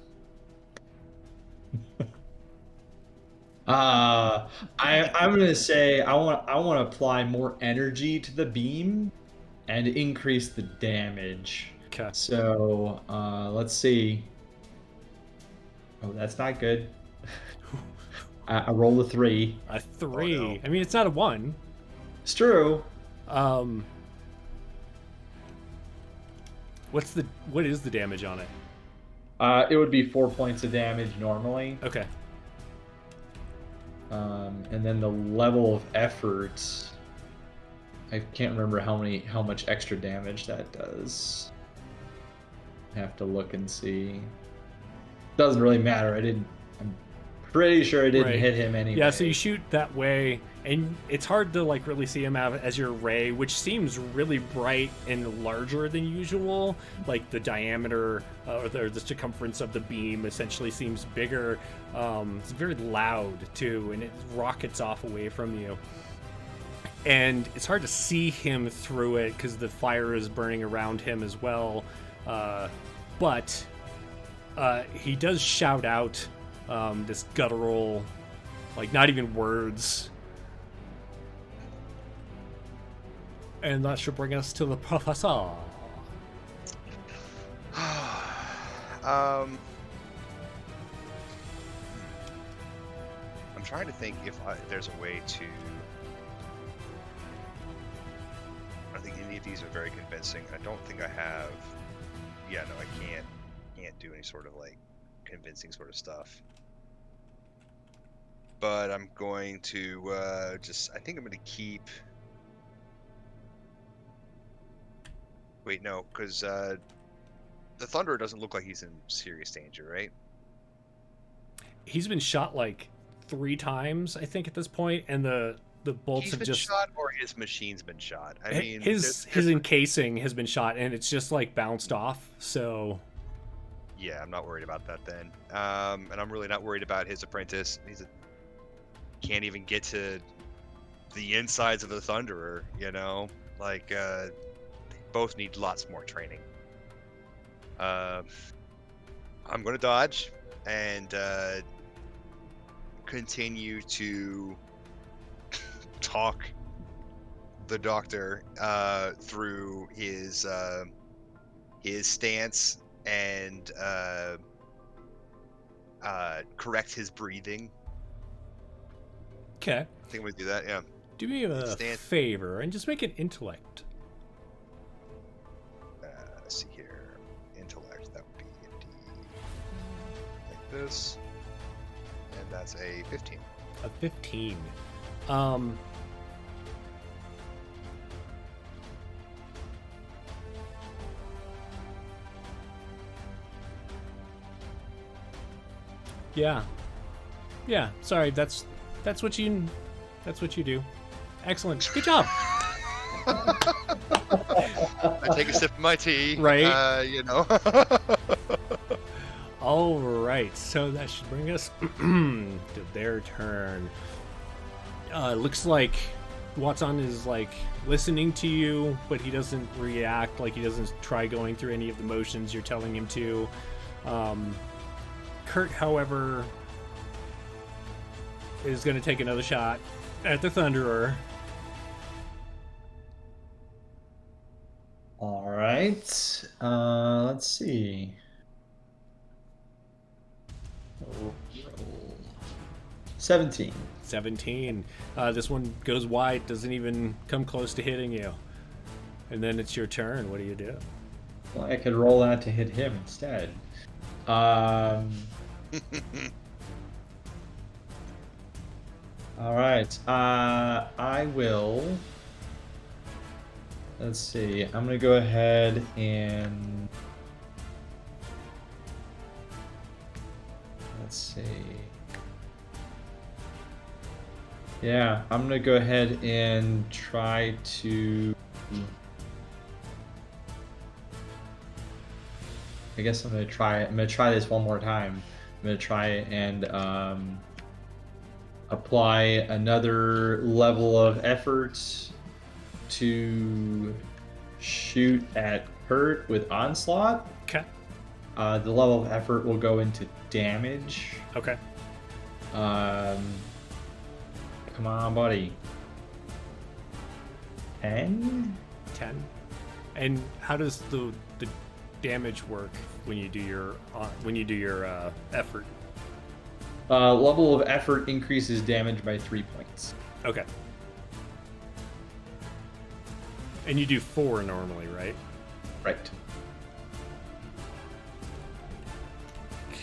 I'm gonna say I want to apply more energy to the beam and increase the damage. Okay. So let's see. Oh, that's not good. I rolled a 3. A 3. Oh, no. I mean, it's not a 1. It's true. What is the damage on it? It would be 4 points of damage normally. Okay. And then the level of effort, I can't remember how much extra damage that does. I have to look and see. Doesn't really matter. I'm pretty sure I didn't hit him anyway. Yeah, so you shoot that way, and it's hard to like really see him as your ray, which seems really bright and larger than usual. Like the diameter or the circumference of the beam essentially seems bigger. It's very loud too, and it rockets off away from you. And it's hard to see him through it because the fire is burning around him as well. But he does shout out this guttural, like not even words. And that should bring us to the professor. I'm trying to think if there's a way to... I don't think any of these are very convincing. I don't think I have... Yeah, no, I can't do any sort of like convincing sort of stuff. but I'm going to I think I'm going to keep. Wait, no, because the Thunderer doesn't look like he's in serious danger, right? He's been shot like 3 times, I think, at this point, and the bolts He's have been just shot, or his machine's been shot. I mean, his encasing has been shot, and it's just like bounced off. So yeah, I'm not worried about that then. And I'm really not worried about his apprentice. Can't even get to the insides of the Thunderer. You know, like both need lots more training. I'm going to dodge and continue to talk the doctor through his stance and correct his breathing. okay, I think I'm going to do that, yeah. do me a favor and just make an intellect. Let's see here. Intellect, that would be indeed like this. And that's a 15. A 15. Yeah. Yeah, sorry, that's what you do. Excellent. Good job. I take a sip of my tea. Right. You know. All right, so that should bring us to their turn. Looks like Watson is like listening to you, but he doesn't react. Like he doesn't try going through any of the motions you're telling him to. Kurt, however, is going to take another shot at the Thunderer. All right. Let's see. Roll. 17. 17. This one goes wide, doesn't even come close to hitting you. And then it's your turn. What do you do? Well, I could roll that to hit him instead. All right. I will. Let's see. I'm gonna go ahead and let's see. Yeah, I'm gonna go ahead and try to. I guess I'm gonna try. I'm gonna try this one more time. I'm gonna try and apply another level of effort to shoot at Kurt with Onslaught. Okay. The level of effort will go into damage. Okay. Come on, buddy. 10? 10. And how does the damage work when you do your effort? Level of effort increases damage by 3 points. Okay. And you do 4 normally, right? Right.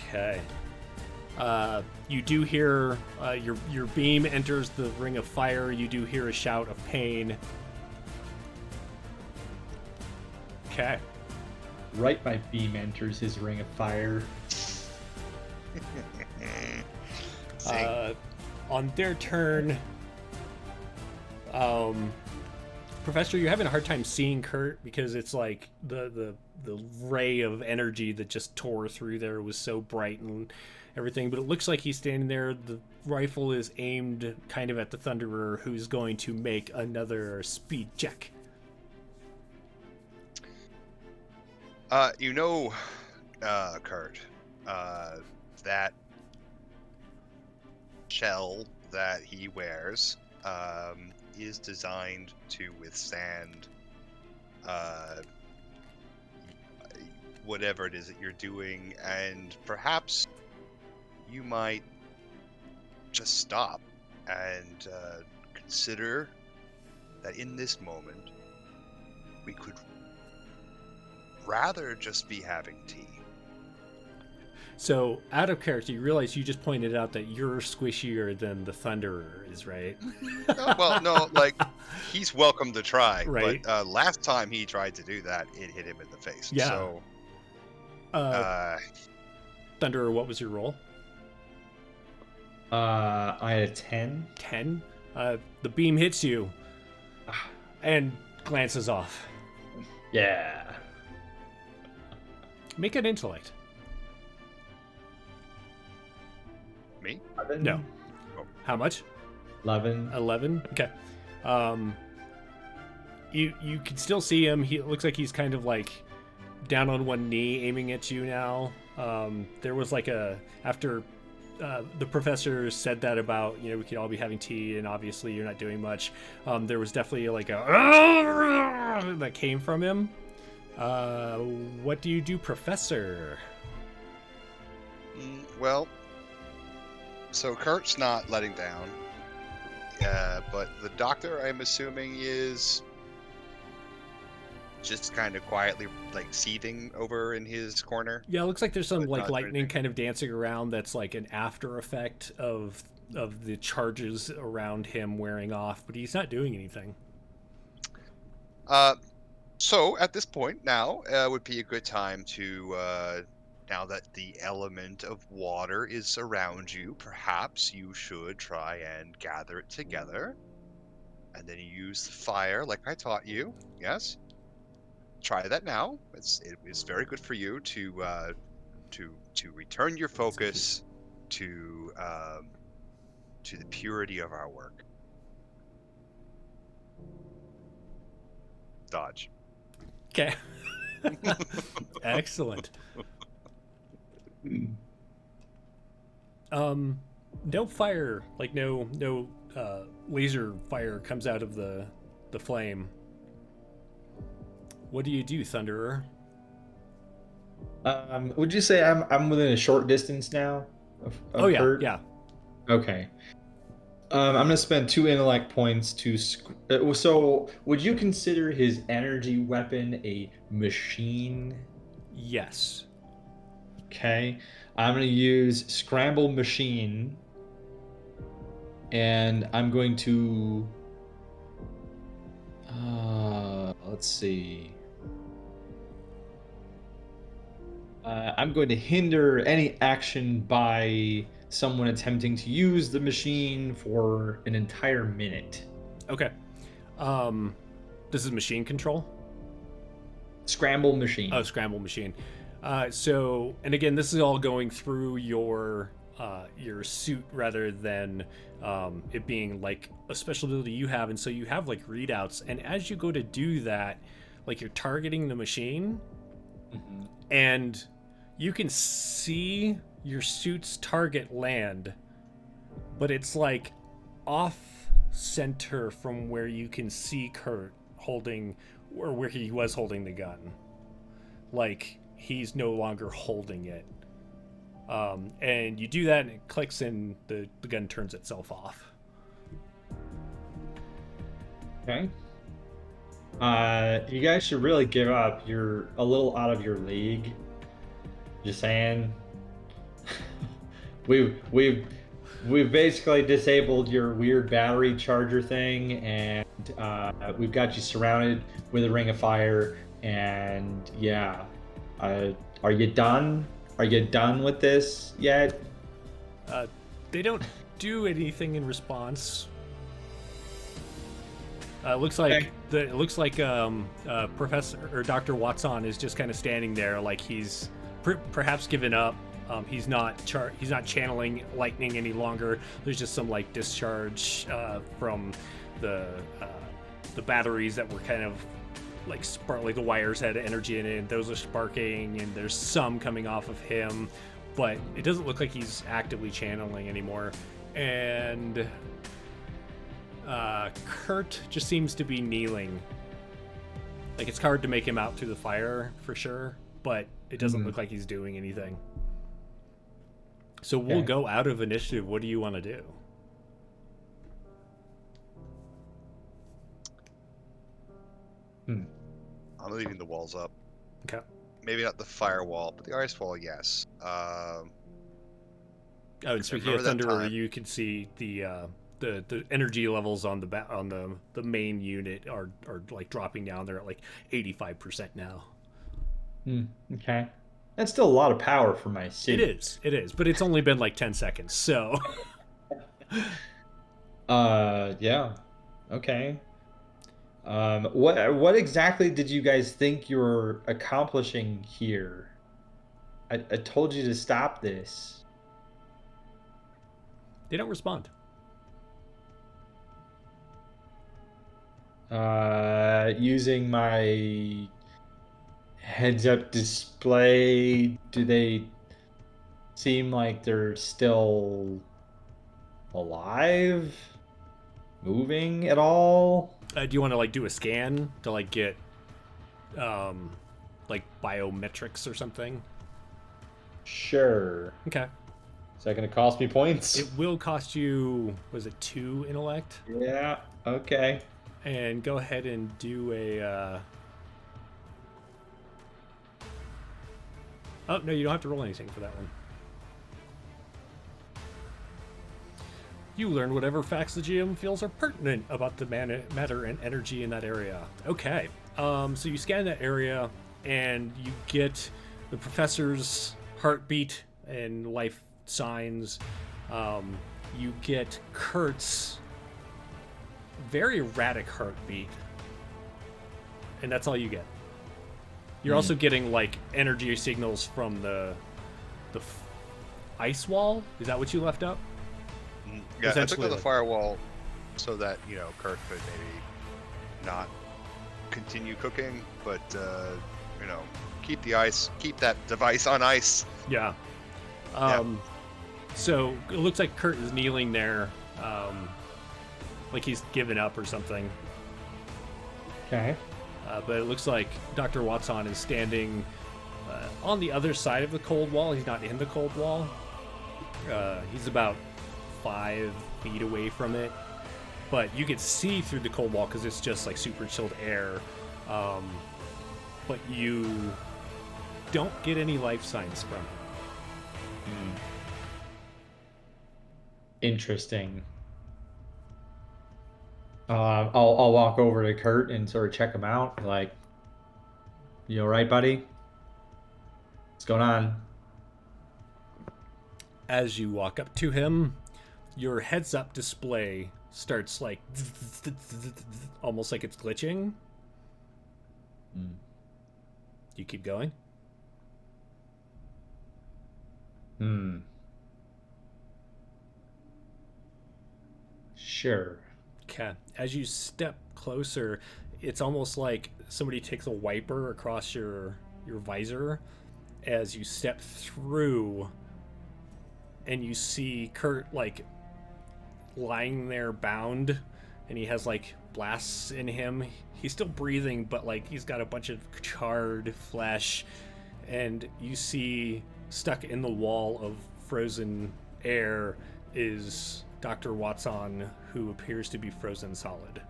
Okay. You do hear your beam enters the ring of fire. You do hear a shout of pain. Okay. Right, my beam enters his ring of fire. On their turn, Professor, you're having a hard time seeing Kurt because it's like the ray of energy that just tore through there was so bright and everything, but it looks like he's standing there. The rifle is aimed kind of at the Thunderer, who's going to make another speed check. Kurt, that shell that he wears is designed to withstand whatever it is that you're doing, and perhaps you might just stop and consider that in this moment we could rather just be having tea. So, out of character, you realize you just pointed out that you're squishier than the Thunderer is, right? Well, no, like he's welcome to try. Right. But last time he tried to do that, it hit him in the face. Yeah. So, Thunderer, what was your roll? I had a 10. 10. The beam hits you and glances off. Yeah. Make an intellect. me? 11? No. How much? 11. 11. Okay. You can still see him. He looks like he's kind of like down on one knee, aiming at you now. There was like after the professor said that about, we could all be having tea and obviously you're not doing much. There was definitely like a that came from him. What do you do, Professor? Well, so Kurt's not letting down. But the doctor, I'm assuming, is just kind of quietly like seething over in his corner. Yeah, it looks like there's some But like not lightning anything. kind of dancing around. That's like an after effect of the charges around him wearing off, but he's not doing anything. So at this point now would be a good time to, now that the element of water is around you, perhaps you should try and gather it together, and then you use the fire like I taught you. Yes, try that now. It is very good for you to return your focus to the purity of our work. Dodge. Okay. Excellent. No fire, like no laser fire comes out of the flame. What do you do, Thunderer? Would you say I'm within a short distance now? Of Kurt? Yeah. Okay. I'm gonna spend 2 intellect points to. So, would you consider his energy weapon a machine? Yes. Okay. I'm gonna use scramble machine, and I'm going to. Let's see. I'm going to hinder any action by someone attempting to use the machine for an entire minute. Okay. This is machine control. Scramble machine. Oh, scramble machine. So, and again, this is all going through your suit rather than it being like a special ability you have, and so you have like readouts. And as you go to do that, like you're targeting the machine, and you can see your suit's target land, but it's like off center from where you can see Kurt holding, or where he was holding the gun. Like he's no longer holding it. And you do that and it clicks and the gun turns itself off. Okay. You guys should really give up. You're a little out of your league. Just saying. We've basically disabled your weird battery charger thing, and we've got you surrounded with a ring of fire. And yeah, are you done? Are you done with this yet? They don't do anything in response. Looks like Professor or Dr. Watson is just kind of standing there, like he's perhaps given up. He's not channeling lightning any longer. There's just some like discharge from the batteries that were kind of like the wires had energy in it, and those are sparking, and there's some coming off of him, but it doesn't look like he's actively channeling anymore. And Kurt just seems to be kneeling. Like it's hard to make him out through the fire for sure, but it doesn't look like he's doing anything. So we'll go out of initiative. What do you want to do? I'm leaving the walls up. Okay. maybe not the firewall, but the ice wall, yes. Oh, and speaking remember of that Thunderer, time. you can see the energy levels on the main unit are like dropping down. They're at like 85% now. Okay. That's still a lot of power for my It city. is, but it's only been like 10 seconds, so. Yeah. Okay. What exactly did you guys think you were accomplishing here? I told you to stop this. They don't respond. Using my heads-up display, do they seem like they're still alive? Moving at all? Do you want to like do a scan to like get like biometrics or something? Sure. Okay. Is that going to cost me points? It will cost you, was it 2 intellect? Yeah. Okay. And go ahead and do a. Oh, no, you don't have to roll anything for that one. You learn whatever facts the GM feels are pertinent about the matter and energy in that area. Okay. So you scan that area, and you get the professor's heartbeat and life signs. You get Kurt's very erratic heartbeat, and that's all you get. You're also getting like energy signals from the ice wall. Is that what you left up? Yeah, I took Essentially, out the like- firewall so that, Kurt could maybe not continue cooking, but, keep that device on ice. Yeah. So it looks like Kurt is kneeling there, like he's given up or something. Okay. But it looks like Dr. Watson is standing on the other side of the cold wall. He's not in the cold wall. He's about 5 feet away from it. But you can see through the cold wall because it's just like super chilled air. But you don't get any life signs from it. Interesting. I'll walk over to Kurt and sort of check him out. Like, you all right, buddy? What's going on? As you walk up to him, your heads-up display starts like almost like it's glitching. You keep going. Sure. Okay. As you step closer, it's almost like somebody takes a wiper across your visor as you step through, and you see Kurt like lying there bound, and he has like blasts in him. He's still breathing, but like he's got a bunch of charred flesh, and you see stuck in the wall of frozen air is Dr. Watson, who appears to be frozen solid.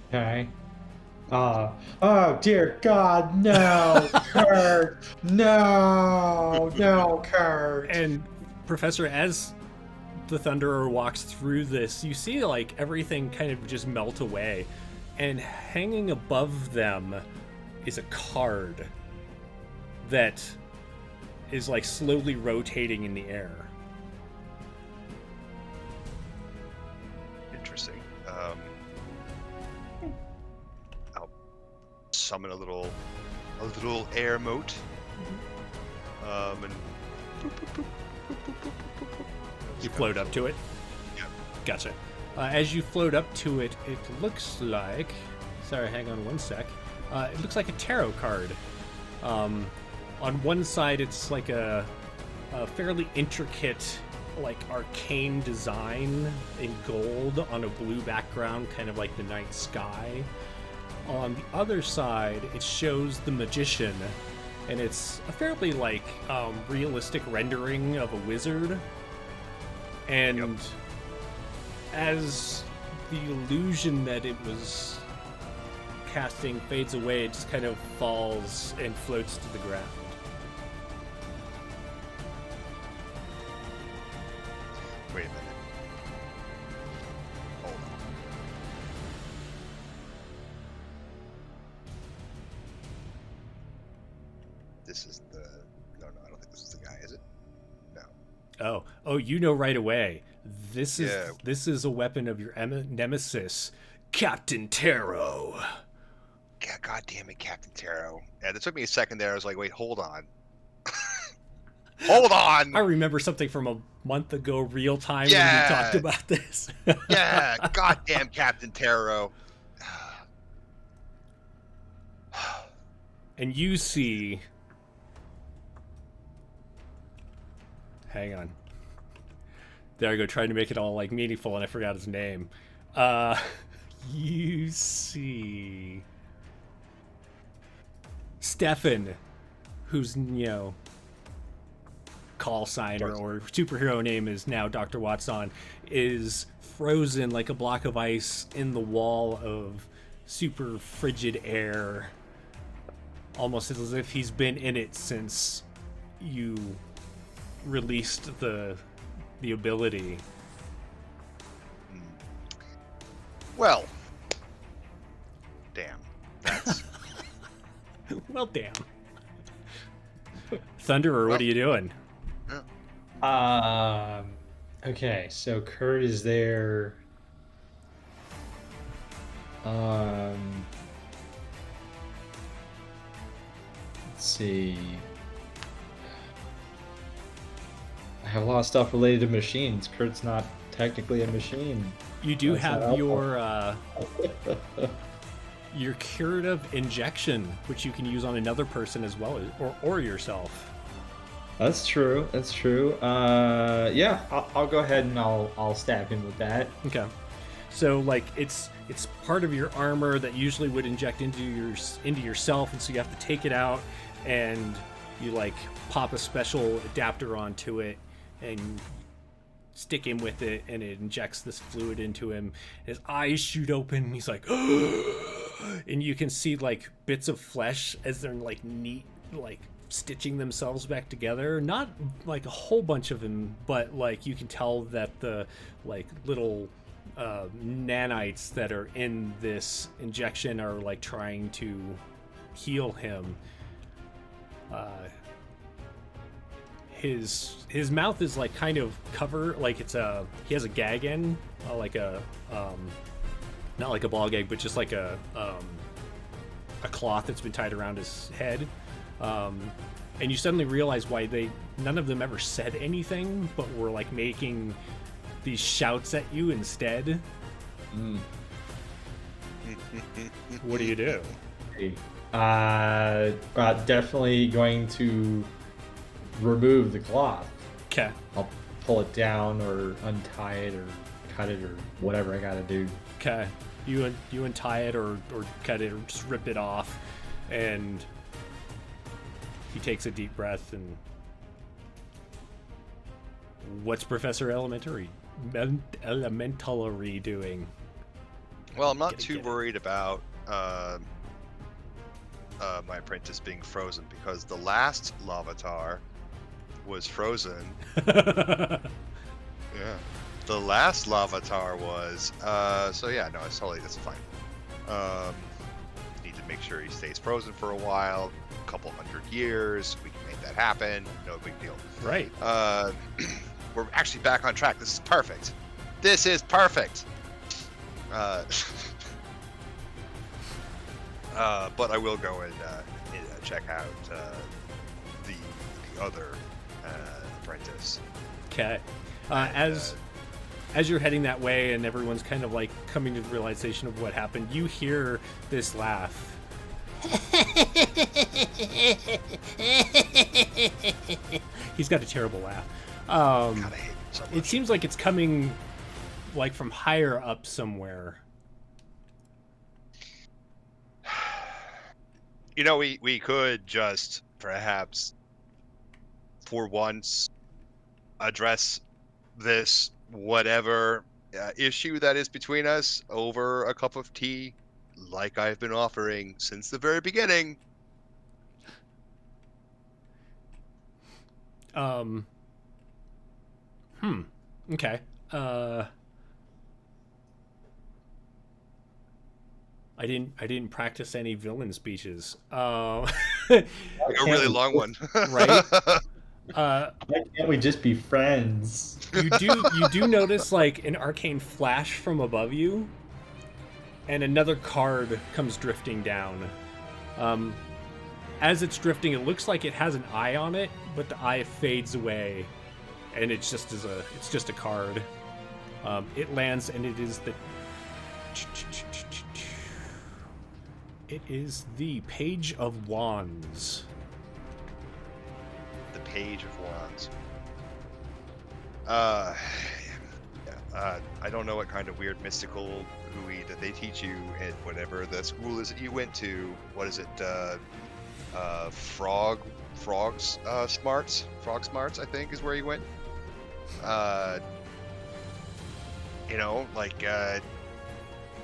Okay. Oh dear God, no, Kurt, no, Kurt. And Professor, as the Thunderer walks through this, you see like everything kind of just melt away, and hanging above them is a card that is like slowly rotating in the air. Interesting. I'll summon a little air moat. And You float up to it. Yeah. Gotcha. As you float up to it, it looks like... Sorry, hang on one sec. It looks like a tarot card. On one side, it's like a fairly intricate, like arcane design in gold on a blue background, kind of like the night sky. On the other side, it shows the magician, and it's a fairly like realistic rendering of a wizard. And as the illusion that it was casting fades away, it just kind of falls and floats to the ground. Wait a minute. Hold on. This is the... No, I don't think this is the guy, is it? No. Oh, you know right away. This Yeah. is a weapon of your nemesis, Captain Taro. God damn it, Captain Taro. Yeah, it took me a second there. I was like, wait, hold on. Hold on! I remember something from a month ago, real time, Yeah. when we talked about this. Yeah, goddamn Captain Taro. And you see... Hang on. There I go, trying to make it all like meaningful, and I forgot his name. You see... Stefan, whose, call sign or superhero name is now Dr. Watson, is frozen like a block of ice in the wall of super frigid air, almost as if he's been in it since you released the ability. Well, damn. That's... Well, damn. Thunderer, what are you doing? Okay, so Kurt is there. Let's see. I have a lot of stuff related to machines. Kurt's not technically a machine. You do That's have not your curative injection, which you can use on another person as well, or yourself. That's true. That's true. Yeah, I'll go ahead and I'll stab him with that. Okay. So like it's part of your armor that usually would inject into yourself, and so you have to take it out and you like pop a special adapter onto it and stick him with it, and it injects this fluid into him. His eyes shoot open, and he's like, and you can see like bits of flesh as they're like neat, like stitching themselves back together. Not like a whole bunch of them, but like you can tell that the like little nanites that are in this injection are like trying to heal him. His mouth is like kind of covered, like he has a gag end, like a not like a ball gag, but just like a cloth that's been tied around his head. And you suddenly realize why none of them ever said anything, but were like making these shouts at you instead. What do you do? Definitely going to remove the cloth. Okay. I'll pull it down or untie it or cut it or whatever I gotta do. Okay. You untie it or cut it or just rip it off, and he takes a deep breath. And what's Professor Elementary doing? Well, I'm not too worried about my apprentice being frozen, because the last Lavatar was frozen. Yeah. The last Lavatar was, so yeah, no, it's totally, that's fine. Need to make sure he stays frozen for a while, a couple 100 years, we can make that happen, no big deal. Right. We're actually back on track, this is perfect. This is perfect! But I will go and check out the other apprentice. Okay. As you're heading that way and everyone's kind of like coming to the realization of what happened, you hear this laugh. He's got a terrible laugh. God, I hate it so much. It seems like it's coming like from higher up somewhere. You know, we could just perhaps for once address this whatever issue that is between us over a cup of tea. like I've been offering since the very beginning. Okay. I didn't practice any villain speeches. Like a really long one. Right? Why can't we just be friends? You do notice like an arcane flash from above you, and another card comes drifting down. As it's drifting, it looks like it has an eye on it, but the eye fades away, and it's just a card. It lands, and it is the Page of Wands. The Page of Wands. I don't know what kind of weird mystical hooey that they teach you at whatever the school is that you went to. What is it? Frog Smarts, I think, is where you went.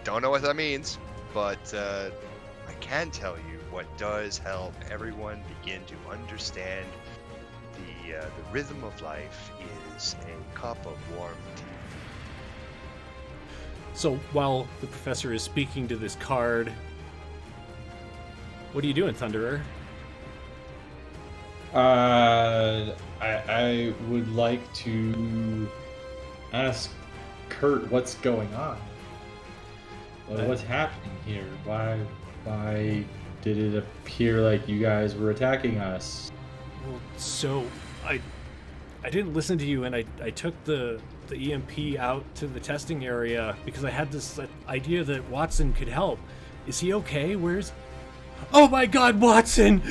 Don't know what that means, but I can tell you what does help everyone begin to understand the rhythm of life is a cup of warm tea. So while the professor is speaking to this card, what are you doing, Thunderer? I would like to ask Kurt what's going on. What's happening here? Why did it appear like you guys were attacking us? Well, so I didn't listen to you, and I took the EMP out to the testing area because I had this idea that Watson could help. Is he okay? Where's... Oh my God, Watson!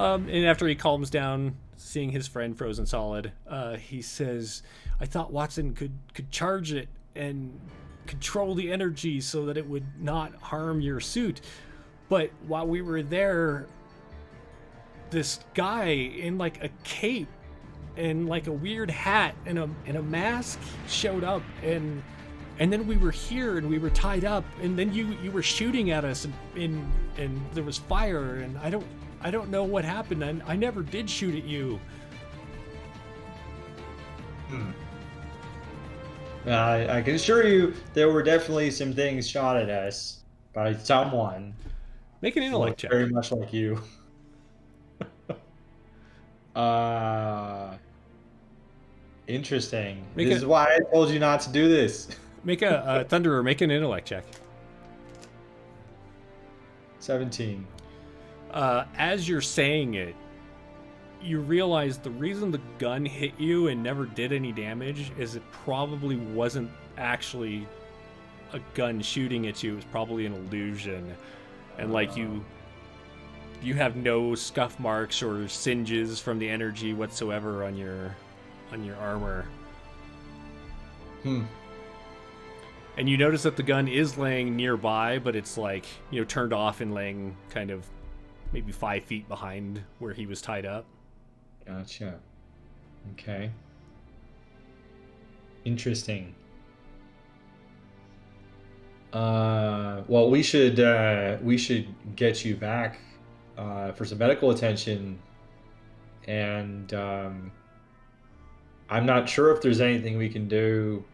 And after he calms down, seeing his friend frozen solid, he says, I thought Watson could charge it and control the energy so that it would not harm your suit. But while we were there, this guy in like a cape and like a weird hat and a mask showed up, and then we were here and we were tied up, and then you were shooting at us, and there was fire, and I don't know what happened, and I never did shoot at you. I can assure you there were definitely some things shot at us by someone. Make an intellect check. Very much like you. Interesting. This is why I told you not to do this. Make a Thunderer, make an intellect check. 17. As you're saying it, you realize the reason the gun hit you and never did any damage is it probably wasn't actually a gun shooting at you. It was probably an illusion. And like you have no scuff marks or singes from the energy whatsoever on your armor. And you notice that the gun is laying nearby, but it's like, turned off and laying kind of maybe 5 feet behind where he was tied up. Gotcha. Okay. Interesting. Well, we should get you back for some medical attention, and I'm not sure if there's anything we can do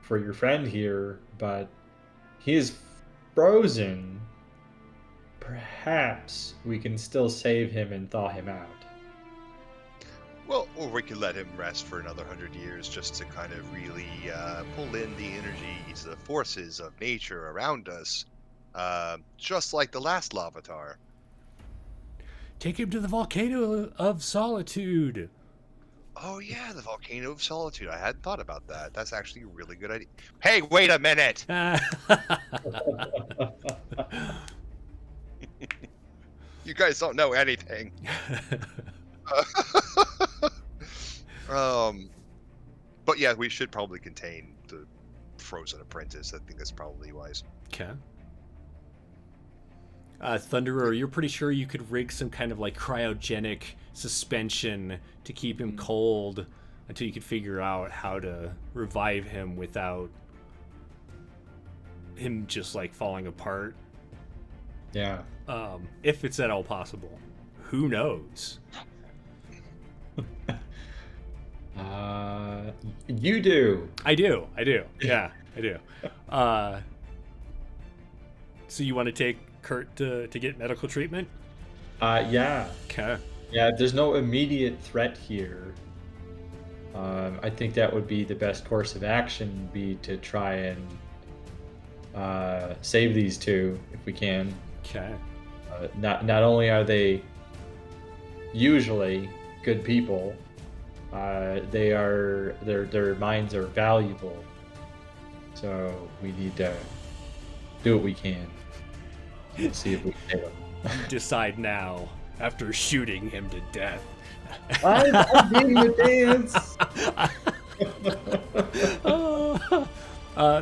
for your friend here, but he is frozen. Perhaps we can still save him and thaw him out. Well, or we could let him rest for another 100 years just to kind of really pull in the energies, the forces of nature around us, just like the last Lavatar. Take him to the Volcano of Solitude. Oh yeah, the Volcano of Solitude. I hadn't thought about that. That's actually a really good idea. Hey, wait a minute! You guys don't know anything. But yeah, we should probably contain the frozen apprentice. I think that's probably wise. Okay. Thunderer, you're pretty sure you could rig some kind of like cryogenic suspension to keep him cold until you could figure out how to revive him without him just like falling apart. Yeah. If it's at all possible. Who knows? You do. I do. Yeah, I do. So you want to take Kurt to get medical treatment? Yeah. Okay. Yeah, there's no immediate threat here. I think that would be the best course of action, be to try and save these two if we can. Okay. Not only are they usually good people, their minds are valuable. So we need to do what we can. Let's see if we can save them. Decide now after shooting him to death. I'm doing the dance.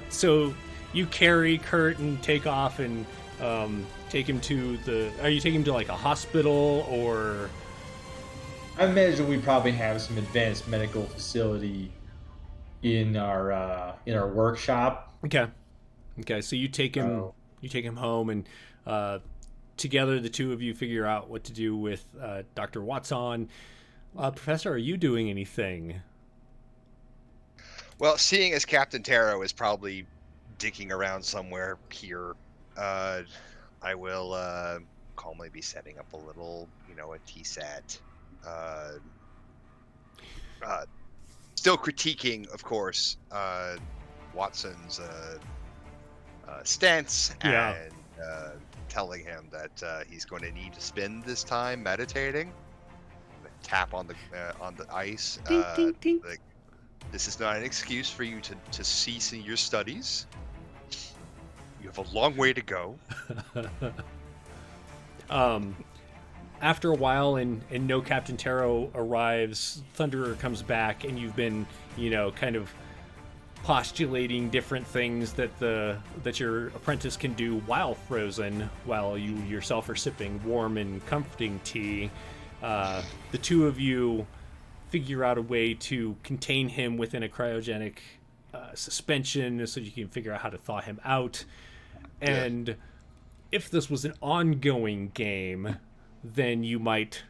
So you carry Kurt and take off and take him to the. Are you taking him to like a hospital or? I imagine we probably have some advanced medical facility in our workshop. Okay. So you take him. You take him home, and together the two of you figure out what to do with Dr. Watson. Professor, are you doing anything? Well, seeing as Captain Taro is probably dicking around somewhere here, I will calmly be setting up a little, a TSAT. Still critiquing, of course, Watson's stance and telling him that he's going to need to spend this time meditating. Tap on the ice. Ding, ding, ding. Like, this is not an excuse for you to cease in your studies. You have a long way to go. After a while, and no Captain Taro arrives, Thunderer comes back, and you've been, kind of postulating different things that your apprentice can do while frozen, while you yourself are sipping warm and comforting tea. The two of you figure out a way to contain him within a cryogenic suspension so you can figure out how to thaw him out. And if this was an ongoing game, then you might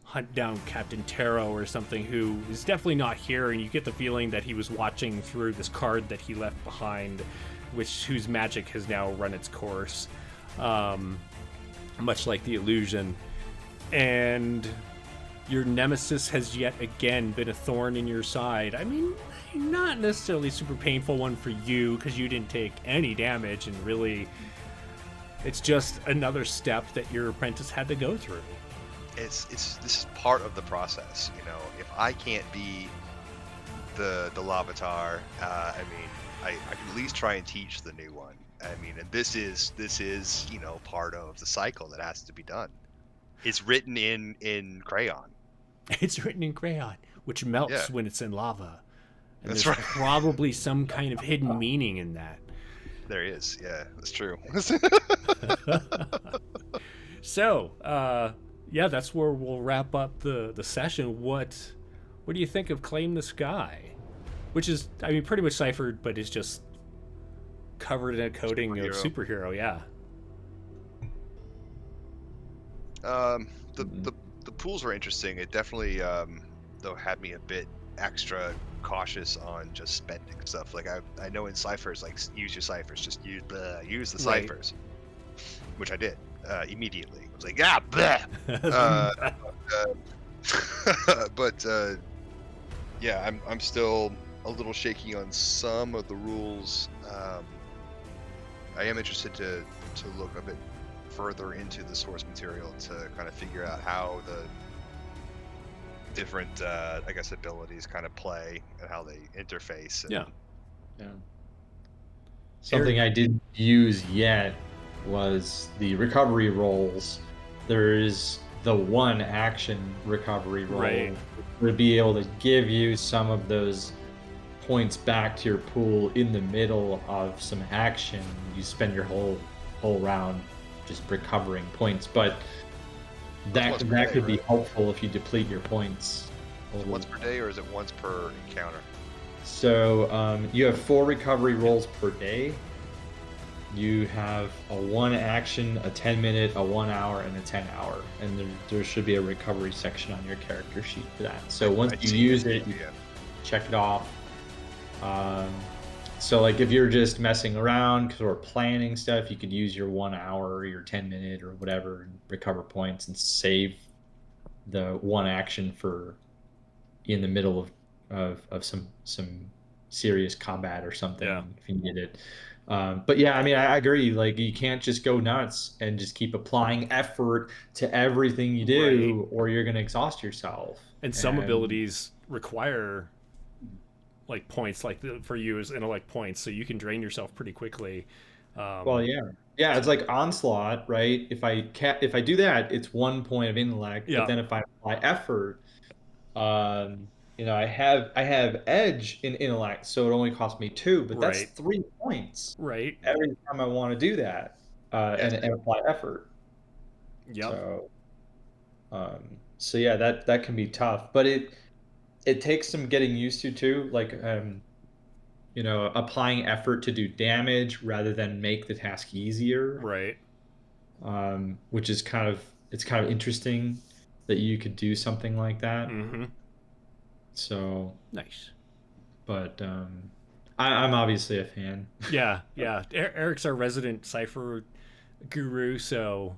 hunt down Captain Taro or something, who is definitely not here, and you get the feeling that he was watching through this card that he left behind, whose magic has now run its course, much like the illusion. And your nemesis has yet again been a thorn in your side. I mean, not necessarily a super painful one for you, because you didn't take any damage, and really it's just another step that your apprentice had to go through. This is part of the process, If I can't be the Lavatar, I can at least try and teach the new one. And this is part of the cycle that has to be done. It's written in crayon. It's written in crayon, which melts when it's in lava. And That's there's right. probably some kind of hidden meaning in that. There is, yeah, that's true. So, that's where we'll wrap up the session. What do you think of Claim the Sky? Which is, pretty much Cypher, but it's just covered in a coating of superhero, yeah. The pools are interesting. It definitely though had me a bit extra cautious on just spending stuff. Like I know in ciphers, like use your ciphers, just use the ciphers, which I did immediately. I was like, but I'm still a little shaky on some of the rules. I am interested to look a bit further into the source material to kind of figure out how the different abilities kind of play and how they interface. And Something I didn't use yet was the recovery rolls. There is the one action recovery roll. Right. Would be able to give you some of those points back to your pool in the middle of some action. You spend your whole round just recovering points, but that could be helpful if you deplete your points. Is it once per day or is it once per encounter? So you have 4 recovery rolls per day. You have a 1 action, a 10-minute, a 1 hour, and a 10 hour. And there should be a recovery section on your character sheet for that. So once you use it, you check it off. So like if you're just messing around or planning stuff, you could use your 1 hour or your 10-minute or whatever and recover points and save the 1 action for in the middle of some serious combat or something if you need it. But yeah, I mean, I agree. Like, you can't just go nuts and just keep applying effort to everything you do, or you're going to exhaust yourself. And some abilities require like points, like for you as intellect points, so you can drain yourself pretty quickly. Well, yeah, it's like onslaught, right? If I do that, it's 1 point of intellect. But then if I apply effort, I have edge in intellect, so it only costs me 2, but that's 3 points. Right. Every time I want to do that, and apply effort. Yep. So yeah, that can be tough, but it takes some getting used to too. Like, applying effort to do damage rather than make the task easier. Right. Which is kind of interesting that you could do something like that. Mm-hmm. So nice. But I'm obviously a fan. Yeah. Eric's our resident Cypher guru, so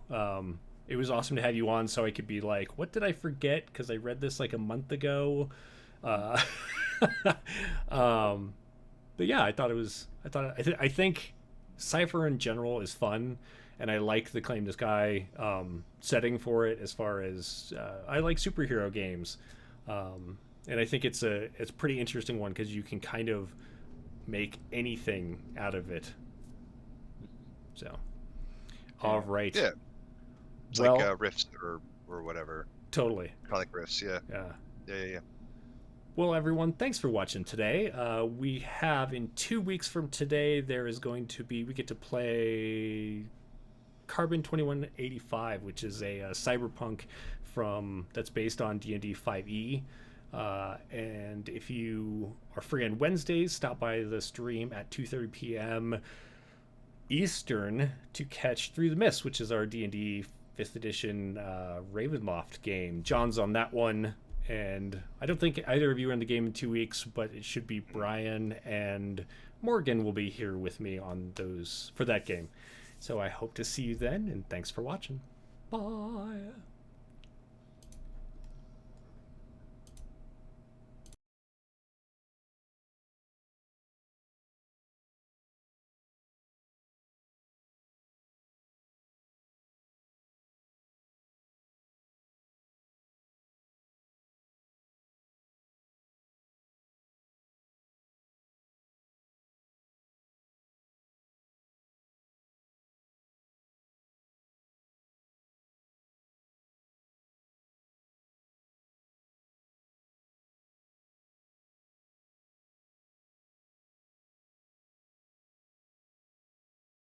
it was awesome to have you on so I could be like, what did I forget? Because I read this like a month ago. But yeah, I think Cypher in general is fun, and I like the Claim the Sky setting for it. As far as I like superhero games, and I think it's a pretty interesting one because you can kind of make anything out of it. So, all right. Yeah. It's like riffs or whatever. Totally. Kind of like riffs. Yeah. Yeah. Well, everyone, thanks for watching today. We have in 2 weeks from today, we get to play Carbon 2185, which is a cyberpunk that's based on D&D 5e. And if you are free on Wednesdays, stop by the stream at 2:30 p.m. Eastern to catch Through the Mist, which is our D&D 5th edition Ravenloft game. John's on that one. And I don't think either of you are in the game in 2 weeks, but it should be Brian and Morgan will be here with me for that game. So I hope to see you then, and thanks for watching. Bye.